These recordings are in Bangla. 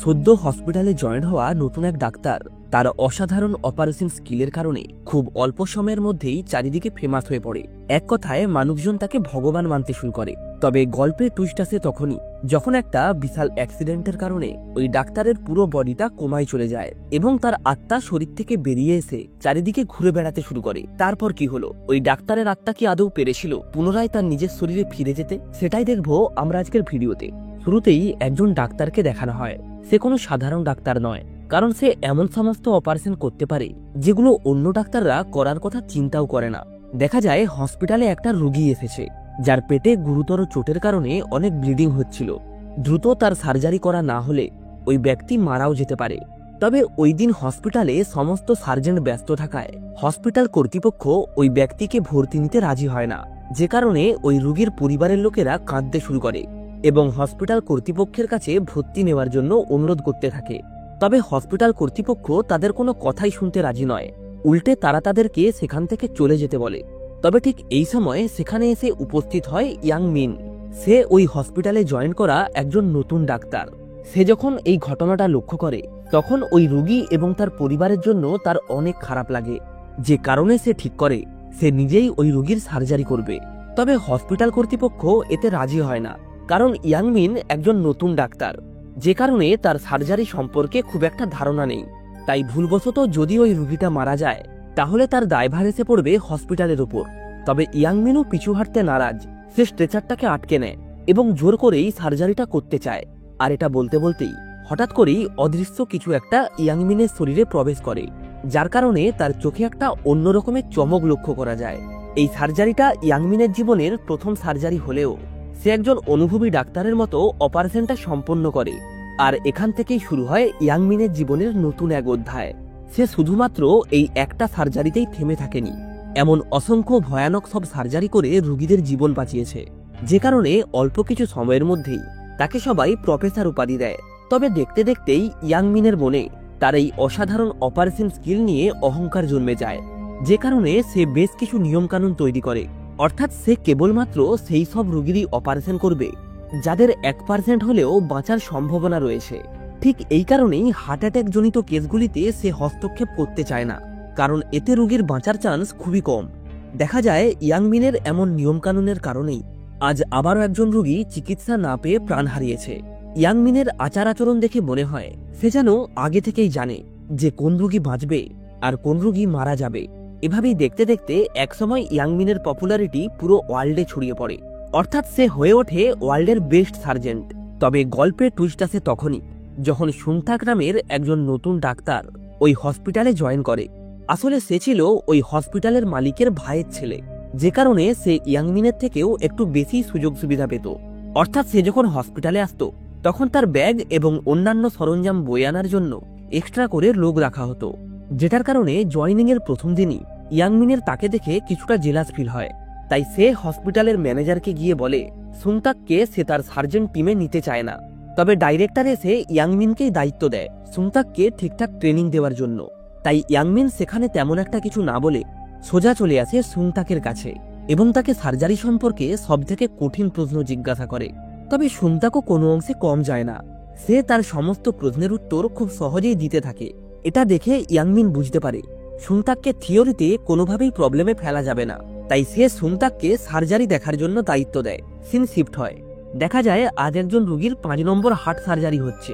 সদ্য হসপিটালে জয়েন হওয়া নতুন এক ডাক্তার তার অসাধারণ অপারেশন স্কিলের কারণে খুব অল্প সময়ের মধ্যেই চারিদিকে ফেমাস হয়ে পড়ে। এক কথায় মানুষজন তাকে ভগবান মানতে শুরু করে। তবে গল্পের টুইস্ট আসে তখনই যখন একটা বিশাল অ্যাক্সিডেন্টের কারণে ওই ডাক্তারের পুরো বডিটা কোমায় চলে যায় এবং তার আত্মা শরীর থেকে বেরিয়ে এসে চারিদিকে ঘুরে বেড়াতে শুরু করে। তারপর কি হলো? ওই ডাক্তারের আত্মা কি আদৌ পেরেছিল পুনরায় তার নিজের শরীরে ফিরে যেতে? সেটাই দেখবো আমরা আজকের ভিডিওতে। শুরুতেই একজন ডাক্তারকে দেখানো হয়। সে কোনো সাধারণ ডাক্তার নয়, কারণ সে এমন সমস্ত অপারেশন করতে পারে যেগুলো অন্য ডাক্তাররা করার কথা চিন্তাও করে না। দেখা যায় হসপিটালে একটা রোগী এসেছে যার পেটে গুরুতর চোটের কারণে অনেক ব্লিডিং হচ্ছিল। দ্রুত তার সার্জারি করা না হলে ওই ব্যক্তি মারাও যেতে পারে। তবে ওই দিন হসপিটালে সমস্ত সার্জন ব্যস্ত থাকায় হসপিটাল কর্তৃপক্ষ ওই ব্যক্তিকে ভর্তি নিতে রাজি হয় না, যে কারণে ওই রোগীর পরিবারের লোকেরা কাঁদতে শুরু করে এবং হসপিটাল কর্তৃপক্ষের কাছে ভর্তি নেওয়ার জন্য অনুরোধ করতে থাকে। তবে হসপিটাল কর্তৃপক্ষ তাদের কোনো কথাই শুনতে রাজি নয়, উল্টে তারা তাদেরকে সেখান থেকে চলে যেতে বলে। তবে ঠিক এই সময় সেখানে এসে উপস্থিত হয় ইয়াং মিন। সে ওই হসপিটালে জয়েন করা একজন নতুন ডাক্তার। সে যখন এই ঘটনাটা লক্ষ্য করে তখন ওই রোগী এবং তার পরিবারের জন্য তার অনেক খারাপ লাগে, যে কারণে সে ঠিক করে সে নিজেই ওই রোগীর সার্জারি করবে। তবে হসপিটাল কর্তৃপক্ষ এতে রাজি হয় না, কারণ ইয়াং মিন একজন নতুন ডাক্তার, যে কারণে তার সার্জারি সম্পর্কে খুব একটা ধারণা নেই। তাই ভুলবশত যদি ওই রোগীটা মারা যায় তাহলে তার দায়ভার এসে পড়বে হসপিটালের ওপর। তবে ইয়াং মিনও পিছু হাঁটতে নারাজ। সে স্ট্রেচারটাকে আটকে নেয় এবং জোর করেই সার্জারিটা করতে চায়। আর এটা বলতে বলতেই হঠাৎ করেই অদৃশ্য কিছু একটা ইয়াং মিনের শরীরে প্রবেশ করে, যার কারণে তার চোখে একটা অন্য রকমের চমক লক্ষ্য করা যায়। এই সার্জারিটা ইয়াং মিনের জীবনের প্রথম সার্জারি হলেও সে একজন অনুভবী ডাক্তারের মতো অপারেশনটা সম্পন্ন করে। আর এখান থেকেই শুরু হয় ইয়াং মিনের জীবনের নতুন এক অধ্যায়। সে শুধুমাত্র এই একটা সার্জারিতেই থেমে থাকেনি, এমন অসংখ্য ভয়ানক সব সার্জারি করে রোগীদের জীবন বাঁচিয়েছে, যে কারণে অল্প কিছু সময়ের মধ্যেই তাকে সবাই প্রফেসর উপাধি দেয়। তবে দেখতে দেখতেই ইয়াং মিনের মনে তার এই অসাধারণ অপারেশন স্কিল নিয়ে অহংকার জন্মে যায়, যে কারণে সে বেশ কিছু নিয়মকানুন তৈরি করে। অর্থাৎ সে কেবলমাত্র সেই সব রোগীরই অপারেশন করবে যাদের 1% হলেও বাঁচার সম্ভাবনা রয়েছে। ঠিক এই কারণেই হার্ট অ্যাটাক জনিত কেসগুলিতে সে হস্তক্ষেপ করতে চায় না, কারণ এতে রোগীর বাঁচার চান্স খুবই কম। দেখা যায় ইয়াং মিনের এমন নিয়মকানুনের কারণেই আজ আবারও একজন রোগী চিকিৎসা না পেয়ে প্রাণ হারিয়েছে। ইয়াং মিনের আচার আচরণ দেখে মনে হয় সে যেন আগে থেকেই জানে যে কোন রোগী বাঁচবে আর কোন রোগী মারা যাবে। এভাবেই দেখতে দেখতে একসময় ইয়াং মিনের পপুলারিটি পুরো ওয়ার্ল্ডে ছড়িয়ে পড়ে, অর্থাৎ সে হয়ে ওঠে ওয়ার্ল্ডের বেস্ট সার্জেন্ট। তবে গল্পের টুইস্ট আসে তখনই যখন সুনতাক নামের একজন নতুন ডাক্তার ওই হসপিটালে জয়েন করে। আসলে সে ছিল ওই হসপিটালের মালিকের ভাইয়ের ছেলে, যে কারণে সে ইয়াং মিনের থেকেও একটু বেশি সুযোগ সুবিধা পেত। অর্থাৎ সে যখন হসপিটালে আসতো তখন তার ব্যাগ এবং অন্যান্য সরঞ্জাম বয়ে আনার জন্য এক্সট্রা করে লোক রাখা হতো, যেটার কারণে জয়নিং এর প্রথম দিনই ইয়াং মিনের তাকে দেখে কিছুটা জেলাস ফিল হয়। তাই সে হসপিটালের ম্যানেজারকে গিয়ে বলে সুনতাককে সে তার সার্জেন্ট টিমে নিতে চায় না। তবে ডাইরেক্টর এসে ইয়াং মিনকেই দায়িত্ব দেয় সুনতাককে ঠিকঠাক ট্রেনিং দেওয়ার জন্য। তাই ইয়াং মিন সেখানে তেমন একটা কিছু না বলে সোজা চলে আসে সুনতাকের কাছে এবং তাকে সার্জারি সম্পর্কে সবথেকে কঠিন প্রশ্ন জিজ্ঞাসা করে। তবে সুনতাকও কোনো অংশে কম যায় না, সে তার সমস্ত প্রশ্নের উত্তর খুব সহজেই দিতে থাকে। এটা দেখে ইয়াং মিন বুঝতে পারে সুনতাককে থিওরিতে কোনোভাবেই প্রবলেমে ফেলা যাবে না। তাই সে সুনতাককে সার্জারি দেখার জন্য দায়িত্ব দেয়। সিন শিফট হয়। দেখা যায় আজ একজন রোগীর 5 নম্বর হার্ট সার্জারি হচ্ছে,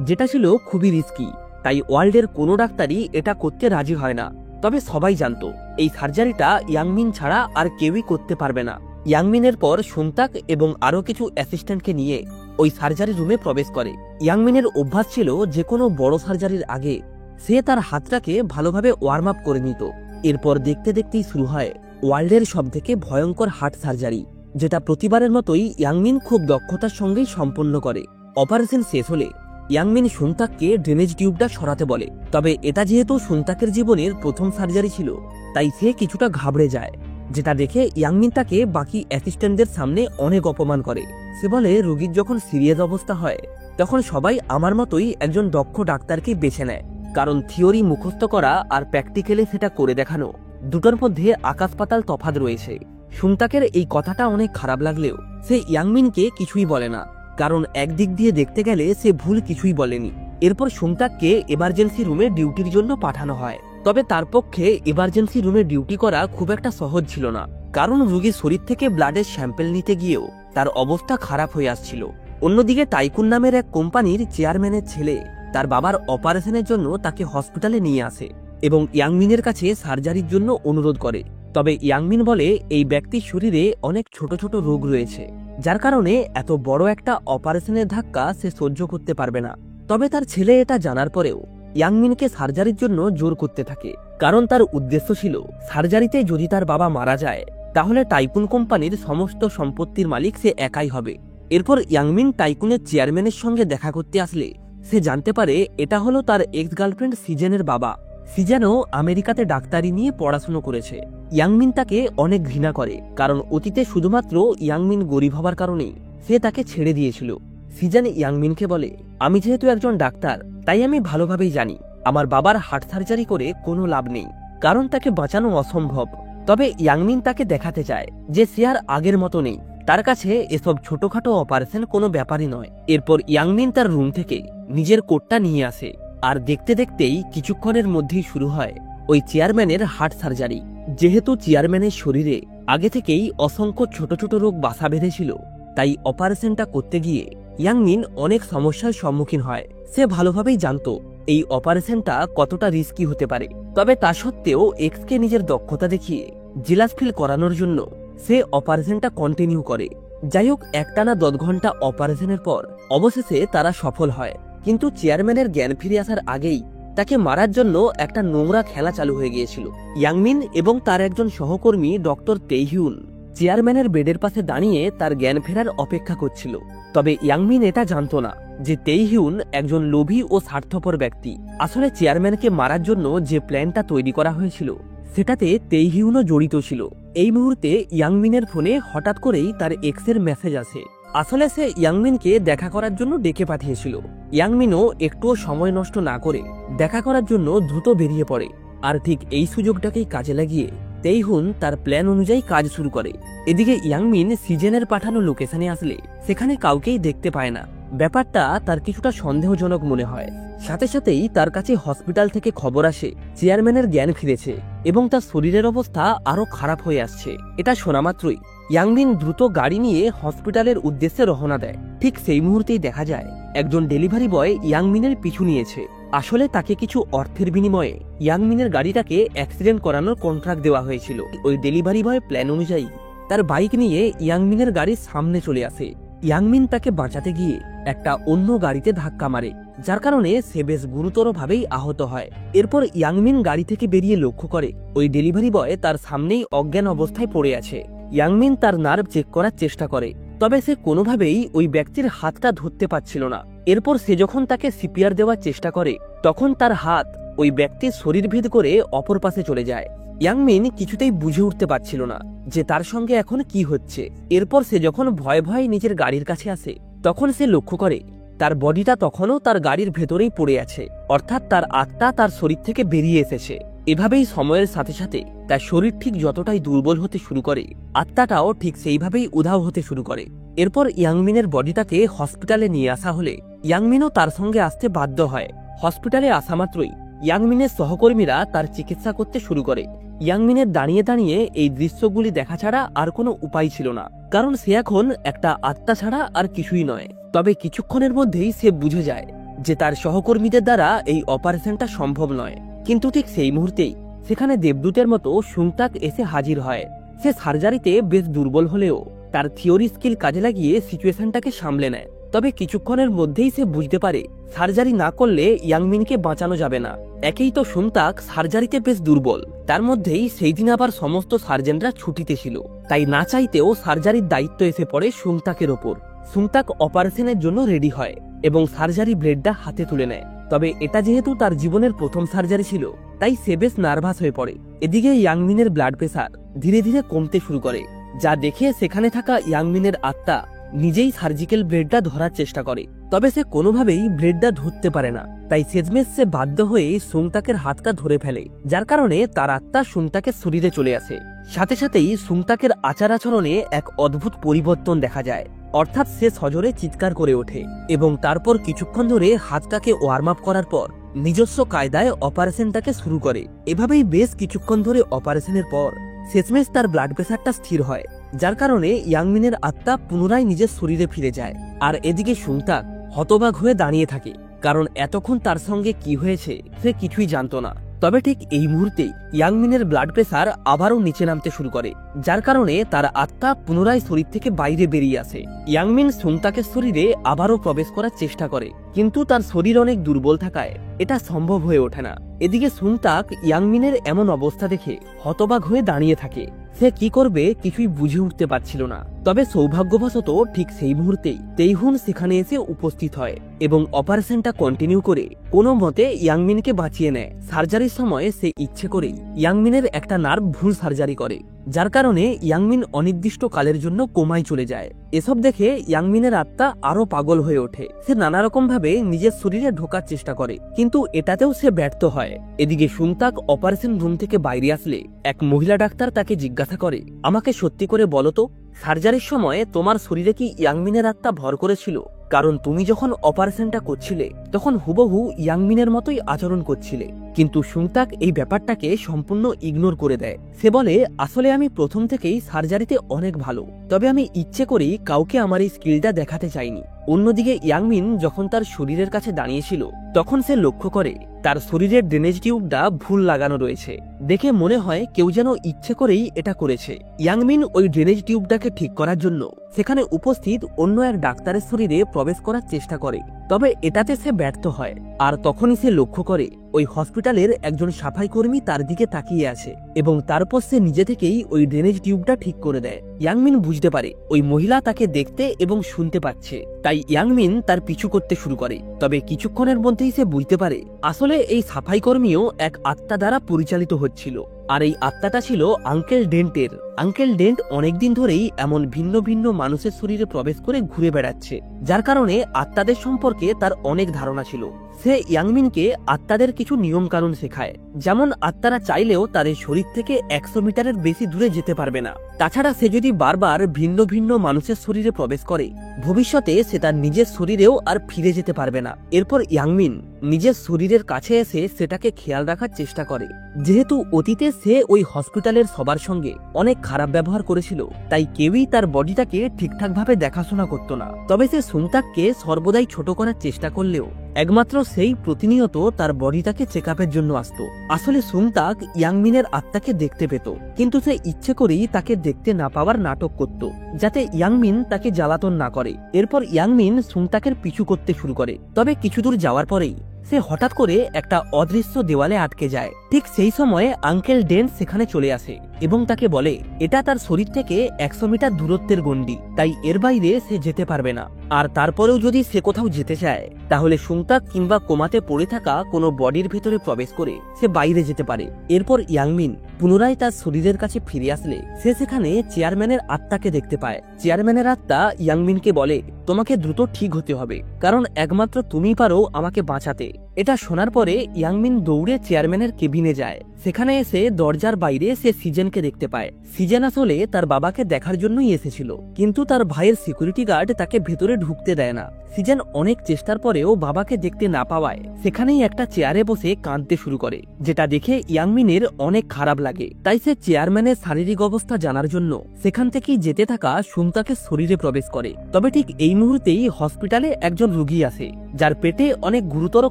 যেটা ছিল খুবই রিস্কি। তাই ওয়ার্ল্ডের কোনো ডাক্তারই এটা করতে রাজি হয় না। তবে সবাই জানতো এই সার্জারিটা ইয়াং মিন ছাড়া আর কেউই করতে পারবে না। ইয়াং মিনের পর সুনতাক এবং আরো কিছু অ্যাসিস্ট্যান্টকে নিয়ে ওই সার্জারি রুমে প্রবেশ করে। ইয়াং মিনের অভ্যাস ছিল যে কোনো বড় সার্জারির আগে সে তার হাতটাকে ভালোভাবে ওয়ার্ম আপ করে নিত। এরপর দেখতে দেখতেই শুরু হয় ওয়ার্ল্ডের সবথেকে ভয়ঙ্কর হার্ট সার্জারি, যেটা প্রতিবারের মতোই ইয়াং মিন খুব দক্ষতার সঙ্গেই সম্পন্ন করে। অপারেশন শেষ হলে ইয়াং মিন সুনতাককে ড্রেনেজ টিউবটা সরাতে বলে। তবে এটা যেহেতু সুনতাকের জীবনের প্রথম সার্জারি ছিল তাই সে কিছুটা ঘাবড়ে যায়, যেটা দেখে ইয়াং মিন তাকে বাকি অ্যাসিস্ট্যান্টদের সামনে অনেক অপমান করে। সে বলে রোগীর যখন সিরিয়াস অবস্থা হয় তখন সবাই আমার মতোই একজন দক্ষ ডাক্তারকে বেছে নেয়, কারণ থিওরি মুখস্থ করা আর প্র্যাকটিক্যালে সেটা করে দেখানো দুটোর মধ্যে আকাশ পাতাল তফাৎ রয়েছে। সুনতাকের এই কথাটা অনেক খারাপ লাগলেও সে ইয়াং মিনকে কিছুই বলে না। কারণ একদিক দিয়ে দেখতে গেলে সে ভুল কিছুই বলেনি। এরপর সুংতাককে এমার্জেন্সি রুমে ডিউটির জন্য পাঠানো হয়। তবে তার পক্ষে এমার্জেন্সি রুমে ডিউটি করা খুব একটা সহজ ছিল না, কারণ রোগীর শরীর থেকে ব্লাডের স্যাম্পেল নিতে গিয়েও তার অবস্থা খারাপ হয়ে আসছিল। অন্যদিকে টাইকুন নামের এক কোম্পানির চেয়ারম্যানের ছেলে তার বাবার অপারেশনের জন্য তাকে হসপিটালে নিয়ে আসে এবং ইয়াংমিনের কাছে সার্জারির জন্য অনুরোধ করে। তবে ইয়াংমিন বলে এই ব্যক্তির শরীরে অনেক ছোট ছোট রোগ রয়েছে, যার কারণে এত বড় একটা অপারেশনের ধাক্কা সে সহ্য করতে পারবে না। তবে তার ছেলে এটা জানার পরেও ইয়াংমিনকে সার্জারির জন্য জোর করতে থাকে, কারণ তার উদ্দেশ্য ছিল সার্জারিতে যদি তার বাবা মারা যায় তাহলে টাইকুন কোম্পানির সমস্ত সম্পত্তির মালিক সে একাই হবে। এরপর ইয়াংমিন টাইকুনের চেয়ারম্যানের সঙ্গে দেখা করতে আসলে সে জানতে পারে এটা হলো তার এক্স গার্লফ্রেন্ড সিজেনের বাবা। সিজেনও আমেরিকাতে ডাক্তারি নিয়ে পড়াশুনো করেছে। ইয়াংমিন তাকে অনেক ঘৃণা করে, কারণ অতীতে শুধুমাত্র ইয়াংমিন গরিব হবার কারণেই সে তাকে ছেড়ে দিয়েছিল। সিজেন ইয়াংমিনকে বলে, আমি যেহেতু একজন ডাক্তার তাই আমি ভালোভাবেই জানি আমার বাবার হার্ট সার্জারি করে কোনো লাভ নেই, কারণ তাকে বাঁচানো অসম্ভব। তবে ইয়াংমিন তাকে দেখাতে চায় যে সে আর আগের মতো নেই, তার কাছে এসব ছোটখাটো অপারেশন কোনো ব্যাপারই নয়। এরপর ইয়াংমিন তার রুম থেকে নিজের কোটটা নিয়ে আসে, আর দেখতে দেখতেই কিছুক্ষণের মধ্যেই শুরু হয় ওই চেয়ারম্যানের হার্ট সার্জারি। যেহেতু চেয়ারম্যানের শরীরে আগে থেকেই অসংখ্য ছোট ছোট রোগ বাসা বেঁধেছিল, তাই অপারেশনটা করতে গিয়ে ইয়াংমিন অনেক সমস্যার সম্মুখীন হয়। সে ভালোভাবেই জানতো এই অপারেশনটা কতটা রিস্কি হতে পারে, তবে তা সত্ত্বেও এক্সকে নিজের দক্ষতা দেখিয়ে জেলাস ফিল করানোর জন্য সে অপারেশনটা কন্টিনিউ করে। যাই হোক, একটানা 10 ঘন্টা অপারেশনের পর অবশেষে তারা সফল হয়। কিন্তু চেয়ারম্যানের জ্ঞান ফিরে আসার আগেই তাকে মারার জন্য একটা নোংরা খেলা চালু হয়ে গিয়েছিল। ইয়াংমিন এবং তার একজন সহকর্মী ডক্টর তেইহিউন চেয়ারম্যানের বেডের পাশে দাঁড়িয়ে তার জ্ঞান ফেরার অপেক্ষা করছিল। তবে ইয়াংমিন এটা জানতো না যে তেইহিউন একজন লোভী ও স্বার্থপর ব্যক্তি। আসলে চেয়ারম্যানকে মারার জন্য যে প্ল্যানটা তৈরি করা হয়েছিল সেটাতে তেইহিউনও জড়িত ছিল। এই মুহূর্তে ইয়াংমিনের ফোনে হঠাৎ করেই তার এক্সের মেসেজ আসে। আসলে সে ইয়াংমিনকে দেখা করার জন্য ডেকে পাঠিয়েছিল। ইয়াংমিনও একটুও সময় নষ্ট না করে দেখা করার জন্য দ্রুত বেরিয়ে পড়ে, আর ঠিক এই সুযোগটাকেই কাজে লাগিয়ে তেইহুন তার প্ল্যান অনুযায়ী কাজ শুরু করে। এদিকে ইয়াংমিন সিজেনের পাঠানো লোকেশনে আসলে সেখানে কাউকেই দেখতে পায় না। ব্যাপারটা তার কিছুটা সন্দেহজনক মনে হয়। সাথে সাথেই তার কাছে হসপিটাল থেকে খবর আসে চেয়ারম্যানের জ্ঞান ফিরেছে এবং তার শরীরের অবস্থা আরো খারাপ হয়ে আসছে। এটা শোনা মাত্রই ইয়াংমিন দ্রুত গাড়ি নিয়ে হসপিটালের উদ্দেশ্যে রওনা দেয়। ঠিক সেই মুহূর্তেই দেখা যায় একজন ডেলিভারি বয় ইয়াংমিনের পিছু নিয়েছে। আসলে তাকে কিছু অর্থের বিনিময়ে ইয়াংমিনের গাড়িটাকে অ্যাক্সিডেন্ট করানোর কন্ট্রাক্ট দেওয়া হয়েছিল। ওই ডেলিভারি বয় প্ল্যান অনুযায়ী তার বাইক নিয়ে ইয়াংমিনের গাড়ির সামনে চলে আসে। ইয়াংমিন তাকে বাঁচাতে গিয়ে একটা অন্য গাড়িতে ধাক্কা মারে, যার কারণে সে বেশ গুরুতরভাবেই আহত হয়। এরপর ইয়াংমিন গাড়ি থেকে বেরিয়ে লক্ষ্য করে ওই ডেলিভারি বয় তার সামনেই অজ্ঞান অবস্থায় পড়ে আছে। ইয়াংমিন তার নার্ভ চেক করার চেষ্টা করে, তবে সে কোনোভাবেই ওই ব্যক্তির হাতটা ধরতে পারছিল না। এরপর সে যখন তাকে সিপিআর দেওয়ার চেষ্টা করে তখন তার হাত ওই ব্যক্তির শরীর ভেদ করে অপর পাশে চলে যায়। ইয়াংমিন কিছুতেই বুঝে উঠতে পারছিল না যে তার সঙ্গে এখন কি হচ্ছে। এরপর সে যখন ভয়ে ভয়ে নিজের গাড়ির কাছে আসে তখন সে লক্ষ্য করে তার বডিটা তখনও তার গাড়ির ভেতরেই পড়ে আছে, অর্থাৎ তার আত্মা তার শরীর থেকে বেরিয়ে এসেছে। এভাবেই সময়ের সাথে সাথে তার শরীর ঠিক যতটাই দুর্বল হতে শুরু করে আত্মাটাও ঠিক সেইভাবেই উধাও হতে শুরু করে। এরপর ইয়াংমিনের বডিটাকে হসপিটালে নিয়ে আসা হলে ইয়াংমিনও তার সঙ্গে আসতে বাধ্য হয়। হসপিটালে আসা মাত্রই ইয়াংমিনের সহকর্মীরা তার চিকিৎসা করতে শুরু করে। ইয়াংমিনের দাঁড়িয়ে দাঁড়িয়ে এই দৃশ্যগুলি দেখা ছাড়া আর কোনো উপায় ছিল না, কারণ সে এখন একটা আত্মা ছাড়া আর কিছুই নয়। তবে কিছুক্ষণের মধ্যেই সে বুঝে যায় যে তার সহকর্মীদের দ্বারা এই অপারেশনটা সম্ভব নয়। কিন্তু ঠিক সেই মুহূর্তেই সেখানে দেবদূতের মতো সুংতাক এসে হাজির হয়। সে সার্জারিতে বেশ দুর্বল হলেও তার থিওরি স্কিল কাজে লাগিয়ে সিচুয়েশনটাকে সামলে নেয়। তবে কিছুক্ষণের মধ্যেই সে বুঝতে পারে সার্জারি না করলে ইয়াংমিনকে বাঁচানো যাবে না। একেই তো সুংতাক সার্জারিতে বেশ দুর্বল, তার মধ্যেই সেই দিন আবার সমস্ত সার্জেনরা ছুটিতে ছিল, তাই না চাইতেও সার্জারির দায়িত্ব এসে পড়ে সুংতাকের ওপর। সুংতাক অপারেশনের জন্য রেডি হয় এবং সার্জারি ব্লেডটা হাতে তুলে নেয়। তবে এটা যেহেতু তার জীবনের প্রথম সার্জারি ছিল তাই সে বেশ নার্ভাস হয়ে পড়ে। এদিকে ইয়াংমিনের ব্লাড প্রেসার ধীরে ধীরে কমতে শুরু করে, যা দেখে সেখানে থাকা ইয়াংমিনের আত্মা নিজেই সার্জিক্যাল ব্লেডটা ধরার চেষ্টা করে। তবে সে কোনোভাবেই ব্লেডটা ধরতে পারে না। তাই শেষমেশ সে বাধ্য হয়ে সুংতাকের হাতটা ধরে ফেলে, যার কারণে তার আত্মা সুংতাকের শরীরে চলে আসে। সাথে সাথেই সুংতাকের আচার আচরণে এক অদ্ভুত পরিবর্তন দেখা যায়। অর্থাৎ সে সজোরে চিৎকার করে ওঠে এবং তারপর কিছুক্ষণ ধরে হাতটাকে ওয়ার্ম আপ করার পর নিজস্ব কায়দায় অপারেশনটাকে শুরু করে। এভাবেই বেশ কিছুক্ষণ ধরে অপারেশনের পর শেষমেশ তার ব্লাড প্রেশারটা স্থির হয়, যার কারণে ইয়াংমিনের আত্মা পুনরায় নিজের শরীরে ফিরে যায়। আর এদিকে সুংতাক হতবাক হয়ে দাঁড়িয়ে থাকে, কারণ এতক্ষণ তার সঙ্গে কি হয়েছে সে কিছুই জানতো না। তবে ঠিক এই মুহূর্তেই ইয়াংমিনের ব্লাড প্রেসার আবারও নিচে নামতে শুরু করে, যার কারণে তার আত্মা পুনরায় শরীর থেকে বাইরে বেরিয়ে আসে। ইয়াংমিন সুংতাকের শরীরে আবারও প্রবেশ করার চেষ্টা করে, কিন্তু তার শরীর অনেক দুর্বল থাকায় এটা সম্ভব হয়ে ওঠে না। এদিকে সুংতাক ইয়াংমিনের এমন অবস্থা দেখে হতবাক হয়ে দাঁড়িয়ে থাকে। সে কি করবে কিছুই বুঝে উঠতে পারছিল না। তবে সৌভাগ্যবশত ঠিক সেই মুহূর্তেই তেইহুন সেখানে এসে উপস্থিত হয় এবং অপারেশনটা কন্টিনিউ করে কোনো মতে ইয়াংমিনকে বাঁচিয়ে নেয়। সার্জারির সময় সে ইচ্ছে করেই ইয়াংমিনের একটা নার্ভ ভুল সার্জারি করে, যার কারণে ইয়াংমিন অনির্দিষ্ট কালের জন্য কোমায় চলে যায়। এসব দেখে ইয়াংমিনের আত্মা আরো পাগল হয়ে ওঠে। সে নানা রকম ভাবে নিজের শরীরে ঢোকার চেষ্টা করে, কিন্তু এটাতেও সে ব্যর্থ হয়। এদিকে সুংতাক অপারেশন রুম থেকে বাইরে আসলে এক মহিলা ডাক্তার তাকে জিজ্ঞাসা করে, আমাকে সত্যি করে বলো তো, সার্জারির সময় তোমার শরীরে কি ইয়াংমিনের আত্মা ভর করেছিল? কারণ তুমি যখন অপারেশনটা করছিলে তখন হুবহু ইয়াংমিনের মতোই আচরণ করছিলে। কিন্তু সুংতাক এই ব্যাপারটাকে সম্পূর্ণ ইগনোর করে দেয়। সে বলে, আসলে আমি প্রথম থেকেই সার্জারিতে অনেক ভালো, তবে আমি ইচ্ছে করেই কাউকে আমার এই স্কিলটা দেখাতে চাইনি। অন্যদিকে ইয়াংমিন যখন তার শরীরের কাছে দাঁড়িয়েছিল তখন সে লক্ষ্য করে তার শরীরের ড্রেনেজ টিউবটা ভুল লাগানো রয়েছে। দেখে মনে হয় কেউ যেন ইচ্ছে করেই এটা করেছে। ইয়াংমিন ওই ড্রেনেজ টিউবটাকে ঠিক করার জন্য সেখানে উপস্থিত অন্য এক ডাক্তারের শরীরে প্রবেশ করার চেষ্টা করে, তবে এটাতে সে ব্যর্থ হয়। আর তখনই সে লক্ষ্য করে ওই হসপিটালের একজন সাফাই কর্মী তার দিকে তাকিয়ে আছে এবং তারপর সে নিজে থেকেই ওই ড্রেনেজ টিউবটা ঠিক করে দেয়। ইয়াংমিন বুঝতে পারে ওই মহিলা তাকে দেখতে এবং শুনতে পাচ্ছে, তাই ইয়াংমিন তার পিছু করতে শুরু করে। তবে কিছুক্ষণের মধ্যেই সে বুঝতে পারে আসলে এই সাফাই কর্মীও এক আত্মা দ্বারা পরিচালিত হচ্ছিল, আর এই আত্মাটা ছিল আঙ্কেল ডেন্টের। আঙ্কেল ডেন্ট অনেকদিন ধরেই এমন ভিন্ন ভিন্ন মানুষের শরীরে প্রবেশ করে ঘুরে বেড়াচ্ছে, যার কারণে আত্মাদের সম্পর্কে তার অনেক ধারণা ছিল। সে ইয়াংমিনকে আত্মাদের কিছু নিয়ম কানুন শেখায়, যেমন আত্মারা চাইলেও তাদের শরীর থেকে 100 মিটারের বেশি দূরে যেতে পারবে না। তাছাড়া সে যদি বারবার ভিন্ন ভিন্ন মানুষের শরীরে প্রবেশ করে ভবিষ্যতে সে তার নিজের শরীরেও আর ফিরে যেতে পারবে না। এরপর ইয়াংমিন নিজের শরীরের কাছে এসে সেটাকে খেয়াল রাখার চেষ্টা করে। যেহেতু অতীতে সে ওই হসপিটালের সবার সঙ্গে অনেক খারাপ ব্যবহার করেছিল, তাই কেউই তার বডিটাকে ঠিকঠাকভাবে দেখাশোনা করত না। তবে সে সুংতাককে সর্বদাই ছোট করার চেষ্টা করলেও একমাত্র সেই প্রতিনিয়ত তার বডিটাকে চেক আপের জন্য আসতো। আসলে সুংতাক ইয়াংমিনের আত্মাকে দেখতে পেত, কিন্তু সে ইচ্ছে করেই তাকে দেখতে না পাওয়ার নাটক করত, যাতে ইয়াংমিন তাকে জ্বালাতন না করে। এরপর ইয়াংমিন সুংতাকের পিছু করতে শুরু করে। তবে কিছু দূর যাওয়ার পরেই সে হঠাৎ করে একটা অদৃশ্য দেওয়ালে আটকে যায়। ঠিক সেই সময়ে আঙ্কেল ডেন্ট সেখানে চলে আসে এবং তাকে বলে এটা তার শরীর থেকে 100 মিটার দূরত্বের গণ্ডি, তাই এর বাইরে সে যেতে পারবে না। আর তারপরেও যদি সে কোথাও যেতে চায় তাহলে সুংতাক কিংবা কোমাতে পড়ে থাকা কোনো বডির ভেতরে প্রবেশ করে সে বাইরে যেতে পারে। এরপর ইয়াংমিন পুনরায় তার শরীরের কাছে ফিরে আসলে সে সেখানে চেয়ারম্যানের আত্মাকে দেখতে পায়। চেয়ারম্যানের আত্মা ইয়াংমিনকে বলে, তোমাকে দ্রুত ঠিক হতে হবে, কারণ একমাত্র তুমিই পারো আমাকে বাঁচাতে। এটা শোনার পরে ইয়াংমিন দৌড়ে চেয়ারম্যানের কেবিনে যায়। সেখানে এসে দরজার বাইরে সে সিজেনকে দেখতে পায়। সিজেন আসলে তার বাবাকে দেখার জন্যই এসেছিল, কিন্তু তার ভাইয়ের সিকিউরিটি গার্ড তাকে ভেতরে ঢুকতে দেয় না। সিজেন অনেক চেষ্টার পরেও বাবাকে দেখতে না পাওয়ায় সেখানেই একটা চেয়ারে বসে কাঁদতে শুরু করে, যেটা দেখে ইয়াংমিনের অনেক খারাপ লাগে। তাই সে চেয়ারম্যানের শারীরিক অবস্থা জানার জন্য সেখান থেকেই যেতে থাকা সুংতাকের শরীরে প্রবেশ করে। তবে ঠিক এই মুহূর্তেই হসপিটালে একজন রোগী আসে, যার পেটে অনেক গুরুতর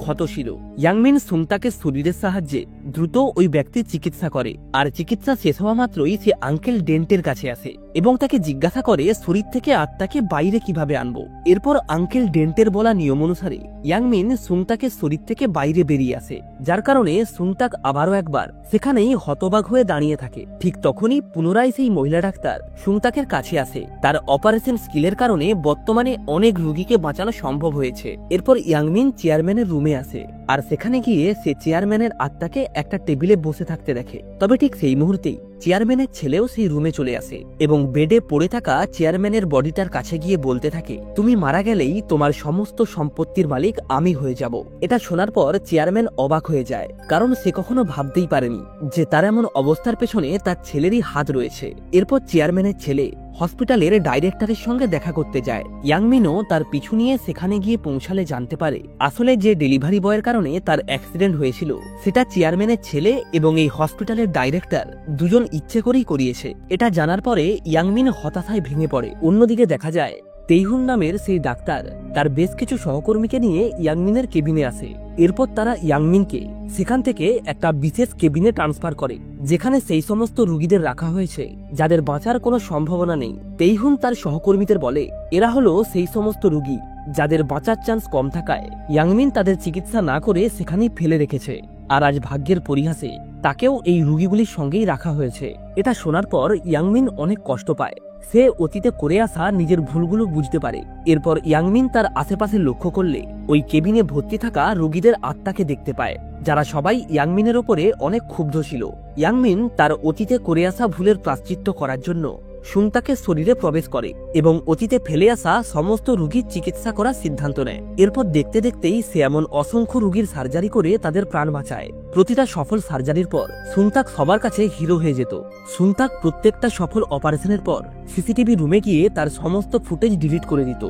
ক্ষত ছিল। ইয়াংমিন সুংতাকের শরীরের সাহায্যে দ্রুত ওই ব্যক্তির চিকিৎসা করে, আর চিকিৎসা শেষ হওয়া মাত্রই সে আঙ্কেল ডেন্টের কাছে আসে এবং তাকে জিজ্ঞাসা করে শরীর থেকে আত্মাকে বাইরে কিভাবে আনবো। এরপর আঙ্কেল ডেন্টের বলা নিয়ম অনুসারে ইয়াংমিন সুংতাকের শরীর থেকে বাইরে বেরিয়ে আসে, যার কারণে সুংতাক আবারও একবার সেখানেই হতবাক হয়ে দাঁড়িয়ে থাকে। ঠিক তখনই পুনরায় সেই মহিলা ডাক্তার সুংতাকের কাছে আসে। তার অপারেশন স্কিলের কারণে বর্তমানে অনেক রোগীকে বাঁচানো সম্ভব হয়েছে। এরপর ইয়াংমিন চেয়ারম্যানের রুমে আসে, আর সেখানে গিয়ে সে চেয়ারম্যানের আত্মাকে একটা টেবিলে বসে থাকতে দেখে। তবে ঠিক সেই মুহূর্তেই চেয়ারম্যানের ছেলেও সেই রুমে চলে আসে এবং বেডে পড়ে থাকা চেয়ারম্যানের বডিটার কাছে গিয়ে বলতে থাকে, তুমি মারা গেলেই তোমার সমস্ত সম্পত্তির মালিক আমি হয়ে যাব। এটা শোনার পর চেয়ারম্যান অবাক হয়ে যায়, কারণ সে কখনো ভাবতেই পারেনি যে তার এমন অবস্থার পেছনে তার ছেলেরই হাত রয়েছে। এরপর চেয়ারম্যানের ছেলে হসপিটালের ডাইরেক্টরের সঙ্গে দেখা করতে যায়। ইয়াংমিনও তার পিছু নিয়ে সেখানে গিয়ে পৌঁছালে জানতে পারে আসলে যে ডেলিভারি বয়ের কারণে তার অ্যাক্সিডেন্ট হয়েছিল সেটা চেয়ারম্যানের ছেলে এবং এই হসপিটালের ডাইরেক্টর দুজন ইচ্ছে করেই করিয়েছে। এটা জানার পরে ইয়াংমিন হতাশায় ভেঙে পড়ে। অন্যদিকে দেখা যায় তেইহুন নামের সেই ডাক্তার তার বেশ কিছু সহকর্মীকে নিয়ে ইয়াংমিনের কেবিনে আসে। এরপর তারা ইয়াংমিনকে সেখান থেকে একটা বিশেষ কেবিনে ট্রান্সফার করে, যেখানে সেই সমস্ত রোগীদের রাখা হয়েছে যাদের বাঁচার কোনো সম্ভাবনা নেই। তেইহুন তার সহকর্মীদের বলে এরা হলো সেই সমস্ত রোগী যাদের বাঁচার চান্স কম থাকায় ইয়াংমিন তাদের চিকিৎসা না করে সেখানেই ফেলে রেখেছে, আর আজ ভাগ্যের পরিহাসে তাকেও এই রোগীগুলির সঙ্গেই রাখা হয়েছে। এটা শোনার পর ইয়াংমিন অনেক কষ্ট পায়। সে অতীতে করে আসা নিজের ভুলগুলো বুঝতে পারে। এরপর ইয়াংমিন তার আশেপাশে লক্ষ্য করলে ওই কেবিনে ভর্তি থাকা রোগীদের আত্মাকে দেখতে পায়, যারা সবাই ইয়াংমিনের ওপরে অনেক ক্ষুব্ধ ছিল। ইয়াংমিন তার অতীতে করে আসা ভুলের প্রায়শ্চিত্ত করার জন্য সুংতাকের শরীরে প্রবেশ করে এবং অতীতে ফেলে আসা সমস্ত রোগীর চিকিৎসা করার সিদ্ধান্ত নেয়। এরপর দেখতে দেখতেই সে এমন অসংখ্য রোগীর সার্জারি করে তাদের প্রাণ বাঁচায়। প্রতিটা সফল সার্জারির পর সুংতাক সবার কাছে হিরো হয়ে যেত। সুংতাক প্রত্যেকটা সফল অপারেশনের পর সিসিটিভি রুমে গিয়ে তার সমস্ত ফুটেজ ডিলিট করে দিত,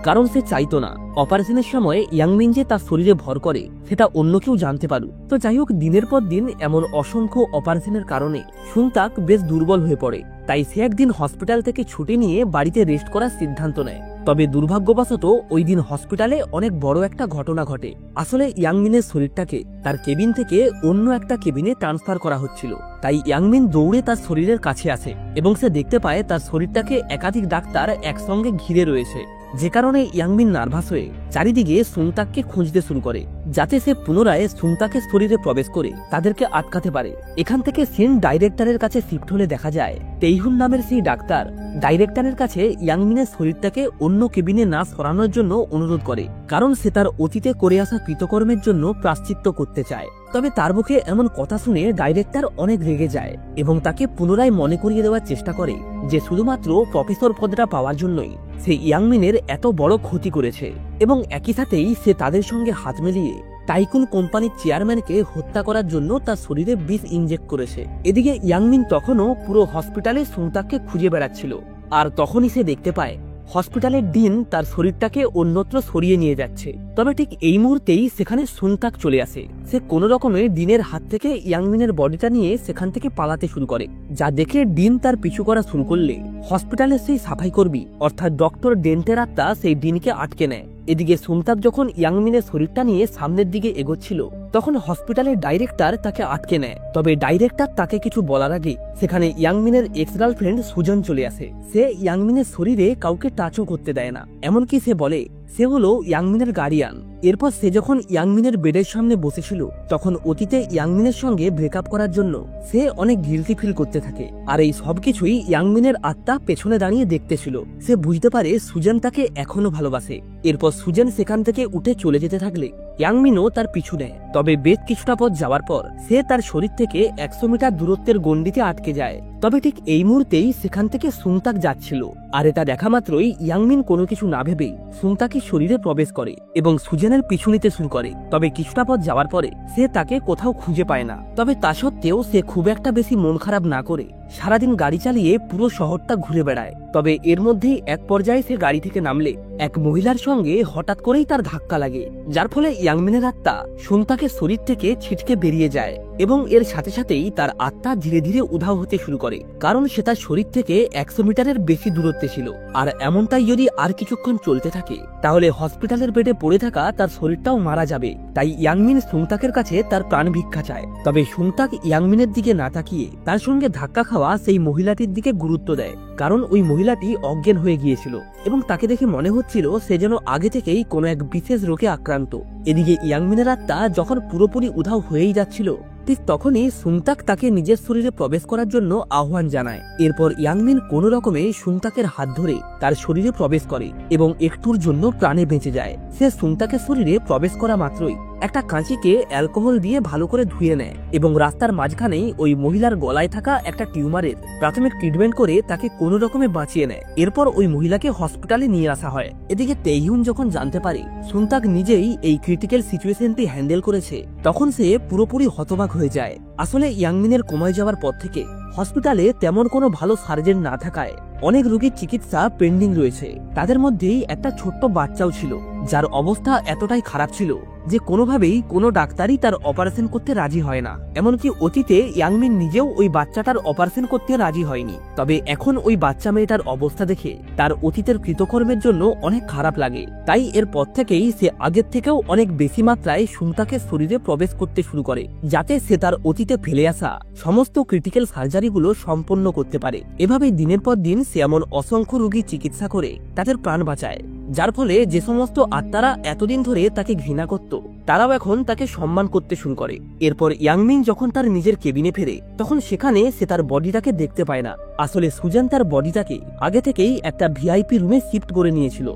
কারণ সে চাইতো না অপারেশনের সময় ইয়াংমিন যে তার শরীরে ভর করে সেটা অন্য কেউ জানতে পারুক। তো যাই হোক, দিনের পর দিন এমন অসংখ্য অপারেশনের কারণে সুংতাক বেশ দুর্বল হয়ে পড়ে। তাই সে একদিন হসপিটাল থেকে ছুটি নিয়ে বাড়িতে রেস্ট করার সিদ্ধান্ত নেয়। তবে দুর্ভাগ্যবশত ওই দিন হসপিটালে অনেক বড় একটা ঘটনা ঘটে। আসলে ইয়াংমিনের শরীরটাকে তার কেবিন থেকে অন্য একটা কেবিনে ট্রান্সফার করা হচ্ছিল। তাই ইয়াংমিন দৌড়ে তার শরীরের কাছে আসে এবং সে দেখতে পায় তার শরীরটাকে একাধিক ডাক্তার একসঙ্গে ঘিরে রয়েছে, যে কারণে ইয়াংমিন নার্ভাস হয়ে চারিদিকে সুংতাককে খুঁজতে শুরু করে, যাতে সে পুনরায় সুংতাকের শরীরে প্রবেশ করে তাদেরকে আটকাতে পারে। এখান থেকে সিন ডাইরেক্টরের কাছে শিফট হলে দেখা যায় তেইহুন নামের সেই ডাক্তার ডাইরেক্টরের কাছে ইয়াংমিনের শরীরটাকে অন্য কেবিনে না সরানোর জন্য অনুরোধ করে, কারণ সে তার অতীতে করে আসা কৃতকর্মের জন্য প্রায়শ্চিত্ত করতে চায়। তবে তার মুখে এমন কথা শুনে ডাইরেক্টর অনেক রেগে যায় এবং তাকে পুনরায় মনে করিয়ে দেওয়ার চেষ্টা করে যে শুধুমাত্র প্রফেসর পদটা পাওয়ার জন্যই সে ইয়াংমিনের এত বড় ক্ষতি করেছে, এবং একই সাথেই সে তাদের সঙ্গে হাত মিলিয়ে টাইকুন কোম্পানির চেয়ারম্যানকে হত্যা করার জন্য তার শরীরে বিষ ইনজেক্ট করেছে। এদিকে ইয়াংমিন তখনও পুরো হসপিটালে সুংতাককে খুঁজে বেড়াচ্ছিল, আর তখনই সে দেখতে পায় হসপিটালের ডিন তার শরীরটাকে অন্যত্র সরিয়ে নিয়ে যাচ্ছে। তবে ঠিক এই মুহূর্তেই সেখানে সুংতাক চলে আসে। সে কোনো রকমে ডিনের হাত থেকে ইয়াংমিনের বডিটা নিয়ে সেখান থেকে পালাতে শুরু করে, যা দেখে ডিন তার পিছু করা শুরু করলে হসপিটালের সেই সাফাই কর্মী অর্থাৎ ডক্টর ডেন্টের আত্মা সেই ডিনকে আটকে নেয়। এদিকে সুংতাক যখন ইয়াংমিনের শরীরটা নিয়ে সামনের দিকে এগোচ্ছিল তখন হসপিটালের ডাইরেক্টর তাকে আটকে নেয়। তবে ডাইরেক্টর তাকে কিছু বলার আগে সেখানে ইয়াংমিনের এক্স গার্লফ্রেন্ড সুজন চলে আসে। সে ইয়াংমিনের শরীরে কাউকে টাচও করতে দেয় না, এমনকি সে বলে সে হলো ইয়াংমিনের গার্ডিয়ান। এরপর সে যখন ইয়াংমিনের বেডের সামনে বসেছিল তখন অতীতে ইয়াংমিনের সঙ্গে ব্রেকআপ করার জন্য সে অনেক গিলটি ফিল করতে থাকে, আর এই সবকিছুই ইয়াংমিনের আত্মা পেছনে দাঁড়িয়ে দেখতেছিল। সে বুঝতে পারে সুজন তাকে এখনো ভালোবাসে। এরপর সুজন সেখান থেকে উঠে চলে যেতে থাকলে ইয়াংমিনও তার পিছু নেয়। তবে বেশ কিছুটা পথ যাওয়ার পর সে তার শরীর থেকে 100 মিটার দূরত্বের গণ্ডিতে আটকে যায়। তবে ঠিক এই মুহূর্তেই সেখান থেকে সুংতাক যাচ্ছিল, আর এটা দেখা মাত্রই ইয়াংমিন কোনো কিছু না ভেবেই সুংতাকের শরীরে প্রবেশ করে এবং সুজনের পিছু নিতে শুরু করে। তবে কিছুটা পথ যাওয়ার পরে সে তাকে কোথাও খুঁজে পায় না। তবে তা সত্ত্বেও সে খুব একটা বেশি মন খারাপ না করে সারাদিন গাড়ি চালিয়ে পুরো শহরটা ঘুরে বেড়ায়। তবে এর মধ্যেই এক পর্যায়ে সে গাড়ি থেকে নামলে এক মহিলার সঙ্গে হঠাৎ করেই তার ধাক্কা লাগে, যার ফলে ইয়াংমিনের আত্মা সুংতাকের শরীর থেকে ছিটকে বেরিয়ে যায় এবং এর সাথে সাথেই তার আত্মা ধীরে ধীরে উধাও হতে শুরু করে, কারণ সে তার শরীর থেকে 100 মিটারের বেশি দূরত্বে ছিল। আর এমনটাই যদি আর কিছুক্ষণ চলতে থাকে তাহলে হসপিটালের বেডে পড়ে থাকা তার শরীরটাও মারা যাবে। তাই ইয়াংমিন সুংতাকের কাছে তার প্রাণ ভিক্ষা চায়। তবে সুংতাক ইয়াংমিনের দিকে না তাকিয়ে তার সঙ্গে ধাক্কা খাওয়া সেই মহিলাটির দিকে গুরুত্ব দেয়, কারণ ওই মহিলাটি অজ্ঞান হয়ে গিয়েছিল এবং তাকে দেখে মনে হচ্ছিল সে যেন আগে থেকেই কোনো এক বিশেষ রোগে আক্রান্ত। এদিকে ইয়াংমিনের আত্মা যখন পুরোপুরি উধাও হয়েই যাচ্ছিল ঠিক তখনই সুংতাক তাকে নিজের শরীরে প্রবেশ করার জন্য আহ্বান জানায়। এরপর ইয়াংমিন কোনো রকমে সুংতাকের হাত ধরে তার শরীরে প্রবেশ করে এবং একটুর জন্য প্রাণে বেঁচে যায়। সে সুংতাকের শরীরে প্রবেশ করা মাত্রই একটা কাঁচিকে অ্যালকোহল দিয়ে ভালো করে ধুয়ে নেয় এবং রাস্তার মাঝখানেই ওই মহিলার গলায় থাকা একটা টিউমারের প্রাথমিক ট্রিটমেন্ট করে তাকে কোনো রকমে বাঁচিয়ে নেয়। এরপর ওই মহিলাকে হসপিটালে নিয়ে আসা হয়। এদিকে তেইহুন যখন জানতে পারে সুনতাক নিজেই এই ক্রিটিক্যাল সিচুয়েশনটি হ্যান্ডেল করেছে, তখন সে পুরোপুরি হতবাক হয়ে যায়। আসলে ইয়াংমিনের কোমায় যাওয়ার পর থেকে হসপিটালে তেমন কোনো ভালো সার্জন না থাকায় অনেক রোগীর চিকিৎসা পেন্ডিং রয়েছে। তাদের মধ্যেই একটা ছোট্ট বাচ্চাও ছিল, যার অবস্থা এতটাই খারাপ ছিল যে কোনোভাবেই কোনো ডাক্তারই তার অপারেশন করতে রাজি হয় না। এমনকি অতীতে ইয়াংমিন নিজেও ওই বাচ্চাটার অপারেশন করতে রাজি হয়নি। তবে এখন ওই বাচ্চা মেয়েটার অবস্থা দেখে তার অতীতের কৃতকর্মের জন্য অনেক খারাপ লাগে। তাই এরপর থেকেই সে আগের থেকেও অনেক বেশি মাত্রায় সুনতাকের শরীরে প্রবেশ করতে শুরু করে, যাতে সে তার অতীতে ফেলে আসা সমস্ত ক্রিটিক্যাল সার্জারিগুলো সম্পন্ন করতে পারে। এভাবেই দিনের পর দিন সে এমন অসংখ্য রোগী চিকিৎসা করে তাদের প্রাণ বাঁচায়, যার ফলে যে সমস্ত আত্মারা এতদিন ধরে তাকে ঘৃণা করত তারাও এখন তাকে সম্মান করতে শুরু করে। এরপর ইয়াংমিন যখন তার নিজের কেবিনে ফেরে তখন সেখানে সে তার বডিটাকে দেখতে পায় না। আসলে সুজান তার বডিটাকে আগে থেকেই একটা ভিআইপি রুমে শিফট করে নিয়েছিল,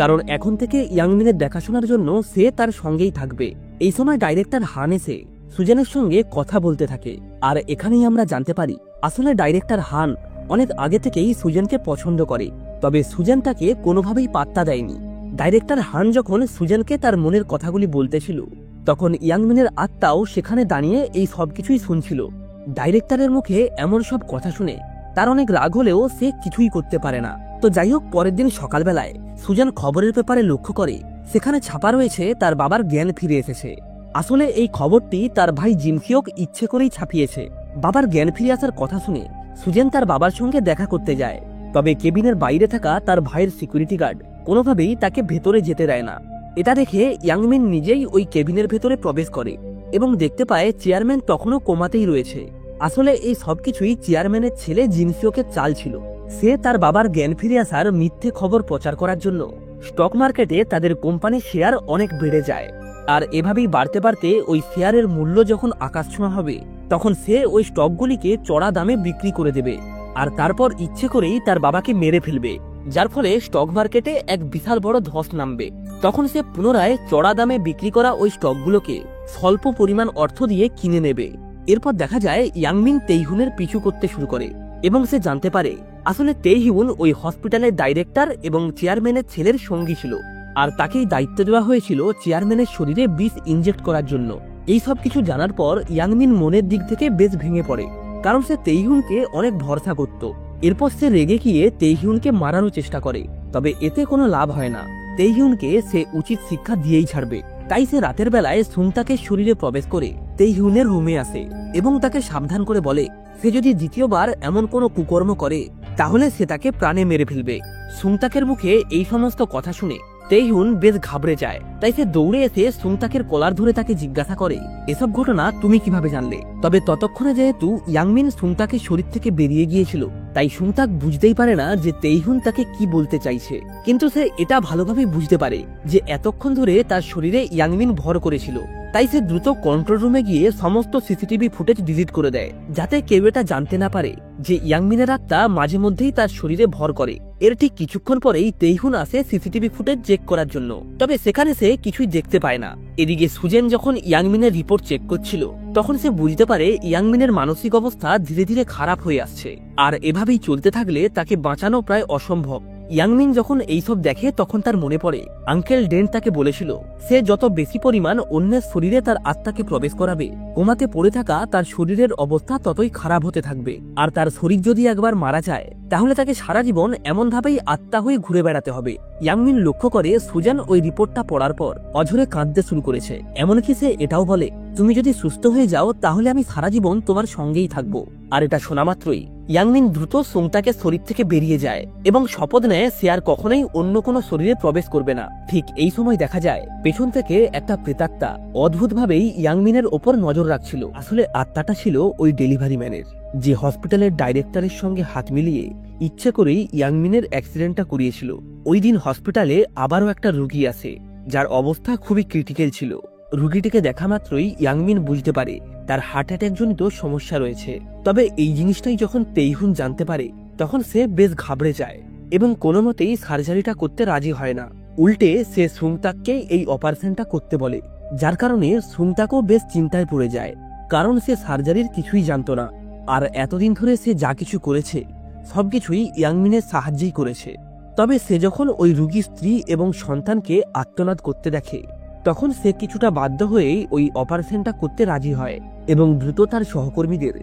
কারণ এখন থেকে ইয়াংমিনের দেখাশোনার জন্য সে তার সঙ্গেই থাকবে। এই সময় ডাইরেক্টর হান এসে সুজানের সঙ্গে কথা বলতে থাকে, আর এখানেই আমরা জানতে পারি আসলে ডাইরেক্টর হান অনেক আগে থেকেই সুজানকে পছন্দ করে, তবে সুজান তাকে কোনোভাবেই পাত্তা দেয়নি। ডাইরেক্টর হান যখন সুজানকে তার মনের কথাগুলি বলতেছিল তখন ইয়াংমিনের আত্মাও সেখানে দাঁড়িয়ে এই সবকিছুই শুনছিল। ডাইরেক্টরের মুখে এমন সব কথা শুনে তার অনেক রাগ হলেও সে কিছুই করতে পারে না। তো যাই হোক, পরের দিন সকালবেলায় সুজান খবরের পেপারে লক্ষ্য করে সেখানে ছাপা রয়েছে তার বাবার জ্ঞান ফিরে এসেছে। আসলে এই খবরটি তার ভাই জিমকিওক ইচ্ছে করেই ছাপিয়েছে। বাবার জ্ঞান ফিরে আসার কথা শুনে সুজান তার বাবার সঙ্গে দেখা করতে যায়, তবে কেবিনের বাইরে থাকা তার ভাইয়ের সিকিউরিটি গার্ড কোনোভাবেই তাকে ভেতরে যেতে দেয় না। এটা দেখে ইয়াংমিন নিজেই ওই কেবিনের ভেতরে প্রবেশ করে এবং দেখতে পায় চেয়ারম্যান তখনও কোমাতেই রয়েছে। আসলে এই সবকিছুই চেয়ারম্যানের ছেলে জিনসিওকের চাল ছিল। সে তার বাবার জ্ঞান ফিরে আসার মিথ্যে খবর প্রচার করার জন্য স্টক মার্কেটে তাদের কোম্পানির শেয়ার অনেক বেড়ে যায়, আর এভাবেই বাড়তে বাড়তে ওই শেয়ারের মূল্য যখন আকাশছোঁয়া হবে তখন সে ওই স্টকগুলিকে চড়া দামে বিক্রি করে দেবে, আর তারপর ইচ্ছে করেই তার বাবাকে মেরে ফেলবে, যার ফলে স্টক মার্কেটে এক বিশাল বড় ধস নামবে। তখন সে পুনরায় চড়া দামে বিক্রি করা ওই স্টকগুলোকে স্বল্প পরিমাণ অর্থ দিয়ে কিনে নেবে। এরপর দেখা যায় ইয়াংমিন তেইহুনের পিছু করতে শুরু করে এবং সে জানতে পারে আসলে তেইহুন ওই হসপিটালের ডাইরেক্টর এবং চেয়ারম্যানের ছেলের সঙ্গী ছিল, আর তাকেই দায়িত্ব দেওয়া হয়েছিল চেয়ারম্যানের শরীরে বিষ ইনজেক্ট করার জন্য। এই সব কিছু জানার পর ইয়াংমিন মনের দিক থেকে বেশ ভেঙে পড়ে, কারণ সে তেইহুনকে অনেক ভরসা করত। এরপর সে রেগে গিয়ে তেইহুনকে মারানোর চেষ্টা করে, তবে এতে কোনো লাভ হয় না। তেইহুনকে সে উচিত শিক্ষা দিয়েই ছাড়বে। তাই সে রাতের বেলায় সুনতাকের শরীরে প্রবেশ করে তেইহুনের রুমে আসে এবং তাকে সাবধান করে বলে সে যদি দ্বিতীয়বার এমন কোনো কুকর্ম করে তাহলে সে তাকে প্রাণে মেরে ফেলবে। সুনতাকের মুখে এই সমস্ত কথা শুনে তেইহুন বেশ ঘাবড়ে যায়। তাই সে দৌড়ে এসে সুনতাকের কলার ধরে তাকে জিজ্ঞাসা করে এসব ঘটনা তুমি কিভাবে জানলে? তবে ততক্ষণে যেহেতু ইয়াংমিন সুনতাকের শরীর থেকে বেরিয়ে গিয়েছিল তাই সুনতাক বুঝতেই পারে না যে তেইহুন তাকে কি বলতে চাইছে, কিন্তু সে এটা ভালোভাবে বুঝতে পারে যে এতক্ষণ ধরে তার শরীরে ইয়াংমিন ভর করেছিল। তাই সে দ্রুত কন্ট্রোল রুমে গিয়ে সমস্ত সিসিটিভি ফুটেজ ডিলিট করে দেয়, যাতে কেউ এটা জানতে না পারে যে ইয়াংমিনের আত্মা মাঝে মধ্যেই তার শরীরে ভর করে। এর ঠিক কিছুক্ষণ পরেই তেইহুন আসে সিসিটিভি ফুটেজ চেক করার জন্য, তবে সেখানে সে কিছুই দেখতে পায় না। এদিকে সুজেন যখন ইয়াংমিনের রিপোর্ট চেক করছিল তখন সে বুঝতে পারে ইয়াংমিনের মানসিক অবস্থা ধীরে ধীরে খারাপ হয়ে আসছে, আর এভাবেই চলতে থাকলে তাকে বাঁচানো প্রায় অসম্ভব। ইয়াংমিন যখন এইসব দেখে তখন তার মনে পড়ে আঙ্কেল ডেন্ট তাকে বলেছিল সে যত বেশি পরিমাণ অন্যের শরীরে তার আত্মাকে প্রবেশ করাবে কোমাতে পড়ে থাকা তার শরীরের অবস্থা ততই খারাপ হতে থাকবে, আর তার শরীর যদি একবার মারা যায় তাহলে তাকে সারা জীবন এমন ভাবেই আত্মা হয়ে ঘুরে বেড়াতে হবে। ইয়াংমিন লক্ষ্য করে সুজান ওই রিপোর্টটা পড়ার পর অঝরে কাঁদতে শুরু করেছে। এমনকি সে এটাও বলে তুমি যদি সুস্থ হয়ে যাও তাহলে আমি সারা জীবন তোমার সঙ্গেই থাকবো। আর এটা শোনা মাত্রই ইয়াংমিন দ্রুত সুংতাকের শরীর থেকে বেরিয়ে যায় এবং শপথ নেয় সে আর কখনোই অন্য কোনো শরীরে প্রবেশ করবে না। ঠিক এই সময় দেখা যায় পেছন থেকে একটা প্রেতাত্মা অদ্ভুতভাবেই ইয়াংমিনের ওপর নজর রাখছিল। আসলে আত্মাটা ছিল ওই ডেলিভারি ম্যানের, যে হসপিটালের ডাইরেক্টরের সঙ্গে হাত মিলিয়ে ইচ্ছে করেই ইয়াংমিনের অ্যাক্সিডেন্টটা করিয়েছিল। ওই দিন হসপিটালে আবারও একটা রোগী আসে যার অবস্থা খুবই ক্রিটিক্যাল ছিল। রোগীটিকে দেখা মাত্রই ইয়াংমিন বুঝতে পারে তার হার্ট অ্যাটাক জনিত সমস্যা রয়েছে। তবে এই জিনিসটাই যখন তেইহুন জানতে পারে তখন সে বেশ ঘাবড়ে যায় এবং কোনো মতেই সার্জারিটা করতে রাজি হয় না। উল্টে সে সুংতাককে এই অপারেশনটা করতে বলে। যার কারণে সুনতাকও বেশ চিন্তায় পড়ে যায়, কারণ সে সার্জারির কিছুই জানতো না। আর এতদিন ধরে সে যা কিছু করেছে সবকিছুই ইয়াংমিনের সাহায্যেই করেছে। তবে সে যখন ওই রুগী স্ত্রী এবং সন্তানকে আত্মনাদ করতে দেখে, তখন সে কিছুটা বাধ্য হয়েই ওই অপারেশনটা করতে রাজি হয় এবং দ্রুত তার সহকর্মীদের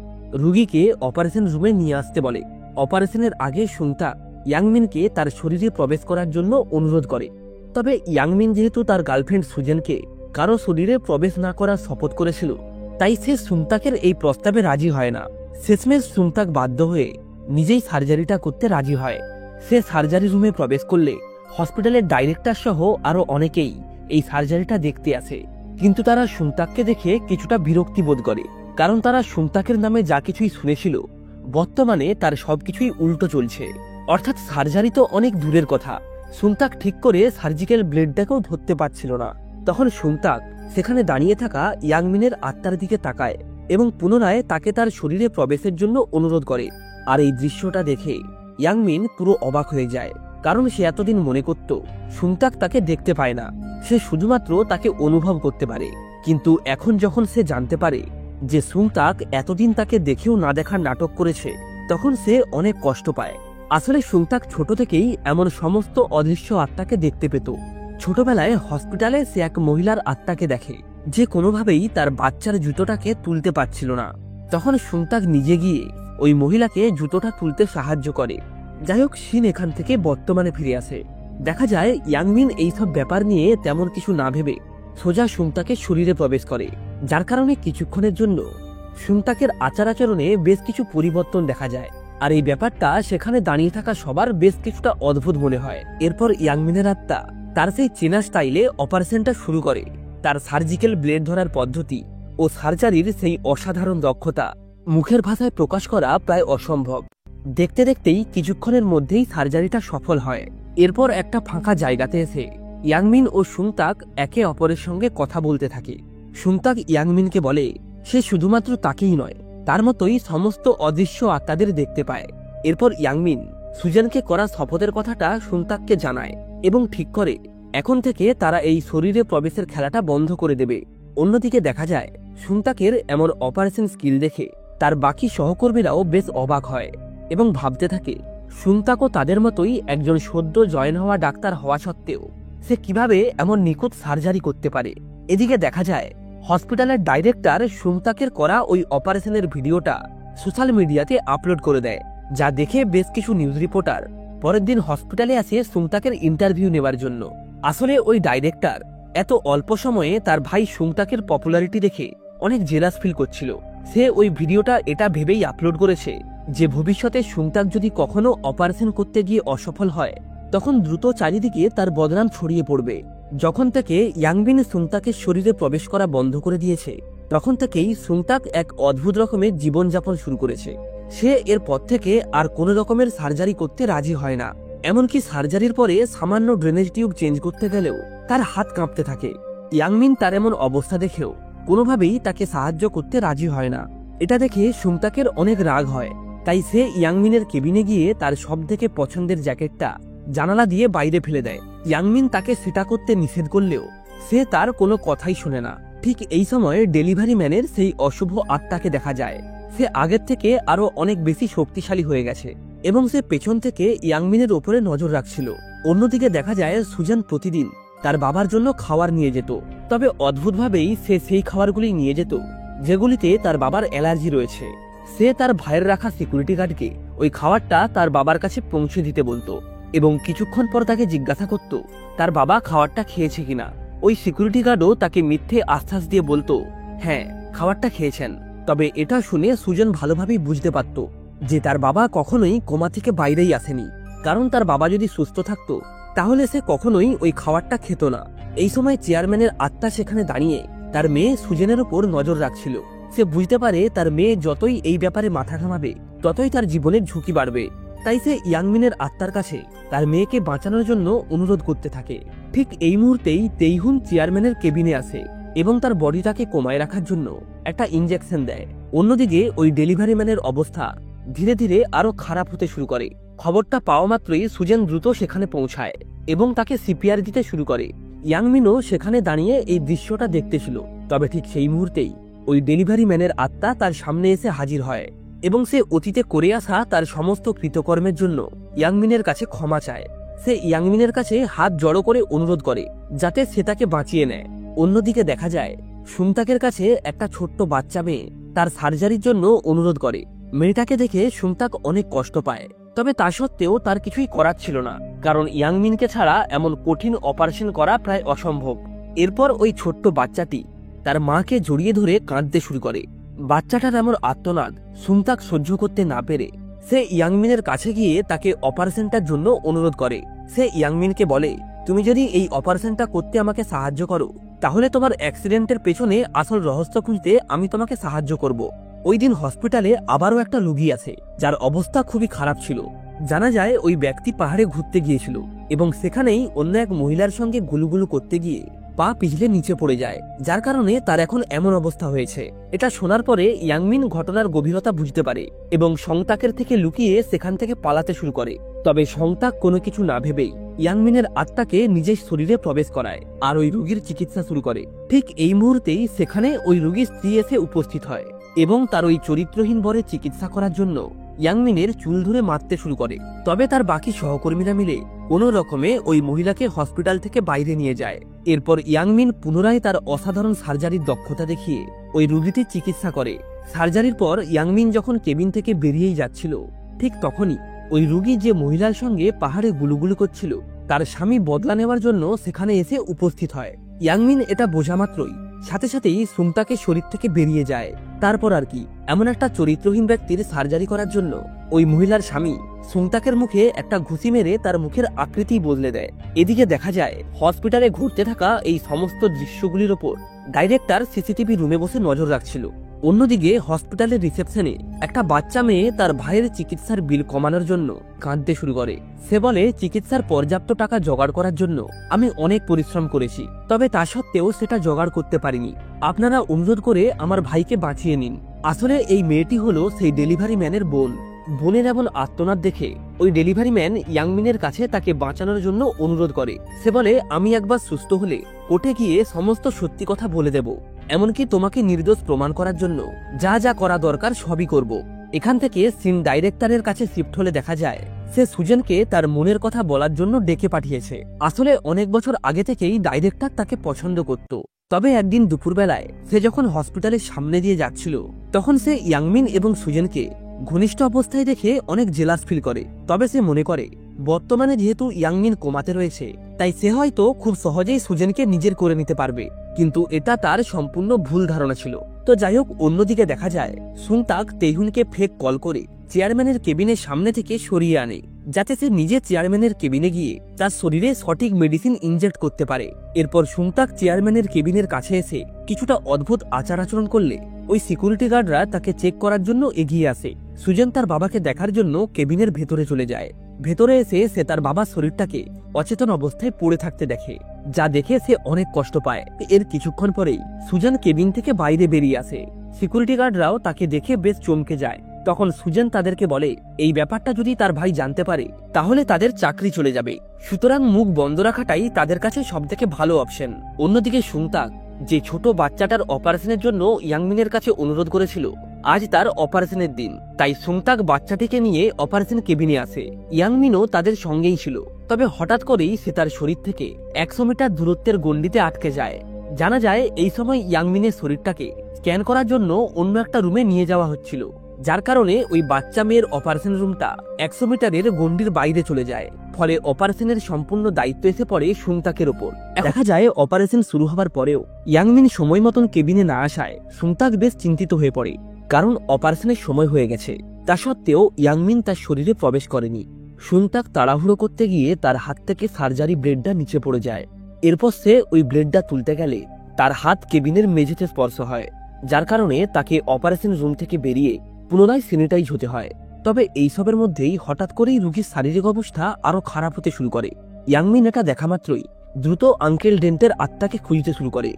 রুগীকে অপারেশন রুমে নিয়ে আসতে বলে। অপারেশনের আগে সুনতাক ইয়াংমিনকে তার শরীরে প্রবেশ করার জন্য অনুরোধ করে। তবে ইয়াংমিন যেহেতু তার গার্লফ্রেন্ড সুজেনকে কারো শরীরে প্রবেশ না করার শপথ করেছিল, তাই সে সুনতাকের এই প্রস্তাবে রাজি হয় না। শেষমেশ সুনতাক বাধ্য হয়ে নিজেই সার্জারিটা করতে রাজি হয়। সে সার্জারি রুমে প্রবেশ করলে হসপিটালের ডাইরেক্টর সহ আরো অনেকেই এই সার্জারিটা দেখতে আসে, কিন্তু তারা সুনতাককে দেখে কিছুটা বিরক্তি বোধ করে, কারণ তারা সুনতাকের নামে যা কিছুই শুনেছিল বর্তমানে তার সবকিছুই উল্টো চলছে। অর্থাৎ সার্জারি তো অনেক দূরের কথা, সুনতাক ঠিক করে সার্জিক্যাল ব্লেডটাকেও ধরতে পারছিল না। তখন সুনতাক সেখানে দাঁড়িয়ে থাকা ইয়াংমিনের আত্মার দিকে তাকায় এবং পুনরায় তাকে তার শরীরে প্রবেশের জন্য অনুরোধ করে। আর এই দৃশ্যটা দেখে ইয়াংমিন পুরো অবাক হয়ে যায়, কারণ সে এতদিন মনে করত সুনতাক তাকে দেখতে পায় না, সে শুধুমাত্র তাকে অনুভব করতে পারে। কিন্তু এখন যখন সে জানতে পারে যে সুনতাক এতদিন তাকে দেখেও না দেখার নাটক করেছে, তখন সে অনেক কষ্ট পায়। আসলে সুনতাক ছোট থেকেই এমন সমস্ত অদৃশ্য আত্মাকে দেখতে পেত। ছোটবেলায় হসপিটালে সে এক মহিলার আত্মাকে দেখে যে কোনোভাবেই তার বাচ্চার জুতোটাকে তুলতে পারছিল না। তখন সুনতাক নিজে গিয়ে ওই মহিলাকে জুতোটা তুলতে সাহায্য করে। যাই হোক, শিন এখান থেকে বর্তমানে ফিরে আসে। দেখা যায় ইয়াংমিন এইসব ব্যাপার নিয়ে তেমন কিছু না ভেবে সোজা সুনতাকের শরীরে প্রবেশ করে, যার কারণে কিছুক্ষণের জন্য সুনতাকের আচার আচরণে বেশ কিছু পরিবর্তন দেখা যায়। আর এই ব্যাপারটা সেখানে দাঁড়িয়ে থাকা সবার বেশ কিছুটা অদ্ভুত মনে হয়। এরপর ইয়াংমিনের আত্মা তার সেই চেনা স্টাইলে অপারেশনটা শুরু করে। তার সার্জিক্যাল ব্লেড ধরার পদ্ধতি ও সার্জারির সেই অসাধারণ দক্ষতা মুখের ভাষায় প্রকাশ করা প্রায় অসম্ভব। দেখতে দেখতেই কিছুক্ষণের মধ্যেই সার্জারিটা সফল হয়। এরপর একটা ফাঁকা জায়গাতে এসে ইয়াংমিন ও সুনতাক একে অপরের সঙ্গে কথা বলতে থাকে। সুনতাক ইয়াংমিনকে বলে সে শুধুমাত্র তাকেই নয়, তার মতোই সমস্ত অদৃশ্য আত্মাদের দেখতে পায়। এরপর ইয়াংমিন সুজেনকে করা শপথের কথাটা সুনতাককে জানায় এবং ঠিক করে এখন থেকে তারা এই শরীরে প্রবেশের খেলাটা বন্ধ করে দেবে। অন্যদিকে দেখা যায় সুনতাকের এমন অপারেশন স্কিল দেখে তার বাকি সহকর্মীরাও বেশ অবাক হয় এবং ভাবতে থাকে সুনতাকও তাদের মতোই একজন সদ্য জয়েন হওয়া ডাক্তার হওয়া সত্ত্বেও সে কিভাবে এমন নিখুঁত সার্জারি করতে পারে। এদিকে দেখা যায় হসপিটালের ডাইরেক্টর সুনতাকের করা ওই অপারেশনের ভিডিওটা সোশ্যাল মিডিয়াতে আপলোড করে দেয়, যা দেখে বেশ কিছু নিউজ রিপোর্টার পরের দিন হসপিটালে আসে সুনতাকের ইন্টারভিউ নেওয়ার জন্য। আসলে ওই ডাইরেক্টর এত অল্প সময়ে তার ভাই সুনতাকের পপুলারিটি দেখে অনেক জেলাস ফিল করছিল। সে ওই ভিডিওটা এটা ভেবেই আপলোড করেছে যে ভবিষ্যতে সুনতাক যদি কখনো অপারেশন করতে গিয়ে অসফল হয়, তখন দ্রুত চারিদিকে তার বদনাম ছড়িয়ে পড়বে। যখন থেকে ইয়াংমিন সুনতাকের শরীরে প্রবেশ করা বন্ধ করে দিয়েছে, তখন থেকেই সুনতাক এক অদ্ভুত রকমের জীবনযাপন শুরু করেছে। সে এরপর থেকে আর কোনো রকমের সার্জারি করতে রাজি হয় না। এমনকি সার্জারির পরে সামান্য ড্রেনেজ টিউব চেঞ্জ করতে গেলেও তার হাত কাঁপতে থাকে। ইয়াংমিন তার এমন অবস্থা দেখেও কোনোভাবেই তাকে সাহায্য করতে রাজি হয় না। এটা দেখে সুনতাকের অনেক রাগ হয়, তাই সে ইয়াংমিনের কেবিনে গিয়ে তার সবথেকে পছন্দের জ্যাকেটটা জানালা দিয়ে বাইরে ফেলে দেয়। ইয়াংমিন তাকে সেটা করতে নিষেধ করলেও সে তার কোনো কথাই শোনে না। ঠিক এই সময় ডেলিভারি ম্যানের সেই অশুভ আত্মাকে দেখা যায়। সে আগের থেকে আরো অনেক বেশি শক্তিশালী হয়ে গেছে এবং সে পেছন থেকে ইয়াংমিনের ওপরে নজর রাখছিল। অন্যদিকে দেখা যায় সুজান প্রতিদিন তার বাবার জন্য খাবার নিয়ে যেত, তবে অদ্ভুতভাবেই সে সেই খাবারগুলি নিয়ে যেত যেগুলিতে তার বাবার অ্যালার্জি রয়েছে। সে তার ভাইয়ের রাখা সিকিউরিটি গার্ডকে ওই খাবারটা তার বাবার কাছে পৌঁছে দিতে বলতো এবং কিছুক্ষণ পর তাকে জিজ্ঞাসা করত তার বাবা খাবারটা খেয়েছে কিনা। ওই সিকিউরিটি গার্ডও তাকে মিথ্যে আশ্বাস দিয়ে বলতো হ্যাঁ, খাবারটা খেয়েছেন। তবে এটা শুনে সুজন ভালোভাবেই বুঝতে পারত যে তার বাবা কখনোই কোমা থেকে বাইরেই আসেনি, কারণ তার বাবা যদি সুস্থ থাকতো তাহলে সে কখনোই ওই খাবারটা খেত না। এই সময় চেয়ারম্যানের আত্মা সেখানে দাঁড়িয়ে তার মেয়ে সুজেনের ওপর নজর রাখছিল। সে বুঝতে পারে তার মেয়ে যতই এই ব্যাপারে মাথা ঘামাবে ততই তার জীবনের ঝুঁকি বাড়বে, তাই সে ইয়াংমিনের আত্মার কাছে তার মেয়েকে বাঁচানোর জন্য অনুরোধ করতে থাকে। ঠিক এই মুহূর্তেই তেইহুন চেয়ারম্যানের কেবিনে আসে এবং তার বডিটাকে কমায় রাখার জন্য একটা ইনজেকশন দেয়। অন্যদিকে ওই ডেলিভারি ম্যানের অবস্থা ধীরে ধীরে আরো খারাপ হতে শুরু করে। খবরটা পাওয়া মাত্রই সুজেন দ্রুত সেখানে পৌঁছায় এবং তাকে সিপিআর দিতে শুরু করে। ইয়াংমিনও সেখানে দাঁড়িয়ে এই দৃশ্যটা দেখতেছিল। তবে ঠিক সেই মুহূর্তেই ওই ডেলিভারি ম্যানের আত্মা তার সামনে এসে হাজির হয় এবং সে অতীতে করে আসা তার সমস্ত কৃতকর্মের জন্য ইয়াংমিনের কাছে ক্ষমা চায়। সে ইয়াংমিনের কাছে হাত জড়ো করে অনুরোধ করে যাতে সে তাকে বাঁচিয়ে নেয়। অন্যদিকে দেখা যায় সুমতাকের কাছে একটা ছোট্ট বাচ্চা মেয়ে তার সার্জারির জন্য অনুরোধ করে। মেয়েটাকে দেখে সুমতাক অনেক কষ্ট পায়, তবে তা সত্ত্বেও তার কিছুই করার ছিল না, কারণ ইয়াংমিনকে ছাড়া এমন কঠিন অপারেশন করা প্রায় অসম্ভব। এরপর ওই ছোট্ট বাচ্চাটি তার মাকে জড়িয়ে ধরে কাঁদতে শুরু করে। বাচ্চাটার এমন আর্তনাদ সুমতাক সহ্য করতে না পেরে সে ইয়াংমিনের কাছে গিয়ে তাকে অপারেশনটার জন্য অনুরোধ করে। সে ইয়াংমিনকে বলে, তুমি যদি এই অপারেশনটা করতে আমাকে সাহায্য করো তাহলে তোমার অ্যাক্সিডেন্টের পেছনে আসল রহস্য খুঁজতে আমি তোমাকে সাহায্য করব। ওই দিন হসপিটালে আবারও একটা রোগী আছে যার অবস্থা খুবই খারাপ ছিল। জানা যায় ওই ব্যক্তি পাহাড়ে ঘুরতে গিয়েছিল এবং সেখানেই অন্য এক মহিলার সঙ্গে গুলুগুলু করতে গিয়ে পা পিছলে নিচে পড়ে যায়, যার কারণে তার এখন এমন অবস্থা হয়েছে। এটা শোনার পরে ইয়াংমিন ঘটনার গভীরতা বুঝতে পারে এবং সংতাকের থেকে লুকিয়ে সেখান থেকে পালাতে শুরু করে। তবে সংতাক কোনো কিছু না ভেবেই ইয়াংমিনের আত্মাকে নিজের শরীরে প্রবেশ করায় আর ওই রোগীর চিকিৎসা শুরু করে। ঠিক এই মুহূর্তেই সেখানে ওই রোগীর স্ত্রী এসে উপস্থিত হয় এবং তার ওই চরিত্রহীন বরে চিকিৎসা করার জন্য ইয়াংমিনের চুল ধরে মারতে শুরু করে। তবে তার বাকি সহকর্মীরা মিলে কোনো রকমে ওই মহিলাকে হসপিটাল থেকে বাইরে নিয়ে যায়। এরপর ইয়াংমিন পুনরায় তার অসাধারণ সার্জারির দক্ষতা দেখিয়ে ওই রোগীটির চিকিৎসা করে। সার্জারির পর ইয়াংমিন যখন কেবিন থেকে বেরিয়েই যাচ্ছিল, ঠিক তখনই ওই রোগী যে মহিলার সঙ্গে পাহাড়ে গুলুগুলু করছিল তার স্বামী বদলা নেওয়ার জন্য সেখানে এসে উপস্থিত হয়। ইয়াংমিন এটা বোঝা মাত্রই সাথে সাথেই সুমতাকে শরীর থেকে বেরিয়ে যায়। তারপর আর কি, এমন একটা চরিত্রহীন ব্যক্তির সার্জারি করার জন্য ওই মহিলার স্বামী সুমতাকের মুখে একটা ঘুষি মেরে তার মুখের আকৃতি বদলে দেয়। এদিকে দেখা যায় হসপিটালে ঘটতে থাকা এই সমস্ত দৃশ্যগুলির ওপর ডাইরেক্টর সিসিটিভি রুমে বসে নজর রাখছিল। অন্যদিকে হসপিটালের রিসেপশনে একটা বাচ্চা মেয়ে তার ভাইয়ের চিকিৎসার বিল কমানোর জন্য কাঁদতে শুরু করে। সে বলে, চিকিৎসার পর্যাপ্ত টাকা জোগাড় করার জন্য আমি অনেক পরিশ্রম করেছি, তবে তা সত্ত্বেও সেটা জোগাড় করতে পারিনি। আপনারা অনুরোধ করে আমার ভাইকে বাঁচিয়ে নিন। আসলে এই মেয়েটি হলো সেই ডেলিভারি ম্যানের বোন। বোনের এমন আর্তনাদ দেখে ওই ডেলিভারি ম্যান ইয়াংমিনের কাছে তাকে বাঁচানোর জন্য অনুরোধ করে। সে বলে, আমি একবার সুস্থ হলে কোর্টে গিয়ে সমস্ত সত্যি কথা বলে দেব, এমনকি তোমাকে নির্দোষ প্রমাণ করার জন্য যা যা করা দরকার সবই করব। এখান থেকে সিন ডাইরেক্টরের কাছে শিফট হলে দেখা যায় সে সুজনকে তার মনের কথা বলার জন্য ডেকে পাঠিয়েছে। আসলে অনেক বছর আগে থেকেই ডাইরেক্টর তাকে পছন্দ করত। তবে একদিন দুপুরবেলায় সে যখন হসপিটালের সামনে দিয়ে যাচ্ছিল তখন সে ইয়াংমিন এবং সুজনকে ঘনিষ্ঠ অবস্থায় দেখে অনেক জেলাস ফিল করে। তবে সে মনে করে বর্তমানে যেহেতু ইয়াংমিন কোমাতে রয়েছে তাই সে হয়তো খুব সহজেই সুজনকে নিজের করে নিতে পারবে, কিন্তু এটা তার সম্পূর্ণ ভুল ধারণা ছিল। তো যাই হোক, অন্যদিকে দেখা যায় সুমতাক তেহুনকে ফেক কল করে চেয়ারম্যানের কেবিনের সামনে থেকে সরিয়ে আনে যাতে সে নিজে চেয়ারম্যানের কেবিনে গিয়ে তার শরীরে সঠিক মেডিসিন ইনজেক্ট করতে পারে। এরপর সুমতাক চেয়ারম্যানের কেবিনের কাছে এসে কিছুটা অদ্ভুত আচার আচরণ করলে ওই সিকিউরিটি গার্ডরা তাকে চেক করার জন্য এগিয়ে আসে। সুজন তার বাবাকে দেখার জন্য কেবিনের ভেতরে চলে যায়। ভেতরে এসে সে তার বাবার শরীরটাকে অচেতন অবস্থায় পড়ে থাকতে দেখে, যা দেখে সে অনেক কষ্ট পায়। এর কিছুক্ষণ পরেই সুজন কেবিন থেকে বাইরে বেরিয়ে আসে। সিকিউরিটি গার্ডরাও তাকে দেখে বেশ চমকে যায়। তখন সুজন তাদেরকে বলে, এই ব্যাপারটা যদি তার ভাই জানতে পারে তাহলে তাদের চাকরি চলে যাবে, সুতরাং মুখ বন্ধ রাখাটাই তাদের কাছে সবথেকে ভালো অপশন। অন্যদিকে সুমতাক যে ছোট বাচ্চাটার অপারেশনের জন্য ইয়াংমিনের কাছে অনুরোধ করেছিল, আজ তার অপারেশনের দিন, তাই সুমতাক বাচ্চাটিকে নিয়ে অপারেশন কেবিনে আসে। ইয়াংমিনও তাদের সঙ্গেই ছিল। তবে হঠাৎ করেই সে তার শরীর থেকে 100 মিটার দূরত্বের গণ্ডিতে আটকে যায়। জানা যায় এই সময় ইয়াংমিনের শরীরটাকে স্ক্যান করার জন্য অন্য একটা রুমে নিয়ে যাওয়া হচ্ছিল, যার কারণে ওই বাচ্চা মেয়ের অপারেশন রুমটা 100 মিটারের গণ্ডির বাইরে চলে যায়। ফলে অপারেশনের সম্পূর্ণ দায়িত্ব এসে পড়ে সুমতাকের ওপর। দেখা যায় অপারেশন শুরু হবার পরেও ইয়াংমিন সময় মতন কেবিনে না আসায় সুমতাক বেশ চিন্তিত হয়ে পড়ে, কারণ অপারেশনের সময় হয়ে গেছে। তা সত্ত্বেও ইয়াংমিন তার শরীরে প্রবেশ করেনি। সুমতাক তাড়াহুড়ো করতে গিয়ে তার হাত থেকে সার্জারি ব্লেডটা নিচে পড়ে যায়। এরপর সে ওই ব্লেডটা তুলতে গেলে তার হাত কেবিনের মেঝেতে স্পর্শ হয়, যার কারণে তাকে অপারেশন রুম থেকে বেরিয়ে পুনরায় স্যানিটাইজ হতে হয়। তবে এইসবের মধ্যেই হঠাৎ করেই রোগীর শারীরিক অবস্থা আরো খারাপ হতে শুরু করে। ইয়াংমিন এটা দেখা মাত্রই দ্রুত আঙ্কেল ডেন্টের আত্মাকে খুঁজতে শুরু করে।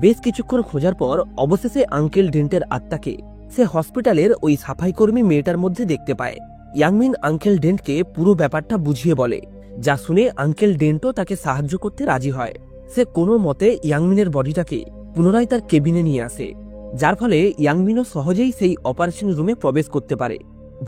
বেশ কিছুক্ষণ খোঁজার পর অবশেষে আঙ্কেল ডেন্টের আত্মাকে সে হসপিটালের ওই সাফাই কর্মী মেয়েটার মধ্যে দেখতে পায়। ইয়াংমিন আঙ্কেল ডেন্টকে পুরো ব্যাপারটা বুঝিয়ে বলে, যা শুনে আঙ্কেল ডেন্টও তাকে সাহায্য করতে রাজি হয়। সে কোনো মতে ইয়াংমিনের বডিটাকে পুনরায় তার কেবিনে নিয়ে আসে, যার ফলে ইয়াংমিনও সহজেই সেই অপারেশন রুমে প্রবেশ করতে পারে।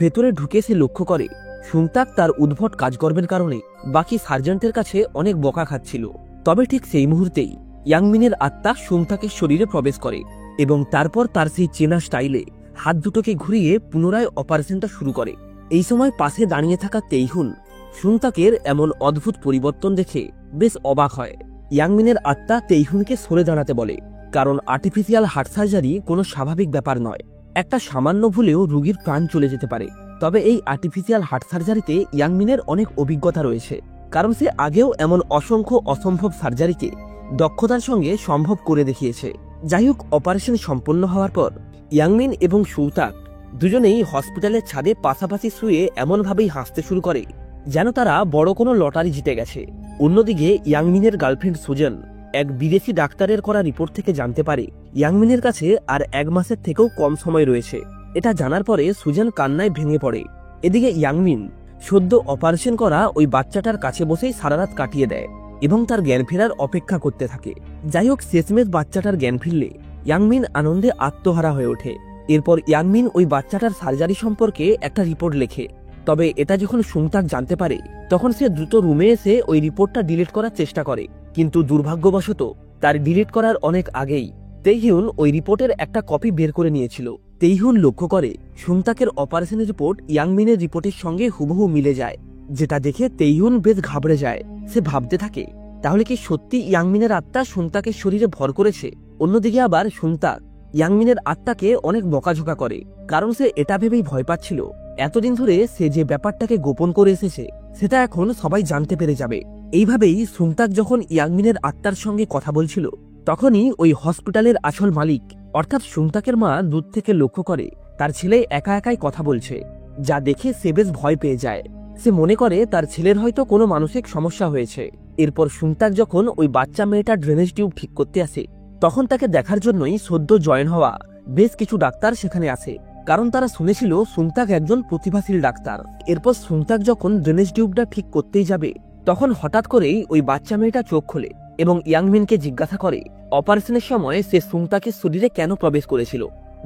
ভেতরে ঢুকে সে লক্ষ্য করে সুংতাক তার উদ্ভট কাজকর্মের কারণে বাকি সার্জেন্টের কাছে অনেক বকা খাচ্ছিল। তবে ঠিক সেই মুহূর্তেই ইয়াংমিনের আত্মা সুংতাকের শরীরে প্রবেশ করে এবং তারপর তার সেই চেনা স্টাইলে হাত দুটোকে ঘুরিয়ে পুনরায় অপারেশনটা শুরু করে। এই সময় পাশে দাঁড়িয়ে থাকা তেইহুন সুংতাকের এমন অদ্ভুত পরিবর্তন দেখে বেশ অবাক হয়। ইয়াংমিনের আত্মা তেইহুনকে সরে দাঁড়াতে বলে, কারণ আর্টিফিশিয়াল হার্ট সার্জারি কোনো স্বাভাবিক ব্যাপার নয়। একটা সামান্য ভুলেও রোগীর প্রাণ চলে যেতে পারে। তবে এই আর্টিফিশিয়াল হার্ট সার্জারিতে ইয়াংমিনের অনেক অভিজ্ঞতা রয়েছে, কারণ সে আগেও এমন অসংখ্য অসম্ভব সার্জারিকে দক্ষতার সঙ্গে সম্ভব করে দেখিয়েছে। যাই হোক, অপারেশন সম্পন্ন হওয়ার পর ইয়াংমিন এবং সুংতাক দুজনেই হসপিটালের ছাদে পাশাপাশি শুয়ে এমনভাবেই হাসতে শুরু করে যেন তারা বড় কোনো লটারি জিতে গেছে। অন্যদিকে ইয়াংমিনের গার্লফ্রেন্ড সুজন এক বিদেশি ডাক্তারের করা রিপোর্ট থেকে জানতে পারে ইয়াংমিনের কাছে আর 1 মাসের থেকেও কম সময় রয়েছে। এটা জানার পরে সুজন কান্নায় ভেঙে পড়ে। এদিকে ইয়াংমিন সদ্য অপারেশন করা ওই বাচ্চাটার কাছে বসেই সারা রাত কাটিয়ে দেয় এবং তার জ্ঞান ফেরার অপেক্ষা করতে থাকে। যাই হোক, শেষমেশ বাচ্চাটার জ্ঞান ফিরলে ইয়াংমিন আনন্দে আত্মহারা হয়ে ওঠে। এরপর ইয়াংমিন ওই বাচ্চাটার সার্জারি সম্পর্কে একটা রিপোর্ট লেখে। তবে এটা যখন সুংতাক জানতে পারে তখন সে দ্রুত রুমে এসে ওই রিপোর্টটা ডিলিট করার চেষ্টা করে, কিন্তু দুর্ভাগ্যবশত তার ডিলিট করার অনেক আগেই তেইহুন ওই রিপোর্টের একটা কপি বের করে নিয়েছিল। তেইহুন লক্ষ্য করে সুংতাকের অপারেশনের রিপোর্ট ইয়াংমিনের রিপোর্টের সঙ্গে হুবহু মিলে যায়, যেটা দেখে তেইহুন বেশ ঘাবড়ে যায়। সে ভাবতে থাকে, তাহলে কি সত্যি ইয়াংমিনের আত্মা সুংতাকের শরীরে ভর করেছে? অন্যদিকে আবার সুংতাক ইয়াংমিনের আত্মাকে অনেক বকাঝোকা করে, কারণ সে এটা ভেবেই ভয় পাচ্ছিল এতদিন ধরে সে যে ব্যাপারটাকে গোপন করে এসেছে সেটা এখন সবাই জানতে পেরে যাবে। এইভাবেই সুংতাক যখন ইয়াংমিনের আত্মার সঙ্গে কথা বলছিল তখনই ওই হসপিটালের আসল মালিক অর্থাৎ সুংতাকের মা দূর থেকে লক্ষ্য করে তার ছেলে একা একাই কথা বলছে, যা দেখে সে বেশ ভয় পেয়ে যায়। সে মনে করে তার ছেলের হয়তো কোনো মানসিক সমস্যা হয়েছে। এরপর সুংতাক যখন ওই বাচ্চা মেয়েটার ড্রেনেজ টিউব ঠিক করতে আসে তখন তাকে দেখার জন্যই সদ্য জয়েন হওয়া বেশ কিছু ডাক্তার সেখানে আসে, কারণ তারা শুনেছিল সুংতাক একজন প্রতিভাশীল ডাক্তার। এরপর সুংতাক যখন ড্রেনেজ টিউবটা ঠিক করতেই যাবে তখন হঠাৎ করেই ওই বাচ্চা মেয়েটা চোখ খোলে এবং ইয়াংমিনকে জিজ্ঞাসা করে অপারেশনের সময় সে সুংতাকের শরীরে কেন প্রবেশ করেছিল।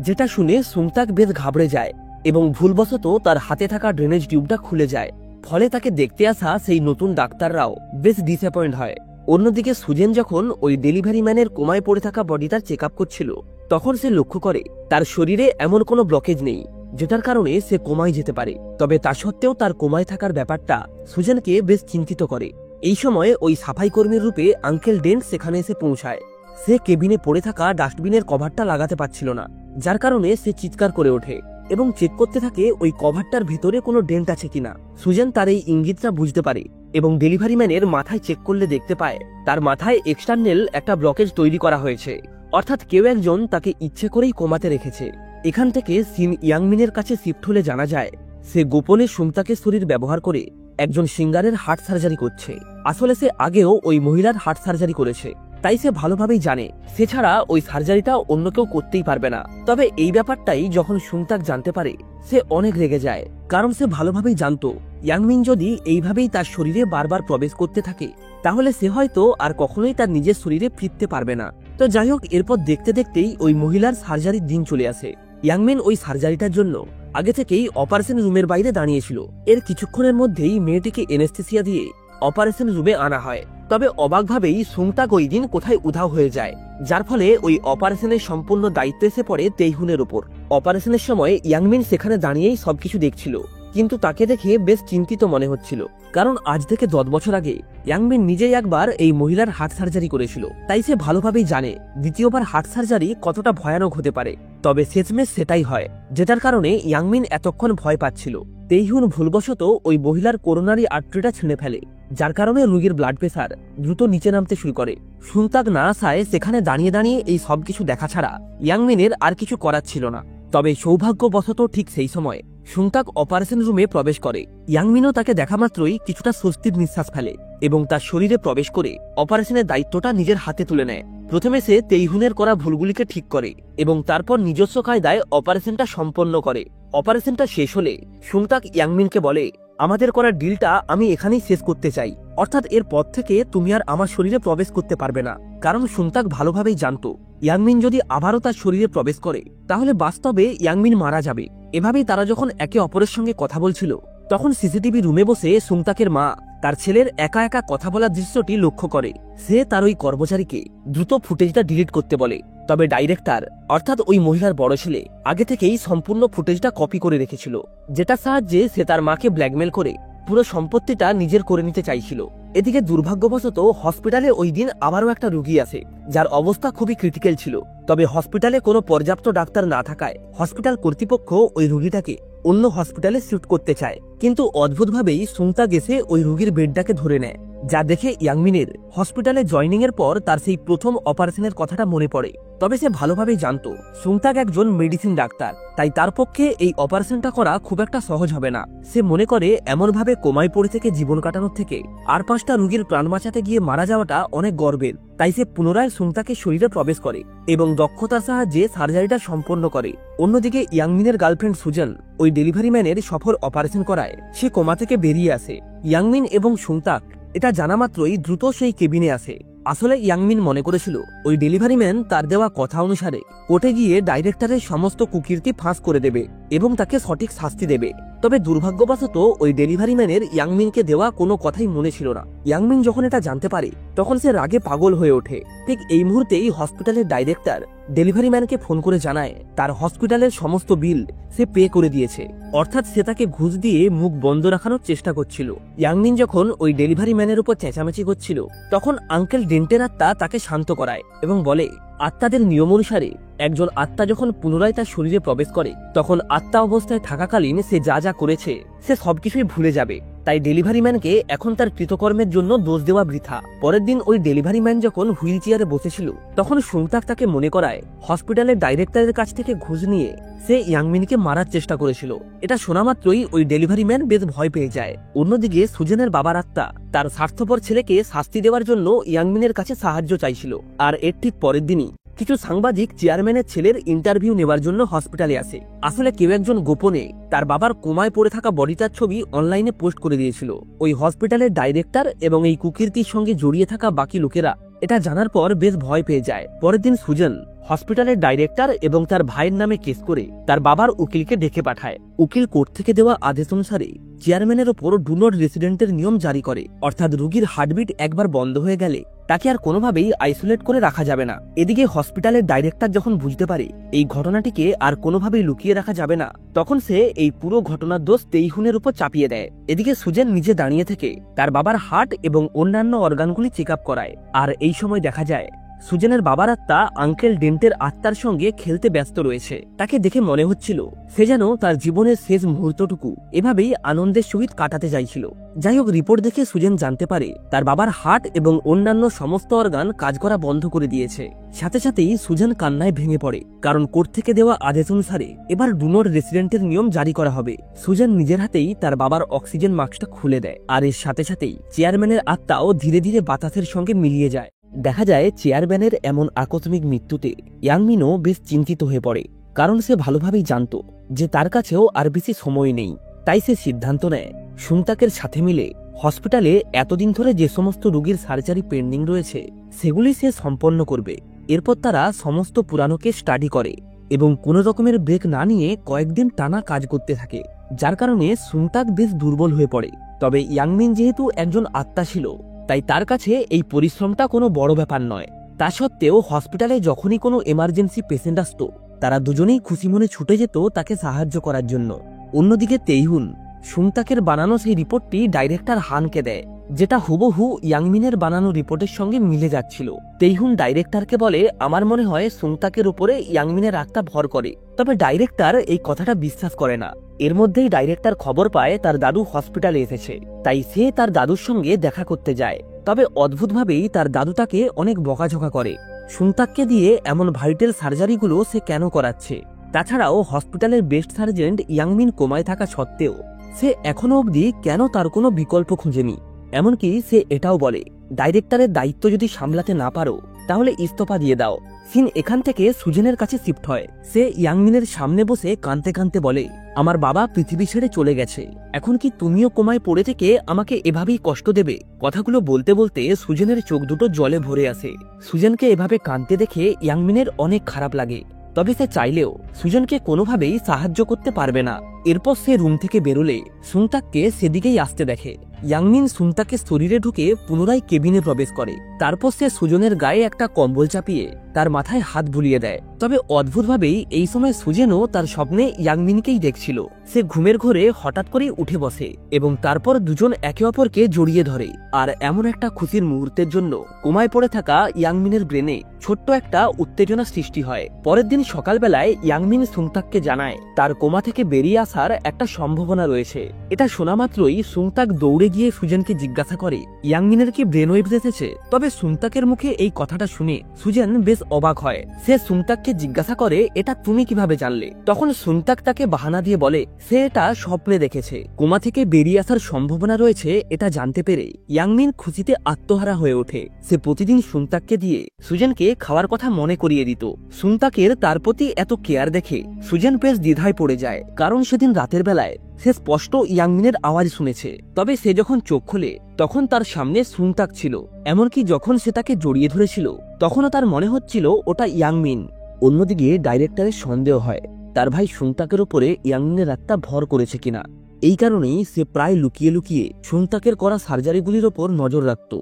যেটা শুনে সুংতাক বেশ ঘাবড়ে যায় এবং ভুলবশত তার হাতে থাকা ড্রেনেজ টিউবটা খুলে যায়। ফলে তাকে দেখতে আসা সেই নতুন ডাক্তাররাও বেশ ডিসঅ্যাপয়েন্ট হয়। অন্যদিকে সুজেন যখন ওই ডেলিভারি ম্যানের কোমায় পড়ে থাকা বডিটার চেক আপ করছিল তখন সে লক্ষ্য করে তার শরীরে এমন কোনো ব্লকেজ নেই যেটার কারণে সে কোমায় যেতে পারে। তবে তা সত্ত্বেও তার কোমায় থাকার ব্যাপারটা সুজেনকে বেশ চিন্তিত করে। এই সময় ওই সাফাই কর্মীর রূপে আঙ্কেল ডেন্ট সেখানে এসে পৌঁছায়। সে কেবিনে পড়ে থাকা ডাস্টবিনের কভারটা লাগাতে পারছিল না, যার কারণে সে চিৎকার করে ওঠে এবং চেক করতে থাকে ওই কভারটার ভেতরে কোনো ডেন্ট আছে কিনা। সুজেন তার এই ইঙ্গিতটা বুঝতে পারে এবং ডেলিভারি ম্যানের মাথায় চেক করলে দেখতে পায় তার মাথায় এক্সটার্নাল একটা ব্লকেজ তৈরি করা হয়েছে, অর্থাৎ কেউ একজন তাকে ইচ্ছে করেই কোমাতে রেখেছে। এখান থেকে সিন ইয়াংমিনের কাছে শিফট হলে জানা যায় সে গোপনে সুংতাকের শরীর ব্যবহার করে একজন সিঙ্গারের হার্ট সার্জারি করছে। আসলে সে আগেও ওই মহিলার হার্ট সার্জারি করেছে, তাই সে ভালোভাবেই জানে সে ছাড়া ওই সার্জারিটা অন্য কেউ করতেই পারবে না। তবে এই ব্যাপারটাই যখন সুংতাক জানতে পারে সে অনেক রেগে যায়, কারণ সে ভালোভাবেই জানতো ইয়াংমিন যদি এইভাবেই তার শরীরে বারবার প্রবেশ করতে থাকে তাহলে সে হয়তো আর কখনোই তার নিজের শরীরে ফিরতে পারবে না। তো যাই হোক, এরপর দেখতে দেখতেই ওই মহিলার সার্জারির দিন চলে আসে। ইয়াংমিন ওই সার্জারিটার জন্য আগে থেকেই অপারেশন রুমের বাইরে দাঁড়িয়েছিল। এর কিছুক্ষণের মধ্যেই মেয়েটিকে এনেস্থেসিয়া দিয়ে অপারেশন রুমে আনা হয়। তবে অবাকভাবেই সুংতাক ওই দিন কোথায় উধাও হয়ে যায়, যার ফলে ওই অপারেশনের সম্পূর্ণ দায়িত্ব এসে পড়ে তেইহুনের ওপর। অপারেশনের সময় ইয়াংমিন সেখানে দাঁড়িয়েই সবকিছু দেখছিল, কিন্তু তাকে দেখে বেশ চিন্তিত মনে হচ্ছিল, কারণ আজ থেকে 10 বছর আগে ইয়াংমিন নিজেই একবার এই মহিলার হার্ট সার্জারি করেছিল। তাই সে ভালোভাবেই জানে দ্বিতীয়বার হার্ট সার্জারি কতটা ভয়ানক হতে পারে। তবে শেষমেশ সেটাই হয়, যেটার কারণে ইয়াংমিন এতক্ষণ ভয় পাচ্ছিল। তেইহুন ভুলবশত ওই মহিলার করোনারি আর্টারিটা ছিঁড়ে ফেলে, যার কারণে রোগীর ব্লাড প্রেসার দ্রুত নিচে নামতে শুরু করে। সুংতাক না আসায় সেখানে দাঁড়িয়ে দাঁড়িয়ে এই সবকিছু দেখা ছাড়া ইয়াংমিনের আর কিছু করার ছিল না। তবে সৌভাগ্যবশত ঠিক সেই সময় সুংতাক অপারেশন রুমে প্রবেশ করে। ইয়াংমিনও তাকে দেখা মাত্রই কিছুটা স্বস্তির নিঃশ্বাস ফেলে এবং তার শরীরে প্রবেশ করে অপারেশনের দায়িত্বটা নিজের হাতে তুলে নেয়। প্রথমে সে তেইহুনের করা ভুলগুলিকে ঠিক করে এবং তারপর নিজস্ব কায়দায় অপারেশনটা সম্পন্ন করে। অপারেশনটা শেষ হলে সুংতাক ইয়াংমিনকে বলে, আমাদের করা ডিলটা আমি এখানেই শেষ করতে চাই। অর্থাৎ এরপর থেকে তুমি আর আমার শরীরে প্রবেশ করতে পারবে না। কারণ সুনতাক ভালোভাবেই জানতো ইয়াংমিন যদি আবারও তার শরীরে প্রবেশ করে তাহলে বাস্তবে ইয়াংমিন মারা যাবে। এভাবেই তারা যখন একে অপরের সঙ্গে কথা বলছিল তখন সিসিটিভি রুমে বসে সুনতাকের মা তার ছেলের একা একা কথা বলার দৃশ্যটি লক্ষ্য করে। সে তার ওই কর্মচারীকে দ্রুত ফুটেজটা ডিলিট করতে বলে। তবে ডাইরেক্টর অর্থাৎ ওই মহিলার বড় ছেলে আগে থেকেই সম্পূর্ণ ফুটেজটা কপি করে রেখেছিল, যেটার সাহায্যে সে তার মাকে ব্ল্যাকমেল করে পুরো সম্পত্তিটা নিজের করে নিতে চাইছিল। এদিকে দুর্ভাগ্যবশত হসপিটালে ওই দিন আবারও একটা রোগী আসে যার অবস্থা খুবই ক্রিটিক্যাল ছিল। তবে হসপিটালে কোনো পর্যাপ্ত ডাক্তার না থাকায় হসপিটাল কর্তৃপক্ষ ওই রোগীটাকে অন্য হসপিটালে শিফট করতে চায়। কিন্তু অদ্ভুতভাবেই সুনতাক এসে ওই রোগীর বেডটাকে ধরে নেয়, যা দেখে ইয়াংমিনের হসপিটালে জয়নিং এর পর তার সেই প্রথম অপারেশনের কথাটা মনে পড়ে। তবে সে ভালোভাবেই জানতো সুনতাক একজন মেডিসিন ডাক্তার, তাই তার পক্ষে এই অপারেশনটা করা খুব একটা সহজ হবে না। সে মনে করে এমনভাবে কোমায় পড়ে থেকে জীবন কাটানোর থেকে আর 5টা রোগীর প্রাণ বাঁচাতে গিয়ে মারা যাওয়াটা অনেক গর্বের। তাই সে পুনরায় সুনতাকের শরীরে প্রবেশ করে এবং দক্ষতার সাহায্যে সার্জারিটা সম্পন্ন করে। অন্যদিকে ইয়াংমিনের গার্লফ্রেন্ড সুজন ওই ডেলিভারি ম্যানের সফল অপারেশন করায় সে কোমা থেকে বেরিয়ে আসে। ইয়াংমিন এবং সুনতাক এটা জানা মাত্রই দ্রুত সেই কেবিনে আসে। আসলে ইয়াংমিন মনে করেছিল ওই ডেলিভারি ম্যান তার দেওয়া কথা অনুসারে কোর্টে গিয়ে ডাইরেক্টরের সমস্ত কুকীর্তি ফাঁস করে দেবে এবং তাকে সঠিক শাস্তি দেবে। তবে দুর্ভাগ্যবশত ওই ডেলিভারি ম্যানের ইয়াংমিনকে দেওয়া কোনো কথাই মনে ছিল না। ইয়াংমিন যখন এটা জানতে পারে তখন সে রাগে পাগল হয়ে ওঠে। ঠিক এই মুহূর্তেই হসপিটালের ডাইরেক্টর ডেলিভারি ম্যানকে ফোন করে জানায় তার হসপিটালের সমস্ত বিল সে পে করে দিয়েছে। অর্থাৎ সে তাকে ঘুষ দিয়ে মুখ বন্ধ রাখানোর চেষ্টা করছিল। ইয়াংমিন যখন ওই ডেলিভারি ম্যানের উপর চেঁচামেচি করছিল তখন আঙ্কেল ডেন্টের আত্মা তাকে শান্ত করায় এবং বলে আত্মাদের নিয়ম অনুসারে একজন আত্মা যখন পুনরায় তার শরীরে প্রবেশ করে তখন আত্মা অবস্থায় থাকাকালীন সে যা যা করেছে সে সবকিছুই ভুলে যাবে। তাই ডেলিভারি ম্যানকে এখন তার কৃতকর্মের জন্য দোষ দেওয়া বৃথা। পরের দিন ওই ডেলিভারি ম্যান যখন হুইল চেয়ারে বসেছিল তখন সুনতাক তাকে মনে করায় হসপিটালের ডাইরেক্টরের কাছ থেকে ঘুষ নিয়ে সে ইয়াংমিনকে মারার চেষ্টা করেছিল। এটা শোনা মাত্রই ওই ডেলিভারি ম্যান বেশ ভয় পেয়ে যায়। অন্যদিকে সুজনের বাবার আত্মা তার স্বার্থপর ছেলেকে শাস্তি দেওয়ার জন্য ইয়াংমিনের কাছে সাহায্য চাইছিল। আর এর ঠিক পরের দিনই কিছু সাংবাদিক চেয়ারম্যানের ছেলের ইন্টারভিউ নেওয়ার জন্য হসপিটালে আসে। আসলে কেউ একজন গোপনে তার বাবার কোমায় পড়ে থাকা বডিটার ছবি অনলাইনে পোস্ট করে দিয়েছিল। ওই হসপিটালের ডাইরেক্টর এবং এই কুকীর্তির সঙ্গে জড়িয়ে থাকা বাকি লোকেরা এটা জানার পর বেশ ভয় পেয়ে যায়। পরের দিন সুজন হসপিটালের ডাইরেক্টর এবং তার ভাইয়ের নামে কেস করে তার বাবার উকিলকে ডেকে পাঠায়। উকিল কোর্ট থেকে দেওয়া আদেশ অনুসারে চেয়ারম্যানের ওপর ডু নট রেসিডেন্টের নিয়ম জারি করে, অর্থাৎ রোগীর হার্টবিট একবার বন্ধ হয়ে গেলে তাকে আর কোনোভাবেই আইসোলেট করে রাখা যাবে না। এদিকে হসপিটালের ডাইরেক্টর যখন বুঝতে পারে এই ঘটনাটিকে আর কোনোভাবেই লুকিয়ে রাখা যাবে না তখন সে এই পুরো ঘটনার দোষ তেইহুনের উপর চাপিয়ে দেয়। এদিকে সুজেন নিজে দাঁড়িয়ে থেকে তার বাবার হার্ট এবং অন্যান্য অর্গানগুলি চেক আপ করায়। আর এই সময় দেখা যায় সুজেনের বাবার আত্মা আঙ্কেল ডেন্টের আত্মার সঙ্গে খেলতে ব্যস্ত রয়েছে। তাকে দেখে মনে হচ্ছিল সে যেন তার জীবনের শেষ মুহূর্তটুকু এভাবেই আনন্দের সহিত কাটাতে চাইছিল। যাই হোক, রিপোর্ট দেখে সুজেন জানতে পারে তার বাবার হার্ট এবং অন্যান্য সমস্ত অর্গান কাজ করা বন্ধ করে দিয়েছে। সাথে সাথেই সুজেন কান্নায় ভেঙে পড়ে, কারণ কোর্ট থেকে দেওয়া আদেশ অনুসারে এবার ডু নট রেসিডেন্টের নিয়ম জারি করা হবে। সুজেন নিজের হাতেই তার বাবার অক্সিজেন মাস্কটা খুলে দেয়। আর এর সাথে সাথেই চেয়ারম্যানের আত্মাও ধীরে ধীরে বাতাসের সঙ্গে মিলিয়ে যায়। দেখা যায় চেয়ারম্যানের এমন আকস্মিক মৃত্যুতে ইয়াংমিনও বেশ চিন্তিত হয়ে পড়ে, কারণ সে ভালোভাবেই জানত যে তার কাছেও আর বেশি সময় নেই। তাই সে সিদ্ধান্ত নেয় সুনতাকের সাথে মিলে হসপিটালে এতদিন ধরে যে সমস্ত রোগীর সার্জারি পেন্ডিং রয়েছে সেগুলি সে সম্পন্ন করবে। এরপর তারা সমস্ত পুরানোকে স্টাডি করে এবং কোনো রকমের ব্রেক না নিয়ে কয়েকদিন টানা কাজ করতে থাকে, যার কারণে সুনতাক বেশ দুর্বল হয়ে পড়ে। তবে ইয়াংমিন যেহেতু একজন আত্মা ছিল তাই তার কাছে এই পরিশ্রমটা কোনো বড় ব্যাপার নয়। তা সত্ত্বেও হসপিটালে যখনই কোনো এমার্জেন্সি পেশেন্ট আসতো তারা দুজনেই খুশি মনে ছুটে যেত তাকে সাহায্য করার জন্য। অন্যদিকে তেইহুন সুনতাকের বানানো সেই রিপোর্টটি ডাইরেক্টর হানকে দেয়, যেটা হুবহু ইয়াংমিনের বানানো রিপোর্টের সঙ্গে মিলে যাচ্ছিল। তেইহুন ডাইরেক্টরকে বলে, আমার মনে হয় সুনতাকের উপরে ইয়াংমিনের আত্মা ভর করে। তবে ডাইরেক্টর এই কথাটা বিশ্বাস করে না। এর মধ্যেই ডাইরেক্টর খবর পায় তার দাদু হসপিটালে এসেছে, তাই সে তার দাদুর সঙ্গে দেখা করতে যায়। তবে অদ্ভুতভাবেই তার দাদু তাকে অনেক বকাঝকা করে। সুনতাককে দিয়ে এমন ভাইটাল সার্জারিগুলো সে কেন করাচ্ছে? তাছাড়াও হসপিটালের বেস্ট সার্জেন্ট ইয়াংমিন কোমায় থাকা সত্ত্বেও সে এখনো অবধি কেন তার কোনো বিকল্প খুঁজেনি। এমনকি সে এটাও বলে, ডাইরেক্টরের দায়িত্ব যদি সামলাতে না পারো তাহলে ইস্তফা দিয়ে দাও। সিন এখান থেকে সুজেনের কাছে শিফট হয়। সে ইয়াংমিনের সামনে বসে কাঁদতে কাঁদতে বলে, আমার বাবা পৃথিবী ছেড়ে চলে গেছে, এখন কি তুমিও কোমায় পড়ে থেকে আমাকে এভাবেই কষ্ট দেবে? কথাগুলো বলতে বলতে সুজেনের চোখ দুটো জলে ভরে আসে। সুজেনকে এভাবে কাঁদতে দেখে ইয়াংমিনের অনেক খারাপ লাগে, তবে সে চাইলেও সুজনকে কোনোভাবেই সাহায্য করতে পারবে না। এরপর সে রুম থেকে বেরোলে সুংতাককে সেদিকেই আসতে দেখে। ইয়াংমিন সুংতাকের শরীরে ঢুকে পুনরায় কেবিনে প্রবেশ করে। তারপর সে সুজনের গায়ে একটা কম্বল চাপিয়ে তার মাথায় হাত বুলিয়ে দেয়। তবে অদ্ভুতভাবেই এই সময় সুজেনও তার স্বপ্নে ইয়াংমিনকেই দেখছিল। সে ঘুমের ঘোরে হঠাৎ করেই উঠে বসে এবং তারপর দুজন একে অপরকে জড়িয়ে ধরে। আর এমন একটা খুশির মুহূর্তের জন্য কোমায় পড়ে থাকা ইয়াংমিনের ব্রেনে ছোট্ট একটা উত্তেজনা সৃষ্টি হয়। পরের দিন সকালবেলায় ইয়াংমিন সুংতাককে জানায় তার কোমা থেকে বেরিয়ে আসার একটা সম্ভাবনা রয়েছে। এটা শোনা মাত্রই সুংতাক দৌড়ে গিয়ে সুজেনকে জিজ্ঞাসা করে ইয়াংমিনের কি ব্রেন ওয়েভস এসেছে। তবে সুংতাকের মুখে এই কথাটা শুনে সুজেন বেশ অবাক হয়। সে সুংতাককে জিজ্ঞাসা করে এটা তুমি কিভাবে জানলে? তখন সুংতাক তাকে বাহানা দিয়ে বলে সে এটা স্বপ্নে দেখেছে। কোমা থেকে বেরিয়ে আসার সম্ভাবনা রয়েছে এটা জানতে পেরে ইয়াংমিন খুশিতে আত্মহারা হয়ে ওঠে। সে প্রতিদিন সুংতাককে দিয়ে সুজেনকে খাওয়ার কথা মনে করিয়ে দিত। সুংতাকের তার প্রতি এত কেয়ার দেখে সুজেন বেশ দ্বিধায় পড়ে যায়, কারণ সেদিন রাতের বেলায় সে স্পষ্ট ইয়াংমিনের আওয়াজ শুনেছে। তবে সে যখন চোখ খোলে তখন তার সামনে সুংতাক ছিল। এমনকি যখন সে তাকে জড়িয়ে ধরেছিল তখনও তার মনে হচ্ছিল ওটা ইয়াংমিন। অন্যদিকে ডাইরেক্টরের সন্দেহ হয় তার ভাই সুংতাকের উপরে ইয়াংমিনের একটা ভর করেছে কিনা। এই কারণেই সে প্রায় লুকিয়ে লুকিয়ে সুংতাকের করা সার্জারিগুলির ওপর নজর রাখত,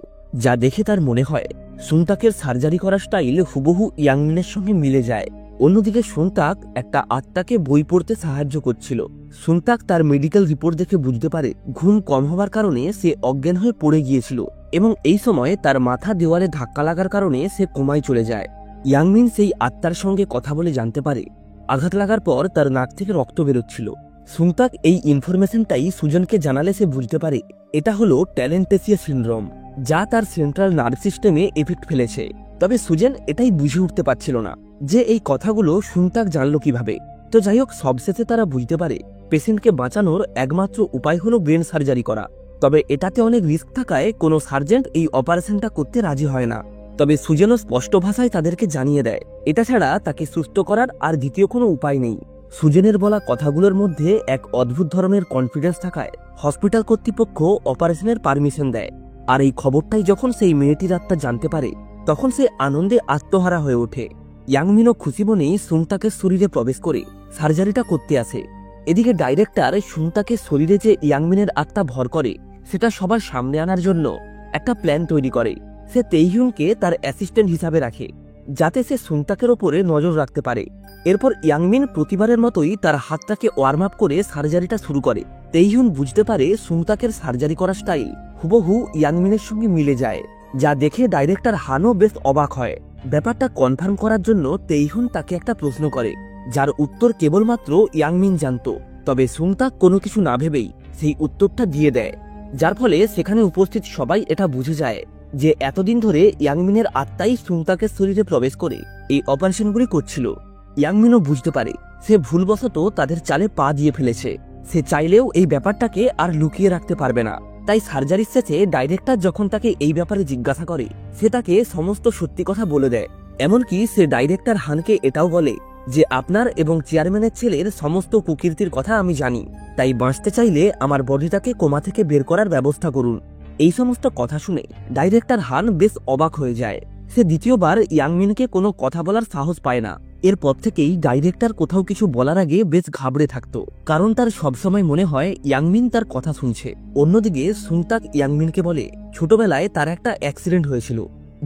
যা দেখে তার মনে হয় সুংতাকের সার্জারি করার স্টাইল হুবহু ইয়াংমিনের সঙ্গে মিলে যায়। অন্যদিকে সুংতাক একটা আত্মাকে বই পড়তে সাহায্য করছিল। সুংতাক তার মেডিকেল রিপোর্ট দেখে বুঝতে পারে ঘুম কম হওয়ার কারণে সে অজ্ঞান হয়ে পড়ে গিয়েছিল এবং এই সময় তার মাথা দেওয়ালে ধাক্কা লাগার কারণে সে কোমায় চলে যায়। ইয়াংমিন সেই আত্মার সঙ্গে কথা বলে জানতে পারে আঘাত লাগার পর তার নাক থেকে রক্ত বেরোচ্ছিল। সুংতাক এই ইনফরমেশনটাই সুজনকে জানালে সে বুঝতে পারে এটা হলো ট্যালেন্টেসিয়া সিনড্রোম, যা তার সেন্ট্রাল নার্ভ সিস্টেমে এফেক্ট ফেলেছে। তবে সুজেন এটাই বুঝে উঠতে পারছিল না যে এই কথাগুলো সুংতাক জানলো কিভাবে। তো যাই হোক, সবশেষে তারা বুঝতে পারে পেশেন্টকে বাঁচানোর একমাত্র উপায় হলো ব্রেন সার্জারি করা। তবে এটাতে অনেক রিস্ক থাকায় কোনো সার্জেন্ট এই অপারেশনটা করতে রাজি হয় না। তবে সুজেনও স্পষ্ট ভাষায় তাদেরকে জানিয়ে দেয় এটা ছাড়া তাকে সুস্থ করার আর দ্বিতীয় কোনো উপায় নেই। সুজেনের বলা কথাগুলোর মধ্যে এক অদ্ভুত ধরনের কনফিডেন্স থাকায় হসপিটাল কর্তৃপক্ষ অপারেশনের পারমিশন দেয়। আর এই খবরটাই যখন সেই মেয়েটির আত্মা জানতে পারে তখন সে আনন্দে আত্মহারা হয়ে ওঠে। ইয়াংমিনও খুশি মনেই সুংতাকের শরীরে প্রবেশ করে সার্জারিটা করতে আসে। এদিকে ডাইরেক্টর সুংতাকের শরীরে যে ইয়াংমিনের আত্মা ভর করে সেটা সবার সামনে আনার জন্য একটা প্ল্যান তৈরি করে। সে তেইহুনকে তার অ্যাসিস্ট্যান্ট হিসাবে রাখে যাতে সে সুংতাকের ওপরে নজর রাখতে পারে। এরপর ইয়াংমিন প্রতিবারের মতোই তার হাতটাকে ওয়ার্ম আপ করে সার্জারিটা শুরু করে। তেইহুন বুঝতে পারে সুংতাকের সার্জারি করার স্টাইল হুবহু ইয়াংমিনের সঙ্গে মিলে যায়, যা দেখে ডাইরেক্টর হানও বেশ অবাক হয়। ব্যাপারটা কনফার্ম করার জন্য তেইহুন তাকে একটা প্রশ্ন করে যার উত্তর কেবলমাত্র ইয়াংমিন জানত। তবে সুংতাক কোনো কিছু না ভেবেই সেই উত্তরটা দিয়ে দেয়, যার ফলে সেখানে উপস্থিত সবাই এটা বুঝে যায় যে এতদিন ধরে ইয়াংমিনের আত্মাই সুংতাকের শরীরে প্রবেশ করে এই অপারেশনগুলি করছিল। ইয়াংমিনও বুঝতে পারে সে ভুলবশত তাদের চালে পা দিয়ে ফেলেছে। সে চাইলেও এই ব্যাপারটাকে আর লুকিয়ে রাখতে পারবে না। তাই সার্জারির শেষে ডাইরেক্টর যখন তাকে এই ব্যাপারে জিজ্ঞাসা করে সে তাকে সমস্ত সত্যি কথা বলে দেয়। এমনকি সে ডাইরেক্টর হানকে এটাও বলে যে আপনার এবং চেয়ারম্যানের ছেলের সমস্ত কুকীর্তির কথা আমি জানি, তাই বাঁচতে চাইলে আমার বডিটাকে কোমা থেকে বের করার ব্যবস্থা করুন। এই সমস্ত কথা শুনে ডাইরেক্টর হান বেশ অবাক হয়ে যায়। সে দ্বিতীয়বার ইয়াংমিনকে কোনো কথা বলার সাহস পায় না। এরপর থেকেই ডাইরেক্টর কোথাও কিছু বলার আগে বেশ ঘাবড়ে থাকত, কারণ তার সবসময় মনে হয় ইয়াংমিন তার কথা শুনছে। অন্যদিকে সুংতাক ইয়াংমিনকে বলে ছোটবেলায় তার একটা অ্যাক্সিডেন্ট হয়েছিল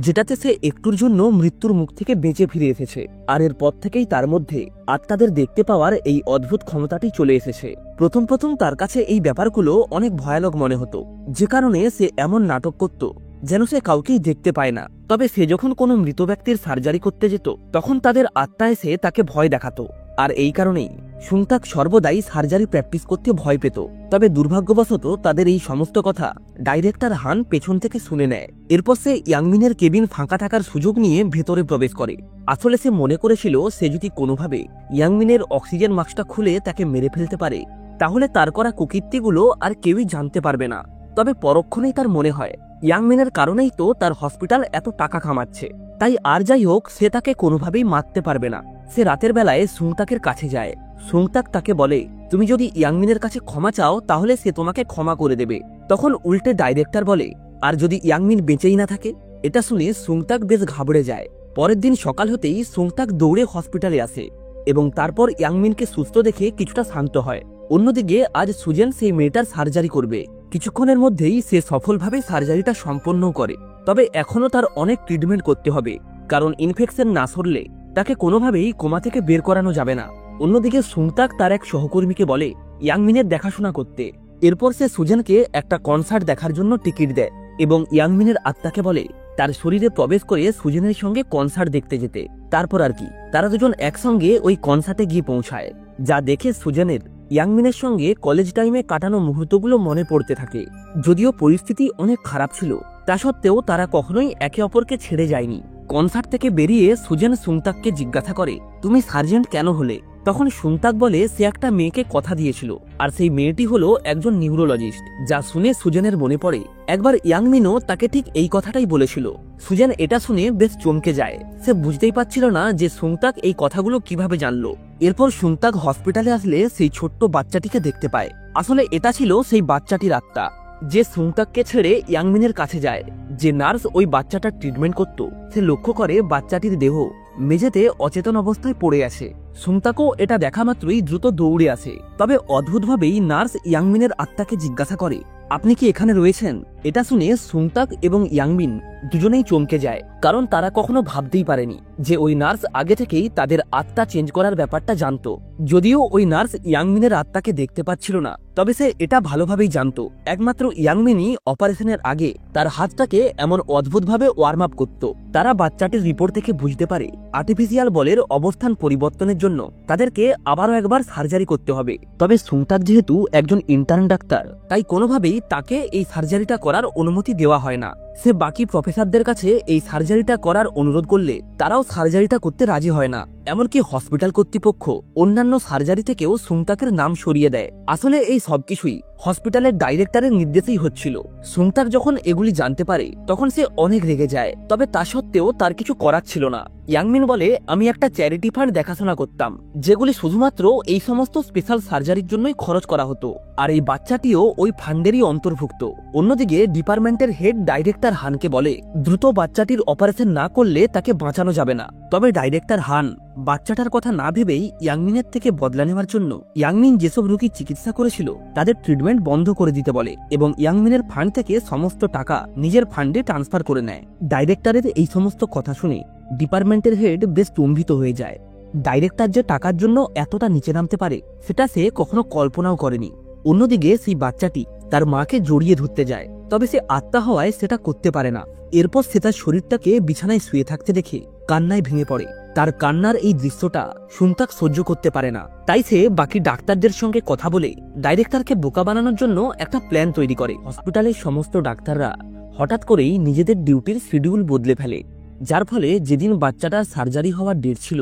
যেটাতে সে একটুর জন্য মৃত্যুর মুখ থেকে বেঁচে ফিরে এসেছে, আর এরপর থেকেই তার মধ্যে আত্মাদের দেখতে পাওয়ার এই অদ্ভুত ক্ষমতাটি চলে এসেছে। প্রথম প্রথম তার কাছে এই ব্যাপারগুলো অনেক ভয়ানক মনে হতো, যে কারণে সে এমন নাটক করত যেন সে কাউকেই দেখতে পায় না। তবে সে যখন কোনো মৃত ব্যক্তির সার্জারি করতে যেত তখন তাদের আত্মা এসে তাকে ভয় দেখাতো, আর এই কারণেই সুংতাক সর্বদাই সার্জারি প্র্যাকটিস করতে ভয় পেত। তবে দুর্ভাগ্যবশত তাদের এই সমস্ত কথা ডাইরেক্টর হান পেছন থেকে শুনে নেয়। এরপর সে ইয়াংমিনের কেবিন ফাঁকা থাকার সুযোগ নিয়ে ভেতরে প্রবেশ করে। আসলে সে মনে করেছিল সে যদি কোনোভাবে ইয়াংমিনের অক্সিজেন মাস্কটা খুলে তাকে মেরে ফেলতে পারে তাহলে তার করা কুকীর্তিগুলো আর কেউই জানতে পারবে না। তবে পরক্ষণেই তার মনে হয় ইয়াংমিনের কারণেই তো তার হসপিটাল এত টাকা কামাচ্ছে। তাই আর যাই হোক, সে তাকে কোনোভাবেই মারতে পারবে না। সে রাতের বেলায় সুংতাকের কাছে যায়। সুংতাক তাকে বলে, তুমি যদি ইয়াংমিনের কাছে ক্ষমা চাও তাহলে সে তোমাকে ক্ষমা করে দেবে। তখন উল্টে ডাইরেক্টর বলে, আর যদি ইয়াংমিন বেঁচেই না থাকে? এটা শুনে সুংতাক বেশ ঘাবড়ে যায়। পরের দিন সকাল হতেই সুংতাক দৌড়ে হসপিটালে আসে এবং তারপর ইয়াংমিনকে সুস্থ দেখে কিছুটা শান্ত হয়। অন্যদিকে আজ সুজেন সেই মেয়েটার সার্জারি করবে। কিছুক্ষণের মধ্যেই সে সফলভাবে সার্জারিটা সম্পন্ন করে। তবে এখনও তার অনেক ট্রিটমেন্ট করতে হবে, কারণ ইনফেকশন না সরলে তাকে কোনোভাবেই কোমা থেকে বের করানো যাবে না। অন্যদিকে সুংতাক তার এক সহকর্মীকে বলে ইয়াংমিনের দেখাশোনা করতে। এরপর সে সুজেনকে একটা কনসার্ট দেখার জন্য টিকিট দেয় এবং ইয়াংমিনের আত্মাকে বলে তার শরীরে প্রবেশ করে সুজেনের সঙ্গে কনসার্ট দেখতে যেতে। তারপর আর কি, তারা দুজন একসঙ্গে ওই কনসার্টে গিয়ে পৌঁছায়, যা দেখে সুজেনের ইয়াংমিনের সঙ্গে কলেজ টাইমে কাটানো মুহূর্তগুলো মনে পড়তে থাকে। যদিও পরিস্থিতি অনেক খারাপ ছিল, তা সত্ত্বেও তারা কখনোই একে অপরকে ছেড়ে যায়নি। কনসার্ট থেকে বেরিয়ে সুজেন সুংতাককে জিজ্ঞাসা করে, তুমি সার্জেন্ট কেন হলে? তখন সুংতাক বলে সে একটা মেয়েকে কথা দিয়েছিল, আর সেই মেয়েটি হলো একজন নিউরোলজিস্ট। যা শুনে সুজেনের মনে পড়ে একবার ইয়াংমিনও তাকে ঠিক এই কথাটাই বলেছিল। সুজেন এটা শুনে বেশ চমকে যায়। সে বুঝতেই পারছিল না যে সুংতাক এই কথাগুলো কিভাবে জানলো। এরপর সুংতাক হসপিটালে আসলে সেই ছোট্ট বাচ্চাটিকে দেখতে পায়। আসলে এটা ছিল সেই বাচ্চাটির আত্মা, যে সুংতাককে ছেড়ে ইয়াংমিনের কাছে যায়। যে নার্স ওই বাচ্চাটার ট্রিটমেন্ট করত, সে লক্ষ্য করে বাচ্চাটির দেহ মেঝেতে অচেতন অবস্থায় পড়ে আছে। সুংতাকও এটা দেখা মাত্রই দ্রুত দৌড়ে আসে। তবে অদ্ভুতভাবেই নার্স ইয়াংমিনের আত্মাকে জিজ্ঞাসা করে, আপনি কি এখানে রয়েছেন? এটা শুনে সুংতাক এবং ইয়াংমিন দুজনেই চমকে যায়, কারণ তারা কখনো ভাবতেই পারেনি যে ওই নার্স আগে থেকেই তাদের আত্মা চেঞ্জ করার ব্যাপারটা জানতো। যদিও ওই নার্স ইয়াংমিনের আত্মাকে দেখতে পাচ্ছিল না, তবে সে এটা ভালোভাবেই জানতো একমাত্র ইয়াংমিনই অপারেশনের আগে তার হাতটাকে এমন অদ্ভুতভাবে ওয়ার্ম আপ করত। তারা বাচ্চাটির রিপোর্ট থেকে বুঝতে পারে আর্টিফিশিয়াল বলের অবস্থান পরিবর্তনের জন্য তাদেরকে আবারও একবার সার্জারি করতে হবে। তবে সুংতাক যেহেতু একজন ইন্টার্ন ডাক্তার, তাই কোনোভাবেই তাকে এই সার্জারিটা করার অনুমতি দেওয়া হয় না। সে বাকি প্রফেসরদের কাছে এই সার্জারিটা করার অনুরোধ করলে তারাও সার্জারিটা করতে রাজি হয় না। এমনকি হসপিটাল কর্তৃপক্ষ অন্যান্য সার্জারি থেকেও সুংতাকের নাম সরিয়ে দেয়। আসলে এই সবকিছুই হসপিটালের ডাইরেক্টরের নির্দেশেই হচ্ছিল। সুংতাক যখন এগুলি জানতে পারে তখন সে অনেক রেগে যায়, তবে তা সত্ত্বেও তার কিছু করার ছিল না। ইয়াংমিন বলে, আমি একটা চ্যারিটি ফান্ড দেখাশোনা করতাম, যেগুলি শুধুমাত্র এই সমস্ত স্পেশাল সার্জারির জন্যই খরচ করা হতো, আর এই বাচ্চাটিও ওই ফান্ডেরই অন্তর্ভুক্ত। অন্যদিকে ডিপার্টমেন্টের হেড ডাইরেক্টর হানকে বলে, দ্রুত বাচ্চাটির অপারেশন না করলে তাকে বাঁচানো যাবে না। তবে ডাইরেক্টর হান বাচ্চাটার কথা না ভেবেই ইয়াংমিনের থেকে বদলা নেওয়ার জন্য ইয়াংমিন যেসব রোগীর চিকিৎসা করেছিল তাদের ট্রিটমেন্ট বন্ধ করে দিতে বলে এবং ইয়াংমিনের ফান্ড থেকে সমস্ত টাকা নিজের ফান্ডে ট্রান্সফার করে নেয়। ডাইরেক্টরের এই সমস্ত কথা শুনে ডিপার্টমেন্টের হেড বেশ স্তম্ভিত হয়ে যায়। ডাইরেক্টর যে টাকার জন্য এতটা নিচে নামতে পারে সেটা সে কখনো কল্পনাও করেনি। অন্যদিকে সেই বাচ্চাটি তার মাকে জড়িয়ে ধরতে যায়, তবে সে আত্মা হওয়ায় সেটা করতে পারে না। এরপর সে তার শরীরটাকে বিছানায় শুয়ে থাকতে দেখে কান্নায় ভেঙে পড়ে। তার কান্নার এই দৃশ্যটা সুংতাক সহ্য করতে পারে না, তাই সে বাকি ডাক্তারদের সঙ্গে কথা বলে ডাইরেক্টরকে বোকা বানানোর জন্য একটা প্ল্যান তৈরি করে। হসপিটালের সমস্ত ডাক্তাররা হঠাৎ করেই নিজেদের ডিউটির শিডিউল বদলে ফেলে, যার ফলে যেদিন বাচ্চাটার সার্জারি হওয়ার ডেট ছিল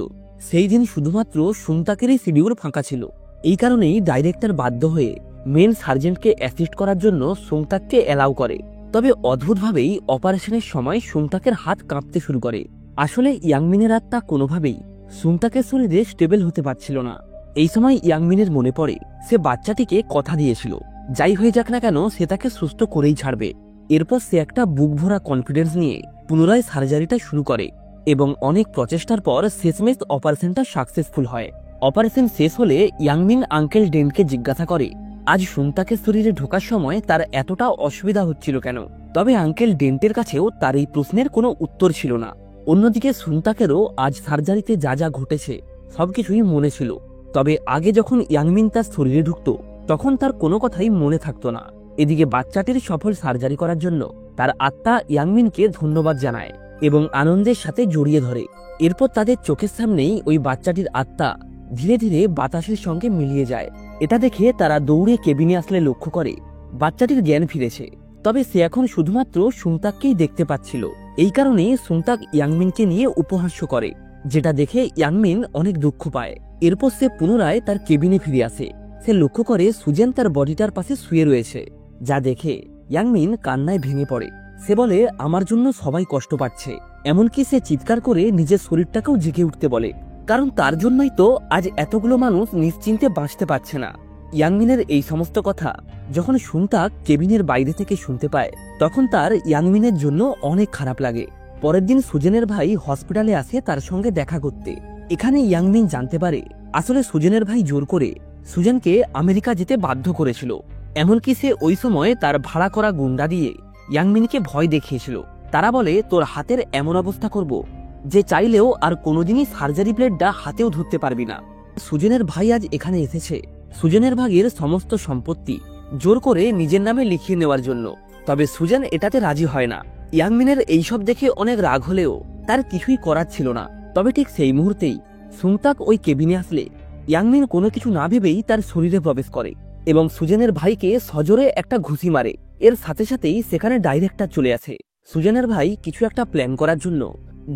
সেই দিন শুধুমাত্র সুংতাকেরই শিডিউল ফাঁকা ছিল। এই কারণেই ডাইরেক্টর বাধ্য হয়ে মেন সার্জেন্টকে অ্যাসিস্ট করার জন্য সুংতাককে অ্যালাউ করে। তবে অদ্ভুতভাবেই অপারেশনের সময় সুংতাকের হাত কাঁপতে শুরু করে। আসলে ইয়াংমিনের আত্মা কোনোভাবেই সুংতাকের শরীরে স্টেবল হতে পারছিল না। এই সময় ইয়াংমিনের মনে পড়ে সে বাচ্চাটিকে কথা দিয়েছিল, যাই হয়ে যাক না কেন সে তাকে সুস্থ করেই ছাড়বে। এরপর সে একটা বুক ভরা কনফিডেন্স নিয়ে পুনরায় সার্জারিটা শুরু করে এবং অনেক প্রচেষ্টার পর শেষমেশ অপারেশনটা সাকসেসফুল হয়। অপারেশন শেষ হলে ইয়াংমিন আঙ্কেল ডেনকে জিজ্ঞাসা করে আজ সুংতাকের শরীরে ঢোকার সময় তার এতটা অসুবিধা হচ্ছিল কেন। তবে আঙ্কেল ডেন্টের কাছেও তার এই প্রশ্নের কোনো উত্তর ছিল না। অন্যদিকে সুংতাকেরও আজ সার্জারিতে যা যা ঘটেছে সবকিছুই মনে ছিল, তবে আগে যখন ইয়াংমিন তার শরীরে ঢুকত তখন তার কোনো কথাই মনে থাকতো না। এদিকে বাচ্চাটির সফল সার্জারি করার জন্য তার আত্মা ইয়াংমিনকে ধন্যবাদ জানায় এবং আনন্দের সাথে জড়িয়ে ধরে। এরপর তাদের চোখের সামনেই ওই বাচ্চাটির আত্মা ধীরে ধীরে বাতাসের সঙ্গে মিলিয়ে যায়। এটা দেখে তারা দৌড়ে কেবিনে আসলে লক্ষ্য করে বাচ্চাটির জ্ঞান ফিরেছে, তবে সে এখন শুধুমাত্র সুংতাককেই দেখতে পাচ্ছিল। এই কারণে সুংতাক ইয়াংমিনকে নিয়ে উপহাস্য করে, যেটা দেখে ইয়াংমিন অনেক দুঃখ পায়। এরপর সে পুনরায় তার কেবিনে ফিরে আসে। সে লক্ষ্য করে সুজেন তার বডিটার পাশে শুয়ে রয়েছে, যা দেখে ইয়াংমিন কান্নায় ভেঙে পড়ে। সে বলে আমার জন্য সবাই কষ্ট পাচ্ছে। এমনকি সে চিৎকার করে নিজের শরীরটাকেও জেগে উঠতে বলে, কারণ তার জন্যই তো আজ এতগুলো মানুষ নিশ্চিন্তে বাঁচতে পারছে না। ইয়াংমিনের এই সমস্ত কথা যখন সুংতাক কেবিনের বাইরে থেকে শুনতে পায়, তখন তার ইয়াংমিনের জন্য অনেক খারাপ লাগে। পরের দিন সুজেনের ভাই হসপিটালে আসে তার সঙ্গে দেখা করতে। এখানে ইয়াংমিন জানতে পারে আসলে সুজেনের ভাই জোর করে সুজেনকে আমেরিকা যেতে বাধ্য করেছিল। এমনকি সে ওই সময় তার ভাড়া করা গুন্ডা দিয়ে ইয়াংমিনকে ভয় দেখিয়েছিল। তারা বলে তোর হাতের এমন অবস্থা করব যে চাইলেও আর কোনোদিনই সার্জারি ব্লেডটা হাতেও ধরতে পারবি না। সুজেনের ভাই আজ এখানে এসেছে সুজেনের ভাগের সমস্ত সম্পত্তি জোর করে নিজের নামে লিখিয়ে নেওয়ার জন্য। তবে সুজেন এটাতে রাজি হয় না। ইয়াংমিনের এইসব দেখে অনেক রাগ হলেও তার কিছুই করার ছিল না। তবে ঠিক সেই মুহূর্তেই সুংতাক ওই কেবিনে আসলে ইয়াংমিন কোনো কিছু না ভেবেই তার শরীরে প্রবেশ করে এবং সুজেনের ভাইকে সজোরে একটা ঘুষি মারে। এর সাথে সাথেই সেখানে ডাইরেক্টর চলে আসে। সুজেনের ভাই কিছু একটা প্ল্যান করার জন্য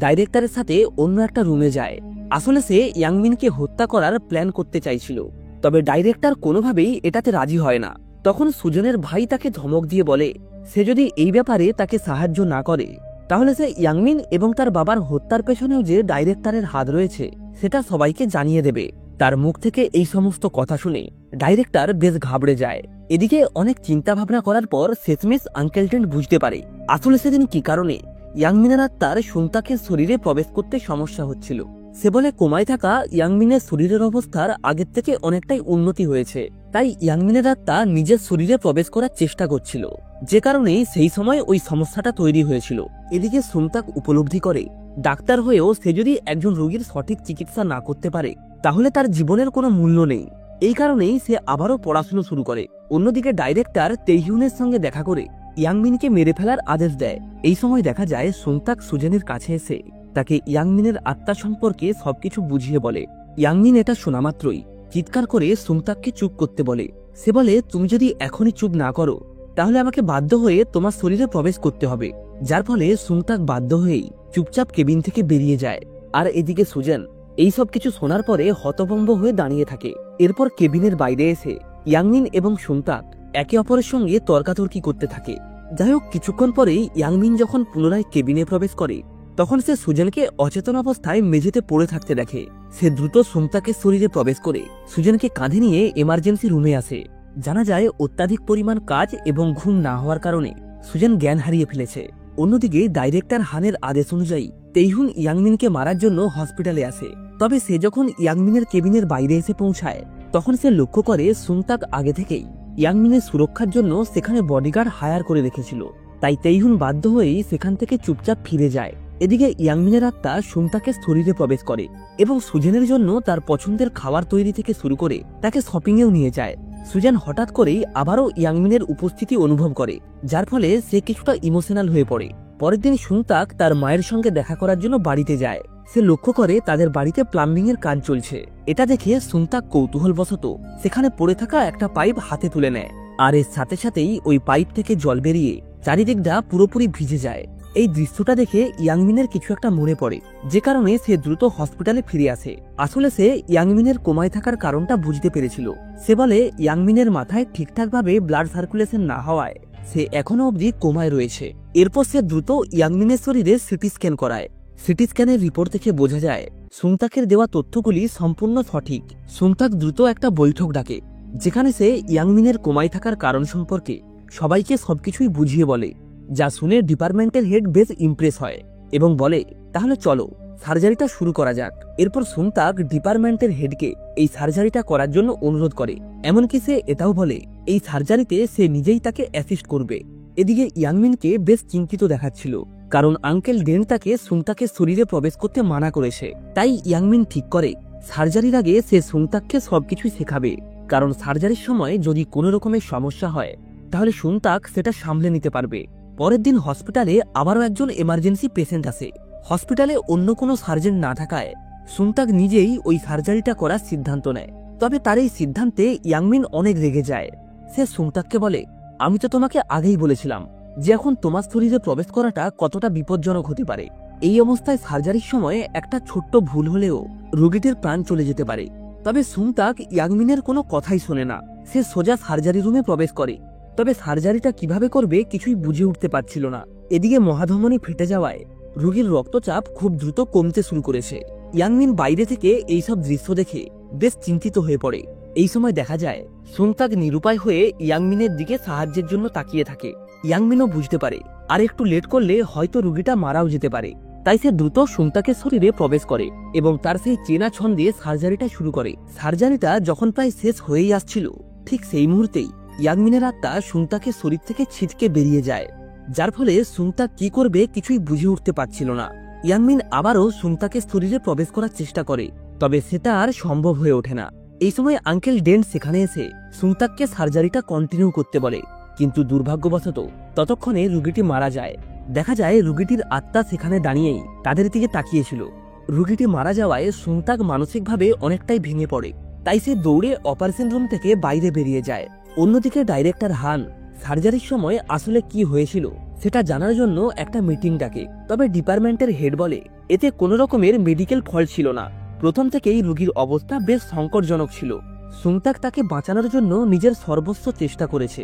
ডাইরেক্টরের সাথে অন্য একটা রুমে যায়। আসলে সে ইয়াংমিনকে হত্যা করার প্ল্যান করতে চাইছিল, তবে ডাইরেক্টর কোনোভাবেই এটাতে রাজি হয় না। তখন সুজেনের ভাই তাকে ধমক দিয়ে বলে সে যদি এই ব্যাপারে তাকে সাহায্য না করে তাহলে সে ইয়াংমিন এবং তার বাবার হত্যার পেছনেও যে ডাইরেক্টরের হাত রয়েছে সেটা সবাইকে জানিয়ে দেবে। তার মুখ থেকে এই সমস্ত কথা শুনে ডাইরেক্টর বেশ ঘাবড়ে যায়। এদিকে অনেক চিন্তা ভাবনা করার পর শেষমেশ আঙ্কেল টেন্ট বুঝতে পারে আসলে সেদিন কি কারণে ইয়াংমিনের আত্মার সুংতাকের শরীরে প্রবেশ করতে সমস্যা হচ্ছিল। সে বলে কোমায় থাকা ইয়াংমিনের শরীরের অবস্থার আগের থেকে অনেকটাই উন্নতি হয়েছে, তাই ইয়াংমিনের আত্মা নিজের শরীরে প্রবেশ করার চেষ্টা করছিল, যে কারণে সেই সময় ওই সমস্যাটা তৈরি হয়েছিল। এদিকে সুংতাক উপলব্ধি করে ডাক্তার হয়েও সে যদি একজন রোগীর সঠিক চিকিৎসা না করতে পারে তাহলে তার জীবনের কোনো মূল্য নেই। এই কারণেই সে আবারও পড়াশুনো শুরু করে। অন্যদিকে ডাইরেক্টর তেইহুনের সঙ্গে দেখা করে ইয়াংমিনকে মেরে ফেলার আদেশ দেয়। এই সময় দেখা যায় সুংতাক সুজেনের কাছে এসে তাকে ইয়াংমিনের আত্মা সম্পর্কে সবকিছু বুঝিয়ে বলে। ইয়াংমিন এটা শোনা মাত্রই চিৎকার করে সুংতাককে চুপ করতে বলে। সে বলে তুমি যদি এখনই চুপ না করো তাহলে আমাকে বাধ্য হয়ে তোমার শরীরে প্রবেশ করতে হবে। যার ফলে সুংতাক বাধ্য হয়েই চুপচাপ কেবিন থেকে বেরিয়ে যায়। আর এদিকে সুজেন এইসব কিছু শোনার পরে হতভম্ব হয়ে দাঁড়িয়ে থাকে। এরপর কেবিনের বাইরে এসে ইয়াংমিন এবং সুংতাক একে অপরের সঙ্গে তর্কাতর্কি করতে থাকে। যাই হোক, কিছুক্ষণ পরেই ইয়াংমিন যখন পুনরায় কেবিনে প্রবেশ করে তখন সে সুজেনকে অচেতন অবস্থায় মেঝেতে পড়ে থাকতে দেখে। সে দ্রুত সুংতাকের শরীরে প্রবেশ করে সুজেনকে কাঁধে নিয়ে এমার্জেন্সি রুমে আসে। জানা যায় অত্যাধিক পরিমাণ কাজ এবং ঘুম না হওয়ার কারণে সুজেন জ্ঞান হারিয়ে ফেলেছে। অন্যদিকে ডাইরেক্টর হানের আদেশ অনুযায়ী তেইহুন ইয়াংমিনকে মারার জন্য হসপিটালে আসে। তবে সে যখন ইয়াংমিনের কেবিনের বাইরে এসে পৌঁছায় তখন সে লক্ষ্য করে সুংতাক আগে থেকেই ইয়াংমিনের সুরক্ষার জন্য সেখানে বডিগার্ড হায়ার করে রেখেছিল। তাই তেইহুন বাধ্য হয়েই সেখান থেকে চুপচাপ ফিরে যায়। এদিকে ইয়াংমিনের আত্মা সুংতাকের শরীরে প্রবেশ করে এবং সুজেনের জন্য তার পছন্দের খাবার তৈরি থেকে শুরু করে তাকে শপিংয়েও নিয়ে যায়। সুজেন হঠাৎ করেই আবারও ইয়াংমিনের উপস্থিতি অনুভব করে, যার ফলে সে কিছুটা ইমোশনাল হয়ে পড়ে। পরের দিন সুংতাক তার মায়ের সঙ্গে দেখা করার জন্য বাড়িতে যায়। সে লক্ষ্য করে তাদের বাড়িতে প্লাম্বিং এর কাজ চলছে। এটা দেখে সুংতাক কৌতূহলবশত সেখানে পড়ে থাকা একটা পাইপ হাতে তুলে নেয়, আর এর সাথে সাথেই ওই পাইপ থেকে জল বেরিয়ে চারিদিকটা পুরোপুরি ভিজে যায়। এই দৃশ্যটা দেখে ইয়াংমিনের কিছু একটা মনে পড়ে, যে কারণে সে দ্রুত হসপিটালে ফিরে আসে। আসলে সে ইয়াংমিনের কোমায় থাকার কারণটা বুঝতে পেরেছিল। সে বলে ইয়াংমিনের মাথায় ঠিকঠাকভাবে ব্লাড সার্কুলেশন না হওয়ায় সে এখনো অবধি কোমায় রয়েছে। এরপর সে দ্রুত ইয়াংমিনের শরীরে সিটি স্ক্যান করায়। সিটি স্ক্যানের রিপোর্ট থেকে বোঝা যায় সুংতাকের দেওয়া তথ্যগুলি সম্পূর্ণ সঠিক। সুংতাক দ্রুত একটা বৈঠক ডাকে, যেখানে সে ইয়াংমিনের কোমায় থাকার কারণ সম্পর্কে সবাইকে সবকিছুই বুঝিয়ে বলে, যা শুনে ডিপার্টমেন্টের হেড বেশ ইমপ্রেস হয় এবং বলে তাহলে চলো সার্জারিটা শুরু করা যাক। এরপর সুংতাক ডিপার্টমেন্টের হেডকে এই সার্জারিটা করার জন্য অনুরোধ করে। এমনকি সে এটাও বলে এই সার্জারিতে সে নিজেই তাকে অ্যাসিস্ট করবে। এদিকে ইয়াংমিনকে বেশ চিন্তিত দেখাচ্ছিল, কারণ আঙ্কেল ডেন তাকে সুংতাকের শরীরে প্রবেশ করতে মানা করেছে। তাই ইয়াংমিন ঠিক করে সার্জারির আগে সে সুংতাককে সবকিছুই শেখাবে, কারণ সার্জারির সময় যদি কোনো রকমের সমস্যা হয় তাহলে সুংতাক সেটা সামলে নিতে পারবে। পরের দিন হসপিটালে আবারও একজন এমার্জেন্সি পেশেন্ট আসে। হসপিটালে অন্য কোনো সার্জন না থাকায় সুংতাক নিজেই ওই সার্জারিটা করার সিদ্ধান্ত নেয়। তবে তার এই সিদ্ধান্তে ইয়াংমিন অনেক রেগে যায়। সে সুংতাককে বলে আমি তো তোমাকে আগেই বলেছিলাম যে এখন তোমার শরীরে প্রবেশ করাটা কতটা বিপজ্জনক হতে পারে। এই অবস্থায় সার্জারির সময় একটা ছোট্ট ভুল হলেও রোগীটির প্রাণ চলে যেতে পারে। তবে সুংতাক ইয়াংমিনের কোনো কথাই শোনে না। সে সোজা সার্জারি রুমে প্রবেশ করে তবে সার্জারিটা কিভাবে করবে কিছুই বুঝে উঠতে পারছিল না। এদিকে মহাধমনী ফেটে যাওয়ায় রোগীর রক্তচাপ খুব দ্রুত কমতে শুরু করেছে। ইয়াংমিন বাইরে থেকে এইসব দৃশ্য দেখে বেশ চিন্তিত হয়ে পড়ে। এই সময় দেখা যায় সুংতাক নিরুপায় হয়ে ইয়াংমিনের দিকে সাহায্যের জন্য তাকিয়ে থাকে। ইয়াংমিনও বুঝতে পারে আর একটু লেট করলে হয়তো রোগীটা মারাও যেতে পারে। তাই সে দ্রুত সুংতাকের শরীরে প্রবেশ করে এবং তার সেই চেনা ছন্দে সার্জারিটা শুরু করে। সার্জারিটা যখন প্রায় শেষ হয়েই আসছিল, ঠিক সেই মুহূর্তেই ইয়াংমিনের আত্মা সুংতাকের শরীর থেকে ছিটকে বেরিয়ে যায়, যার ফলে সুংতাক কি করবে কিছুই বুঝে উঠতে পারছিল না। ইয়াংমিন আবারও সুংতাকের শরীরে প্রবেশ করার চেষ্টা করে, তবে সেটা আর সম্ভব হয়ে ওঠে না। এই সময় আঙ্কেল ডেন্ট সেখানে এসে সুংতাককে সার্জারিটা কন্টিনিউ করতে বলে, কিন্তু দুর্ভাগ্যবশত ততক্ষণে রোগীটি মারা যায়। দেখা যায় রোগীটির আত্মা সেখানে দাঁড়িয়েই তাদের দিকে তাকিয়েছিল। রোগীটি মারা যাওয়ায় সুংতাক মানসিকভাবে অনেকটাই ভেঙে পড়ে, তাই সে দৌড়ে অপারেশন রুম থেকে বাইরে বেরিয়ে যায়। অন্যদিকে ডাইরেক্টর হান সার্জারির সময় আসলে কি হয়েছিল সেটা জানার জন্য একটা মিটিং ডাকে, তবে ডিপার্টমেন্টের হেড বলে এতে কোনো রকমের মেডিকেল ফল্ট ছিল না। প্রথম থেকেই রোগীর অবস্থা বেশ সংকটজনক ছিল। সুংতাক তাকে বাঁচানোর জন্য নিজের সর্বোচ্চ চেষ্টা করেছে।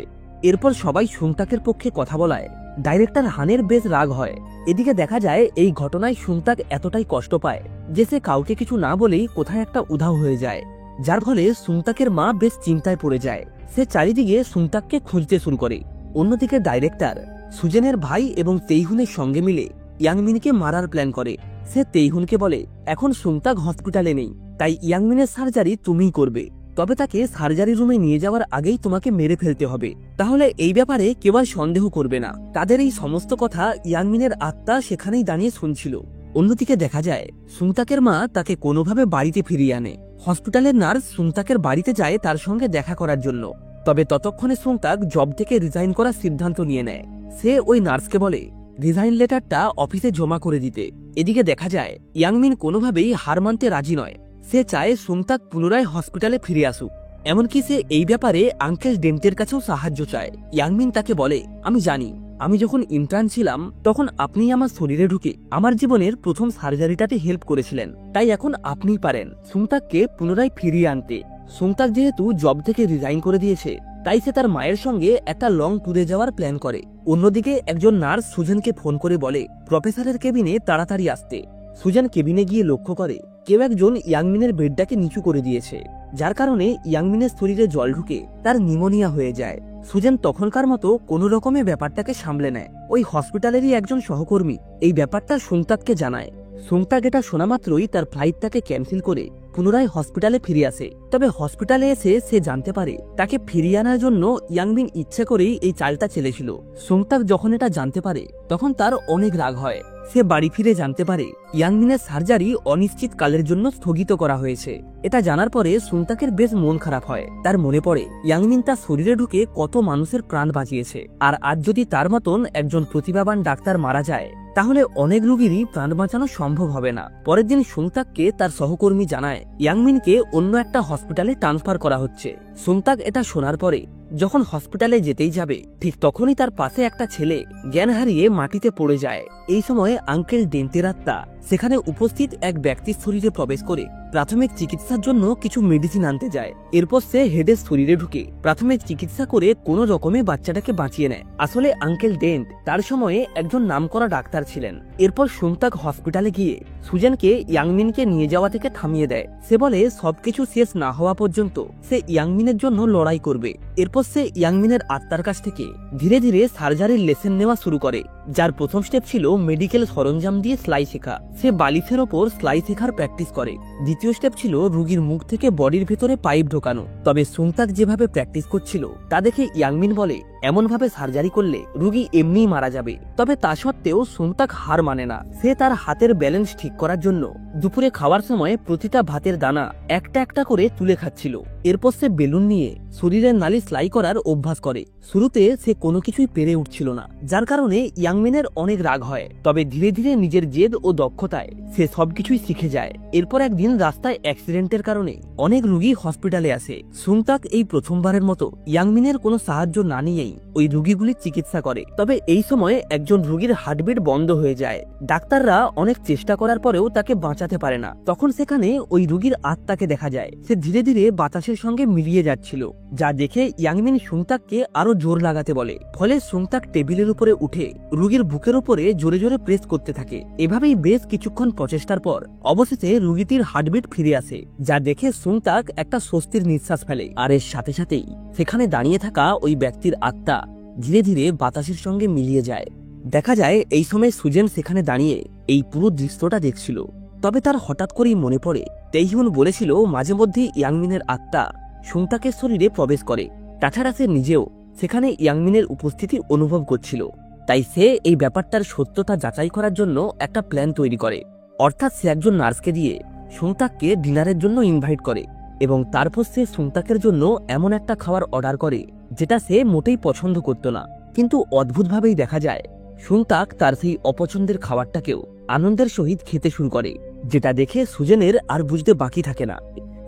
এরপর সবাই সুংতাকের পক্ষে কথা বলায় ডাইরেক্টর হানের বেশ রাগ হয়। এদিকে দেখা যায় এই ঘটনায় সুংতাক এতটাই কষ্ট পায় যে সে কাউকে কিছু না বলেই কোথায় একটা উধাও হয়ে যায়, যার ফলে সুংতাকের মা বেশ চিন্তায় পড়ে যায়। সে চারিদিকে সুংতাককে খুঁজতে শুরু করে। অন্যদিকে ডাইরেক্টর সুজেনের ভাই এবং তেইহুনের সঙ্গে মিলে ইয়াংমিনকে মারার প্ল্যান করে। সে তেইহুনকে বলে এখন সুংতাক হসপিটালে নেই, তাই ইয়াংমিনের সার্জারি তুমিই করবে, তবে তাকে সার্জারি রুমে নিয়ে যাওয়ার আগেই তোমাকে মেরে ফেলতে হবে, তাহলে এই ব্যাপারে কেউ আর সন্দেহ করবে না। তাদের এই সমস্ত কথা ইয়াংমিনের আত্মা সেখানেই দাঁড়িয়ে শুনছিল। অন্যদিকে দেখা যায় সুংতাকের মা তাকে কোনোভাবে বাড়িতে ফিরিয়ে আনে। হসপিটালের নার্স সুংতাকের বাড়িতে যায় তার সঙ্গে দেখা করার জন্য, তবে ততক্ষণে সুংতাক জব থেকে রিজাইন করার সিদ্ধান্ত নিয়ে নেয়। সে ওই নার্সকে বলে রিজাইন লেটারটা অফিসে জমা করে দিতে। এদিকে দেখা যায় ইয়াংমিন কোনোভাবেই হার মানতে রাজি নয়। সে চায় সুংতাক পুনরায় হসপিটালে ফিরে আসুক, এমনকি সে এই ব্যাপারে আঙ্কেল ডেন্টের কাছেও সাহায্য চায়। ইয়াংমিন তাকে বলে আমি জানি আমি যখন ইন্টার্ন ছিলাম তখন আপনি আমার শরীরে ঢুকে আমার জীবনের প্রথম সার্জারিটাতে হেল্প করেছিলেন, তাই এখন আপনিই পারেন সুংতাককে পুনরায় ফিরিয়ে আনতে। সুংতাক যেহেতু জব থেকে রিজাইন করে দিয়েছে, তাই সে তার মায়ের সঙ্গে একটা লং ট্যুরে যাওয়ার প্ল্যান করে। অন্যদিকে একজন নার্স সুজেনকে ফোন করে বলে প্রফেসরের কেবিনে তাড়াতাড়ি আসতে। সুজেন কেবিনে গিয়ে লক্ষ্য করে কেউ একজন ইয়াংমিনের বেডটাকে নিচু করে দিয়েছে, যার কারণে ইয়াংমিনের শরীরে জল ঢুকে তার নিউমোনিয়া হয়ে যায়। সুজেন তখনকার মতো কোনো রকমে ব্যাপারটাকে সামলে নেয়। ওই হসপিটালেরই একজন সহকর্মী এই ব্যাপারটা সুংতাককে জানায়। সুংতাক এটা শোনা মাত্রই তার ফ্লাইটটাকে ক্যান্সেল করে পুনরায় হসপিটালে ফিরে আসে। তবে হসপিটালে এসে সে জানতে পারে তাকে ফিরিয়ে আনার জন্য ইয়াংমিন ইচ্ছে করেই এই চালটা চেলেছিল। সুংতাক যখন এটা জানতে পারে তখন তার অনেক রাগ হয়। সে বাড়ি ফিরে জানতে পারে ইয়াংমিনের সার্জারি অনিশ্চিত কালের জন্য স্থগিত করা হয়েছে। এটা জানার পরে সুংতাকের বেশ মন খারাপ হয়। তার মনে পড়ে ইয়াংমিন তার শরীরে ঢুকে কত মানুষের প্রাণ বাঁচিয়েছে, আর আজ যদি তার মতন একজন প্রতিভাবান ডাক্তার মারা যায় তাহলে অনেক রোগীরই প্রাণ বাঁচানো সম্ভব হবে না। পরের দিন সুংতাককে তার সহকর্মী জানায় ইয়াংমিনকে অন্য একটা হসপিটালে ট্রান্সফার করা হচ্ছে। সুংতাক এটা শোনার পরে যখন হসপিটালে যেতেই যাবে ঠিক তখনই তার পাশে একটা ছেলে জ্ঞান হারিয়ে মাটিতে পড়ে যায়। এই সময় আঙ্কেল ডেন্টের আত্মা সেখানে উপস্থিত এক ব্যক্তির শরীরে প্রবেশ করে প্রাথমিক চিকিৎসার জন্য কিছু মেডিসিন আনতে যায়। এরপর সে হেডের শরীরে ঢুকে প্রাথমিক চিকিৎসা করে কোনো রকমে বাচ্চাটাকে বাঁচিয়ে নেয়। আসলে আঙ্কেল ডেন্ট তার সময়ে একজন নামকরা ডাক্তার ছিলেন। এরপর সুংতাক হসপিটালে গিয়ে সুজেনকে ইয়াংমিনকে নিয়ে যাওয়া থেকে থামিয়ে দেয়। সে বলে সবকিছু শেষ না হওয়া পর্যন্ত সে ইয়াংমিনের জন্য লড়াই করবে। এরপর সে ইয়াংমিনের আত্মার কাছ থেকে ধীরে ধীরে সার্জারির লেসন নেওয়া শুরু করে, যার প্রথম স্টেপ ছিল মেডিকেল সরঞ্জাম দিয়ে সেলাই শেখা। সে বালিশের ওপর সেলাই শেখার প্র্যাকটিস করে। দ্বিতীয় স্টেপ ছিল রোগীর মুখ থেকে বডির ভেতরে পাইপ ঢোকানো। তবে সুংতাক যেভাবে প্র্যাকটিস করছিল তা দেখে ইয়াংমিন বলে এমন ভাবে সার্জারি করলে রোগী এমনিই মারা যাবে। তবে তা সত্ত্বেও সুংতাক হার মানে না। সে তার হাতের ব্যালেন্স ঠিক করার জন্য দুপুরে খাওয়ার সময় প্রতিটা ভাতের দানা একটা একটা করে তুলে খাচ্ছিল। এরপর সে বেলুন নিয়ে শরীরের নালি সেলাই করার অভ্যাস করে। শুরুতে সে কোনো কিছুই পেরে উঠছিল না, যার কারণে ইয়াংমিনের অনেক রাগ হয়। তবে ধীরে ধীরে নিজের জেদ ও দক্ষতায় সে সবকিছুই শিখে যায়। এরপর একদিন রাস্তায় অ্যাক্সিডেন্টের কারণে অনেক রোগী হসপিটালে আসে। সুংতাক এই প্রথমবারের মতো ইয়াংমিনের কোনো সাহায্য না নিয়েই নিয়েই ওই রুগীগুলির চিকিৎসা করে। তবে এই সময়ে একজন রুগীর হার্টবিট বন্ধ হয়ে যায়। ডাক্তাররা অনেক চেষ্টা করার পরেও তাকে বাঁচাতে পারে না। তখন সেখানে ওই রুগীর আত্মাকে দেখা যায়। সে ধীরে ধীরে বাতাসের সঙ্গে মিলিয়ে যাচ্ছিল, যা দেখে ইয়াংমিন সুংতাককে আরো জোর লাগাতে বলে। ফলে সুংতাক টেবিলের উপরে উঠে রুগীর বুকের উপরে জোরে জোরে প্রেস করতে থাকে। এভাবেই বেশ কিছুক্ষণ প্রচেষ্টার পর অবশেষে রুগীটির হার্টবিট ফিরে আসে, যা দেখে সুংতাক একটা স্বস্তির নিঃশ্বাস ফেলে। আর এর সাথে সাথেই সেখানে দাঁড়িয়ে থাকা ওই ব্যক্তির আত্মা ধীরে ধীরে বাতাসের সঙ্গে মিলিয়ে যায়। দেখা যায় এই সময় সুজেন সেখানে দাঁড়িয়ে এই পুরো দৃশ্যটা দেখছিল। তবে তার হঠাৎ করেই মনে পড়ে তেইহুন বলেছিল মাঝে মধ্যেই ইয়াংমিনের আত্মা সুংতাকের শরীরে প্রবেশ করে। তাছাড়া সে নিজেও সেখানে ইয়াংমিনের উপস্থিতি অনুভব করছিল। তাই সে এই ব্যাপারটার সত্যতা যাচাই করার জন্য একটা প্ল্যান তৈরি করে। অর্থাৎ সে একজন নার্সকে দিয়ে সুংতাককে ডিনারের জন্য ইনভাইট করে এবং তারপর সে সুংতাকের জন্য এমন একটা খাবার অর্ডার করে যেটা সে মোটেই পছন্দ করত না। কিন্তু অদ্ভুতভাবেই দেখা যায় সুংতাক তার সেই অপছন্দের খাবারটাকেও আনন্দের সহিত খেতে শুরু করে, যেটা দেখে সুজেনের আর বুঝতে বাকি থাকে না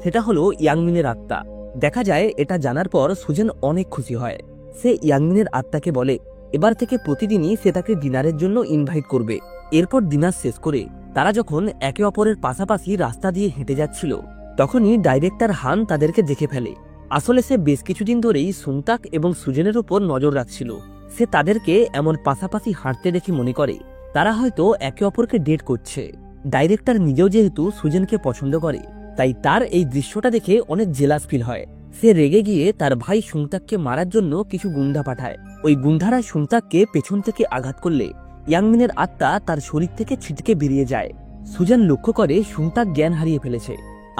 সেটা হলো ইয়াংমিনের আত্মা। দেখা যায় এটা জানার পর সুজেন অনেক খুশি হয়। সে ইয়াংমিনের আত্মাকে বলে এবার থেকে প্রতিদিনই সে তাকে ডিনারের জন্য ইনভাইট করবে। এরপর ডিনার শেষ করে তারা যখন একে অপরের পাশাপাশি রাস্তা দিয়ে হেঁটে যাচ্ছিল, তখনই ডাইরেক্টর হান তাদেরকে দেখে ফেলে। আসলে সে বেশ কিছুদিন ধরেই সুংতাক এবং সুজেনের উপর নজর রাখছিল। সে তাদেরকে এমন পাশাপাশি হাঁটতে দেখে মনে করে তারা হয়তো একে অপরকে ডেট করছে। ডাইরেক্টর নিজেও যেহেতু সুজেনকে পছন্দ করে, তাই তার এই দৃশ্যটা দেখে অনেক জেলাস ফিল হয়। সে রেগে গিয়ে তার ভাই সুংতাককে মারার জন্য কিছু গুন্ডা পাঠায়। ওই গুন্ডারা সুংতাককে পেছন থেকে আঘাত করলে ইয়াংমিনের আত্মা তার শরীর থেকে ছিটকে বেরিয়ে যায়। সুজেন লক্ষ্য করে সুংতাক জ্ঞান হারিয়ে ফেলেছে।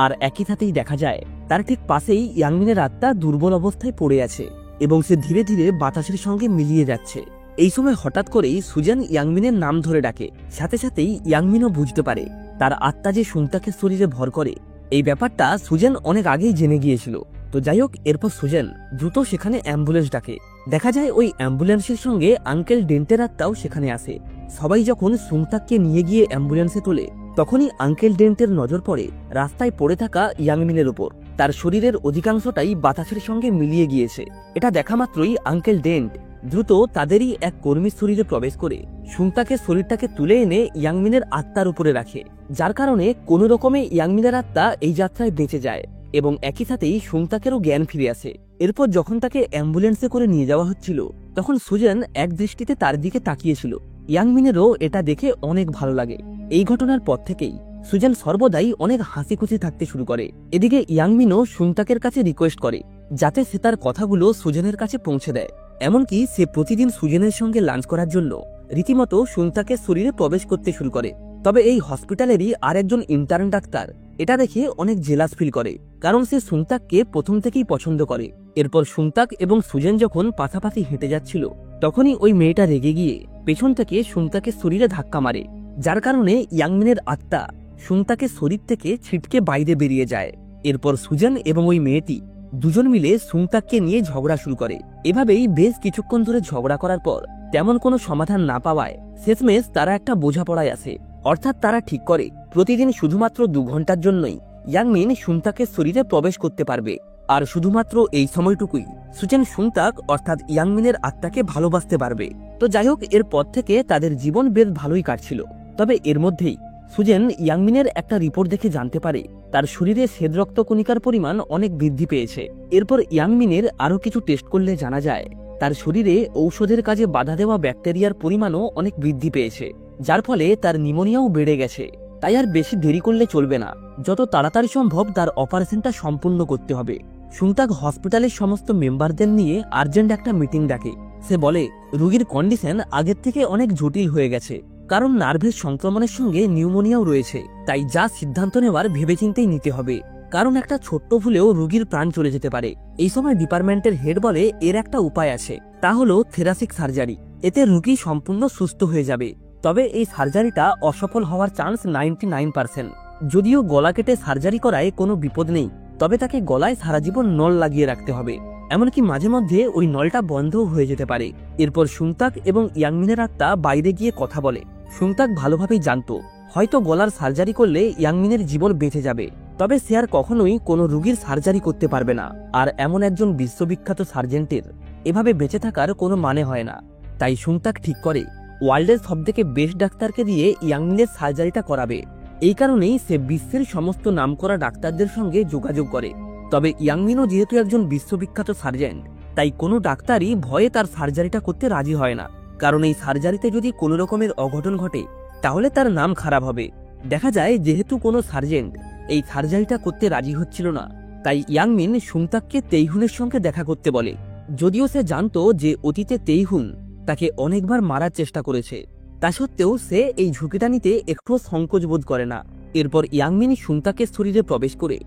আর একই সাথেই দেখা যায় তার ঠিক পাশেই ইয়াংমিনের আত্মা দুর্বল অবস্থায় পড়ে আছে এবং সে ধীরে ধীরে বাতাসের সঙ্গে মিলিয়ে যাচ্ছে। এই সময় হঠাৎ করেই সুজেন ইয়াংমিনের নাম ধরে ডাকে। সাথে সাথেই ইয়াংমিনও বুঝতে পারে তার আত্মা যে সুংতাকের শরীরে ভর করে। এই ব্যাপারটা সুজেন অনেক আগেই জেনে গিয়েছিল। তো যাই হোক, এরপর সুজেন দ্রুত সেখানে অ্যাম্বুলেন্স ডাকে। দেখা যায় ওই অ্যাম্বুলেন্সের সঙ্গে আঙ্কেল ডেন্টের আত্মাও সেখানে আসে। সবাই যখন সুংতাককে নিয়ে গিয়ে অ্যাম্বুলেন্সে তোলে, তখনই আঙ্কেল ডেন্টের নজর পড়ে রাস্তায় পড়ে থাকা ইয়াংমিনের উপর। তার শরীরের অধিকাংশটাই বাতাসের সঙ্গে মিলিয়ে গিয়েছে। এটা দেখা মাত্রই আঙ্কেল ডেন্ট দ্রুত তাদেরই এক কর্মীর শরীরে প্রবেশ করে সুংতাকের শরীরটাকে তুলে এনে ইয়াংমিনের আত্মার উপরে রাখে, যার কারণে কোনো রকমে ইয়াংমিনের আত্মা এই যাত্রায় বেঁচে যায় এবং একই সাথেই সুংতাকেরও জ্ঞান ফিরে আসে। এরপর যখন তাকে অ্যাম্বুলেন্সে করে নিয়ে যাওয়া হচ্ছিল, তখন সুজেন এক দৃষ্টিতে তার দিকে তাকিয়েছিল। ইয়াংমিনেরও এটা দেখে অনেক ভালো লাগে। এই ঘটনার পর থেকেই সুজেন সর্বদাই অনেক হাসি খুশি থাকতে শুরু করে। এদিকে ইয়াংমিনও সুংতাকের কাছে রিকোয়েস্ট করে যাতে সে তার কথাগুলো সুজেনের কাছে পৌঁছে দেয়। এমনকি সে প্রতিদিন সুজেনের সঙ্গে লাঞ্চ করার জন্য রীতিমতো সুংতাকের শরীরে প্রবেশ করতে শুরু করে। তবে এই হসপিটালেরই আর একজন ইন্টার্ন ডাক্তার এটা দেখে অনেক জেলাস ফিল করে, কারণ সে সুংতাককে প্রথম থেকেই পছন্দ করে। এরপর সুংতাক এবং সুজেন যখন পাশাপাশি হেঁটে যাচ্ছিল, তখনই ওই মেয়েটা রেগে গিয়ে পেছন থেকে সুংতাকের শরীরে ধাক্কা মারে, যার কারণে ইয়াংমিনের আত্মা সুংতাকের শরীর থেকে ছিটকে বাইরে বেরিয়ে যায়। এরপর সুজেন এবং ওই মেয়েটি দুজন মিলে সুংতাককে নিয়ে ঝগড়া শুরু করে। এভাবেই বেশ কিছুক্ষণ ধরে ঝগড়া করার পর তেমন কোনো সমাধান না পাওয়ায় শেষমেশ তারা একটা বোঝাপড়ায় আসে। অর্থাৎ তারা ঠিক করে প্রতিদিন শুধুমাত্র 2 ঘন্টার জন্যই ইয়াংমিন সুংতাকের শরীরে প্রবেশ করতে পারবে। আর শুধুমাত্র এই সময়টুকুই সুজেন সুংতাক অর্থাৎ ইয়াংমিনের আত্মাকে ভালোবাসতে পারবে। তো যাই হোক, এরপর থেকে তাদের জীবন বেশ ভালোই কাটছিল। তবে এর মধ্যেই সুজেন ইয়াংমিনের একটা রিপোর্ট দেখে জানতে পারে তার শরীরে শ্বেত রক্তকণিকার পরিমাণ অনেক বৃদ্ধি পেয়েছে। এরপর ইয়াংমিনের আরও কিছু টেস্ট করলে জানা যায় তার শরীরে ঔষধের কাজে বাধা দেওয়া ব্যাকটেরিয়ার পরিমাণও অনেক বৃদ্ধি পেয়েছে, যার ফলে তার নিউমোনিয়াও বেড়ে গেছে। তাই আর বেশি দেরি করলে চলবে না, যত তাড়াতাড়ি সম্ভব তার অপারেশনটা সম্পূর্ণ করতে হবে। সুংতাক হসপিটালের সমস্ত মেম্বারদের নিয়ে আর্জেন্ট একটা মিটিং ডাকে। সে বলে রোগীর কন্ডিশন আগের থেকে অনেক জটিল হয়ে গেছে, কারণ নার্ভের সংক্রমণের সঙ্গে নিউমোনিয়াও রয়েছে। তাই যা সিদ্ধান্ত নেওয়ার ভেবেচিন্তেই নিতে হবে, কারণ একটা ছোট্ট ভুলেও রোগীর প্রাণ চলে যেতে পারে। এই সময় ডিপার্টমেন্টের হেড বলে এর একটা উপায় আছে, তা হলো থেরাসিক সার্জারি। এতে রোগী সম্পূর্ণ সুস্থ হয়ে যাবে। তবে এই সার্জারিটা অসফল হওয়ার চান্স 99%। যদিও গলা কেটে সার্জারি করায় কোনো বিপদ নেই, তবে তাকে গলায় সারা জীবন নল লাগিয়ে রাখতে হবে। এমনকি মাঝে মধ্যে ওই নলটা বন্ধও হয়ে যেতে পারে। এরপর সুংতাক এবং ইয়াংমিনের আত্মা বাইরে গিয়ে কথা বলে। সুংতাক ভালোভাবেই জানতো হয়তো গলার সার্জারি করলে ইয়াংমিনের জীবন বেঁচে যাবে, তবে সে আর কখনোই কোনো রোগীর সার্জারি করতে পারবে না। আর এমন একজন বিশ্ববিখ্যাত সার্জেন্টের এভাবে বেঁচে থাকার কোনো মানে হয় না। তাই সুংতাক ঠিক করে ওয়ার্ল্ডের সবথেকে বেস্ট ডাক্তারকে দিয়ে ইয়াংমিনের সার্জারিটা করাবে। এই কারণেই সে বিশ্বের সমস্ত নামকরা ডাক্তারদের সঙ্গে যোগাযোগ করে। তবে ইয়াংমিনও যেহেতু একজন বিশ্ববিখ্যাত সার্জেন্ট, তাই কোনো ডাক্তারই ভয়ে তার সার্জারিটা করতে রাজি হয় না, কারণ এই সার্জারিতে যদি কোনো রকমের অঘটন ঘটে তাহলে তার নাম খারাপ হবে। দেখা যায় যেহেতু কোনো সার্জেন্ট এই সার্জারিটা করতে রাজি হচ্ছিল না, তাই ইয়াংমিন সুংতাককে তেইহুনের সঙ্গে দেখা করতে বলে। যদিও সে জানতো যে অতীতে তেইহুন তাকে অনেকবার মারার চেষ্টা করেছে, তা সত্ত্বেও সে এই ঝুঁকিটা নিতে একটুও সংকোচ বোধ করে না। এরপর ইয়াংমিন সুংতাকের শরীরে প্রবেশ করে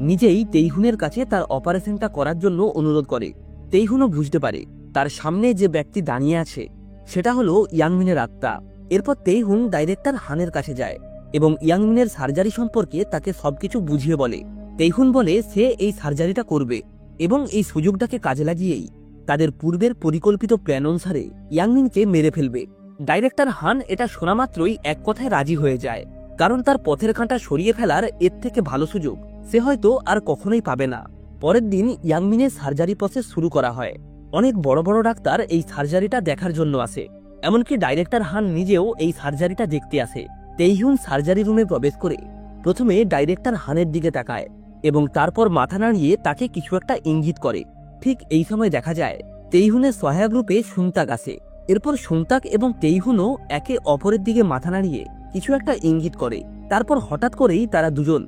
নিজেই তেইহুনের কাছে তার অপারেশনটা করার জন্য অনুরোধ করে। তেইহুনও বুঝতে পারে তার সামনে যে ব্যক্তি দাঁড়িয়ে আছে সেটা হলো ইয়াংমিনের আত্মা। এরপর তেইহুন ডাইরেক্টর হানের কাছে যায় এবং ইয়াংমিনের সার্জারি সম্পর্কে তাকে সবকিছু বুঝিয়ে বলে। তেইহুন বলে সে এই সার্জারিটা করবে এবং এই সুযোগটাকে কাজে লাগিয়েই তাদের পূর্বের পরিকল্পিত প্ল্যান অনুসারে ইয়াংমিনকে মেরে ফেলবে। ডাইরেক্টর হান এটা শোনা মাত্রই এক কথায় রাজি হয়ে যায়, কারণ তার পথের কাঁটা সরিয়ে ফেলার এর থেকে ভালো সুযোগ সে হয়তো আর কখনোই পাবে না। পরের দিন ইয়াংমিনের সার্জারি প্রসেস শুরু করা হয়। অনেক বড় বড় ডাক্তার এই সার্জারিটা দেখার জন্য আসে, এমনকি ডাইরেক্টর হান নিজেও এই সার্জারিটা দেখতে আসে। তেইহুন সার্জারি রুমে প্রবেশ করে প্রথমে ডাইরেক্টর হানের দিকে তাকায় এবং তারপর মাথা নাড়িয়ে তাকে কিছু একটা ইঙ্গিত করে। ঠিক এই সময় দেখা যায় তেইহুনের সহায়ক রূপে সুংতাক আসে। এরপর সুংতাক এবং তেইহুনও একে অপরের দিকে মাথা নাড়িয়ে কিছু একটা ইঙ্গিত করে। তারপর হঠাৎ করেই তারা দুজন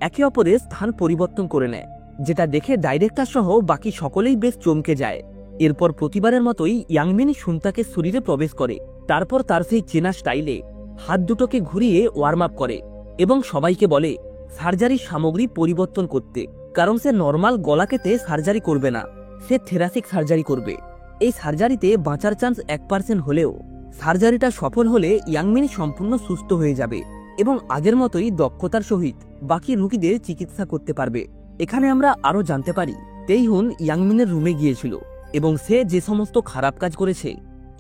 একে অপরের স্থান পরিবর্তন করে নেয়, যেটা দেখে ডাইরেক্টর সহ বাকি সকলেই বেশ চমকে যায়। এরপর প্রতিবারের মতোই ইয়াংমিন সুংতাকের শরীরে প্রবেশ করে। তারপর তার সেই চেনা স্টাইলে হাত দুটোকে ঘুরিয়ে ওয়ার্ম আপ করে এবং সবাইকে বলে সার্জারির সামগ্রী পরিবর্তন করতে, কারণ সে নর্মাল গলা কেটে সার্জারি করবে না, সে থেরাসিক সার্জারি করবে। এই সার্জারিতে বাঁচার চান্স 1% হলেও সার্জারিটা সফল হলে ইয়াংমিন সম্পূর্ণ সুস্থ হয়ে যাবে এবং আগের মতোই দক্ষতার সহিত বাকি রোগীদের চিকিৎসা করতে পারবে। এখানে আমরা আরো জানতে পারি তেইহুন ইয়াংমিনের রুমে গিয়েছিল এবং সে যে সমস্ত খারাপ কাজ করেছে,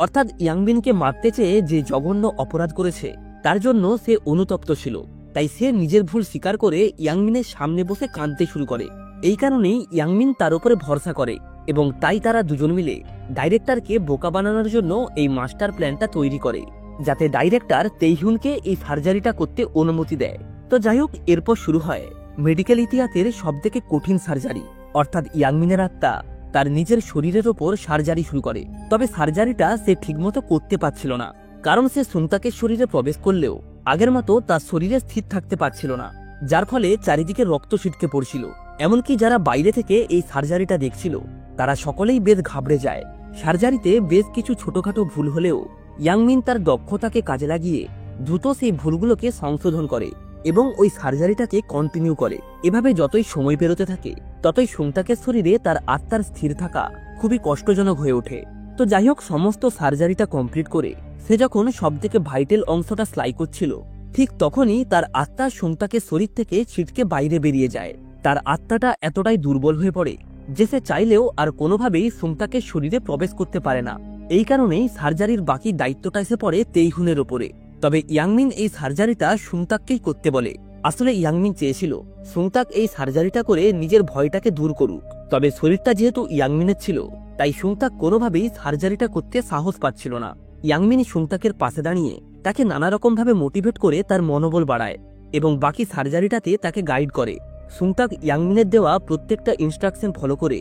অর্থাৎ ইয়াংমিনকে মারতে চেয়ে যে জঘন্য অপরাধ করেছে তার জন্য সে অনুতপ্ত ছিল। তাই সে নিজের ভুল স্বীকার করে ইয়াংমিনের সামনে বসে কাঁদতে শুরু করে। এই কারণেই ইয়াংমিন তার উপরে ভরসা করে এবং তাই তারা দুজন মিলে ডাইরেক্টরকে বোকা বানানোর জন্য এই মাস্টার প্ল্যানটা তৈরি করে, যাতে ডাইরেক্টর তেইহুনকে এই সার্জারিটা করতে অনুমতি দেয়। তো যাই হোক, এরপর শুরু হয় মেডিকেল ইতিহাসের সবথেকে কঠিন সার্জারি, অর্থাৎ ইয়াংমিনের আত্মা তার নিজের শরীরের ওপর সার্জারি শুরু করে। তবে সার্জারিটা সে ঠিকমতো করতে পারছিল না, কারণ সে সুংতাকের শরীরে প্রবেশ করলেও আগের মতো তার শরীরে স্থির থাকতে পারছিল না, যার ফলে চারিদিকে রক্ত ছিটকে পড়ছিল। এমনকি যারা বাইরে থেকে এই সার্জারিটা দেখছিল তারা সকলেই বেশ ঘাবড়ে যায়। সার্জারিতে বেশ কিছু ছোটখাটো ভুল হলেও ইয়াংমিন তার দক্ষতাকে কাজে লাগিয়ে দ্রুত সেই ভুলগুলোকে সংশোধন করে এবং ওই সার্জারিটাকে কন্টিনিউ করে। এভাবে যতই সময় পেরোতে থাকে ততই সুংতাকের শরীরে তার আত্মার স্থির থাকা খুবই কষ্টজনক হয়ে ওঠে। তো যাই হোক, সমস্ত সার্জারিটা কমপ্লিট করে সে যখন সবথেকে ভাইটাল অংশটা সেলাই করছিল, ঠিক তখনই তার আত্মা সুংতাকের শরীর থেকে ছিটকে বাইরে বেরিয়ে যায়। তার আত্মাটা এতটাই দুর্বল হয়ে পড়ে যে সে চাইলেও আর কোনোভাবেই সুংতাকের শরীরে প্রবেশ করতে পারে না। এই কারণেই সার্জারির বাকি দায়িত্বটা এসে পড়ে তেইহুনের ওপরে। তবে ইয়াংমিন এই সার্জারিটা সুংতাককেই করতে বলে। আসলে ইয়াংমিন চেয়েছিল সুংতাক এই সার্জারিটা করে নিজের ভয়টাকে দূর করুক, তবে শরীরটা যেহেতু ইয়াংমিনের ছিল তাই সুংতাক কোনোভাবেই সার্জারিটা করতে সাহস পাচ্ছিল না। ইয়াংমিন সুংতাকের পাশে দাঁড়িয়ে তাকে নানা রকম ভাবে মোটিভেট করে তার মনোবল বাড়ায় এবং বাকি সার্জারিটাতে তাকে গাইড করে। সুংতাক ইয়াংমিনের দেওয়া প্রত্যেকটা ইনস্ট্রাকশন ফলো করে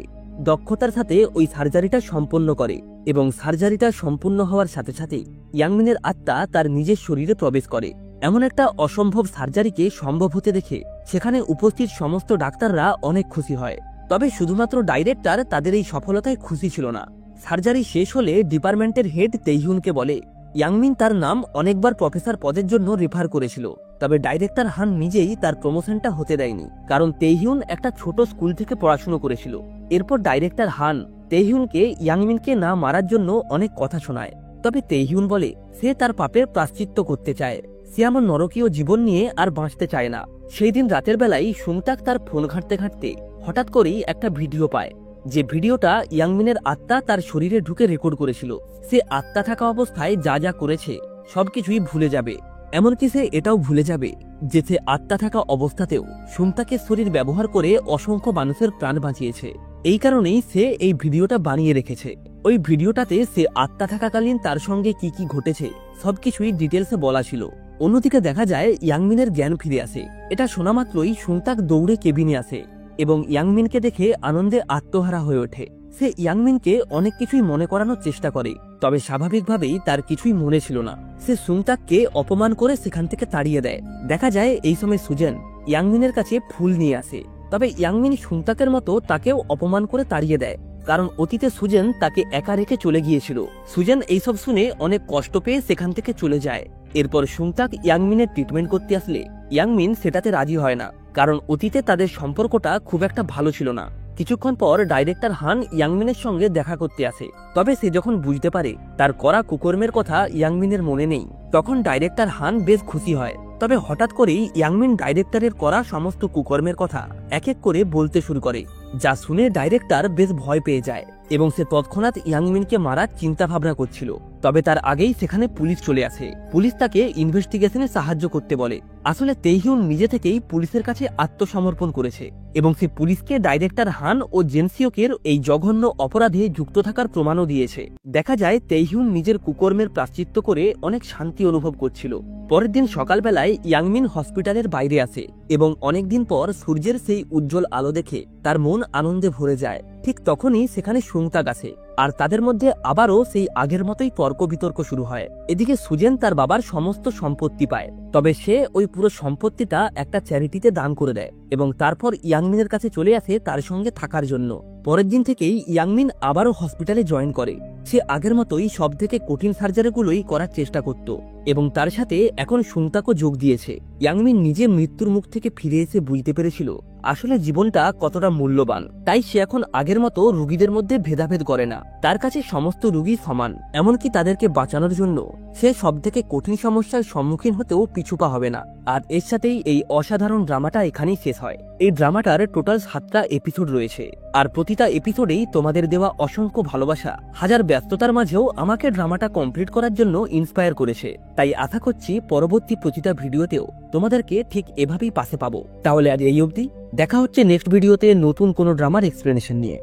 দক্ষতার সাথে ওই সার্জারিটা সম্পন্ন করে এবং সার্জারিটা সম্পূর্ণ হওয়ার সাথে সাথে ইয়াংমিনের আত্মা তার নিজের শরীরে প্রবেশ করে। এমন একটা অসম্ভব সার্জারিকে সম্ভব হতে দেখে সেখানে উপস্থিত সমস্ত ডাক্তাররা অনেক খুশি হয়। তবে শুধুমাত্র ডাইরেক্টর তাদের এই সফলতায় খুশি ছিল না। সার্জারি শেষ হলে ডিপার্টমেন্টের হেড তেইহুনকে বলে ইয়াংমিন তার নাম অনেকবার প্রফেসর পদের জন্য রেফার করেছিল, তবে ডাইরেক্টর হান নিজেই তার প্রমোশনটা হতে দেয়নি, কারণ তেইহুন একটা ছোট স্কুল থেকে পড়াশুনো করেছিল। এরপর ডাইরেক্টর হান তেইহুনকে ইয়াংমিনকে না মারার জন্য অনেক কথা শোনায়, তবে তেইহুন বলে সে তার পাপের প্রায়শ্চিত্ত করতে চায়, সে এমন নরকীয় জীবন নিয়ে আর বাঁচতে চায় না। সেই দিন রাতের বেলায় সুংতাক তার ফোন ঘাঁটতে ঘাঁটতে হঠাৎ করেই একটা ভিডিও পায়, যে ভিডিওটা ইয়াংমিনের আত্মা তার শরীরে ঢুকে রেকর্ড করেছিল। সে আত্মা থাকা অবস্থায় যা যা করেছে সবকিছুই ভুলে যাবে, এমনকি সে এটাও ভুলে যাবে যে সে আত্মা থাকা অবস্থাতেও সুংতাকের শরীর ব্যবহার করে অসংখ্য মানুষের প্রাণ বাঁচিয়েছে। এই কারণেই সে এই ভিডিওটা বানিয়ে রেখেছে। ওই ভিডিওটাতে সে আত্মা থাকাকালীন তার সঙ্গে কি কি ঘটেছে সবকিছুই ডিটেলসে বলা ছিল। অন্যদিকে দেখা যায় ইয়াংমিনের জ্ঞান ফিরে আসে। এটা শোনা মাত্রই সুংতাক দৌড়ে কেবিনে আসে এবং ইয়াংমিনকে দেখে আনন্দে আত্মহারা হয়ে ওঠে। সে ইয়াংমিনকে অনেক কিছুই মনে করানোর চেষ্টা করে, তবে স্বাভাবিকভাবেই তার কিছুই মনে ছিল না। সে সুংতাককে অপমান করে সেখান থেকে তাড়িয়ে দেয়। দেখা যায় এই সময় সুজেন ইয়াংমিনের কাছে ফুল নিয়ে আসে, তবে ইয়াংমিন সুংতাকের মতো তাকেও অপমান করে তাড়িয়ে দেয়, কারণ অতীতে সুজেন তাকে একা রেখে চলে গিয়েছিল। সুজেন এইসব শুনে অনেক কষ্ট পেয়ে সেখান থেকে চলে যায়। এরপর সুংতাক ইয়াংমিনের ট্রিটমেন্ট করতে আসলে ইয়াংমিন সেটাতে রাজি হয় না, কারণ অতীতে তাদের সম্পর্কটা খুব একটা ভালো ছিল না। কিছুক্ষণ পর ডাইরেক্টর হান ইয়াংমিনের সঙ্গে দেখা করতে আসে, তবে সে যখন বুঝতে পারে তার করা কুকর্মের কথা ইয়াংমিনের মনে নেই, তখন ডাইরেক্টর হান বেশ খুশি হয়। তবে হঠাৎ করেই ইয়াংমিন ডাইরেক্টরের করা সমস্ত কুকর্মের কথা এক এক করে বলতে শুরু করে, যা শুনে ডাইরেক্টর বেশ ভয় পেয়ে যায় এবং সে তৎক্ষণাৎ ইয়াংমিনকে মারার চিন্তা ভাবনা করছিল। তবে তার আগেই সেখানে পুলিশ চলে আসে। পুলিশ তাকে ইনভেস্টিগেশনে সাহায্য করতে বলে। আসলে তেইহুন নিজে থেকেই পুলিশের কাছে আত্মসমর্পণ করেছে এবং সে পুলিশকে ডাইরেক্টর হান ও জেনসিওকের এই জঘন্য অপরাধে যুক্ত থাকার প্রমাণও দিয়েছে। দেখা যায় তেইহুন নিজের কুকর্মের প্রায়শ্চিত্ত করে অনেক শান্তি অনুভব করছিল। পরের দিন সকালবেলায় ইয়াংমিন হসপিটালের বাইরে আসে এবং অনেকদিন পর সূর্যের সেই উজ্জ্বল আলো দেখে তার মন আনন্দে ভরে যায়। ঠিক তখনই সেখানে সুংতাক আসে, আর তাদের মধ্যে আবারও সেই আগের মতোই তর্ক বিতর্ক শুরু হয়। এদিকে সুজেন তার বাবার সমস্ত সম্পত্তি পায়, তবে সে ওই পুরো সম্পত্তিটা একটা চ্যারিটিতে দান করে দেয় এবং তারপর ইয়াংমিনের কাছে চলে আসে তার সঙ্গে থাকার জন্য। পরের দিন থেকেই ইয়াংমিন আবারও হসপিটালে জয়েন করে। সে আগের মতোই সব থেকে কঠিন সার্জারিগুলোই করার চেষ্টা করত এবং তার সাথে এখন সুংতাকও যোগ দিয়েছে। ইয়াংমিন নিজে মৃত্যুর মুখ থেকে ফিরে এসে বুঝতে পেরেছিল আসলে জীবনটা কতটা মূল্যবান। তাই সে এখন আগের মতো রোগীদের মধ্যে ভেদাভেদ করে না। তার কাছে সমস্ত রোগী সমান, এমনকি তাদেরকে বাঁচানোর জন্য সে সব থেকে কঠিন সমস্যার সম্মুখীন হতেও পিছুপা হবে না। আর এর সাথেই এই অসাধারণ ড্রামাটা এখানেই শেষ হয়। এই ড্রামাটার টোটাল 7টা এপিসোড রয়েছে, আর প্রতিটা এপিসোডেই তোমাদের দেওয়া অসংখ্য ভালোবাসা হাজার ব্যস্ততার মাঝেও আমাকে ড্রামাটা কমপ্লিট করার জন্য ইন্সপায়ার করেছে। তাই আশা করছি পরবর্তী প্রতিটা ভিডিওতেও তোমাদেরকে ঠিক এভাবেই পাশে পাবো। তাহলে আজ এই অবধি, দেখা হচ্ছে নেক্সট ভিডিওতে নতুন কোনো ড্রামার এক্সপ্লেনেশন নিয়ে।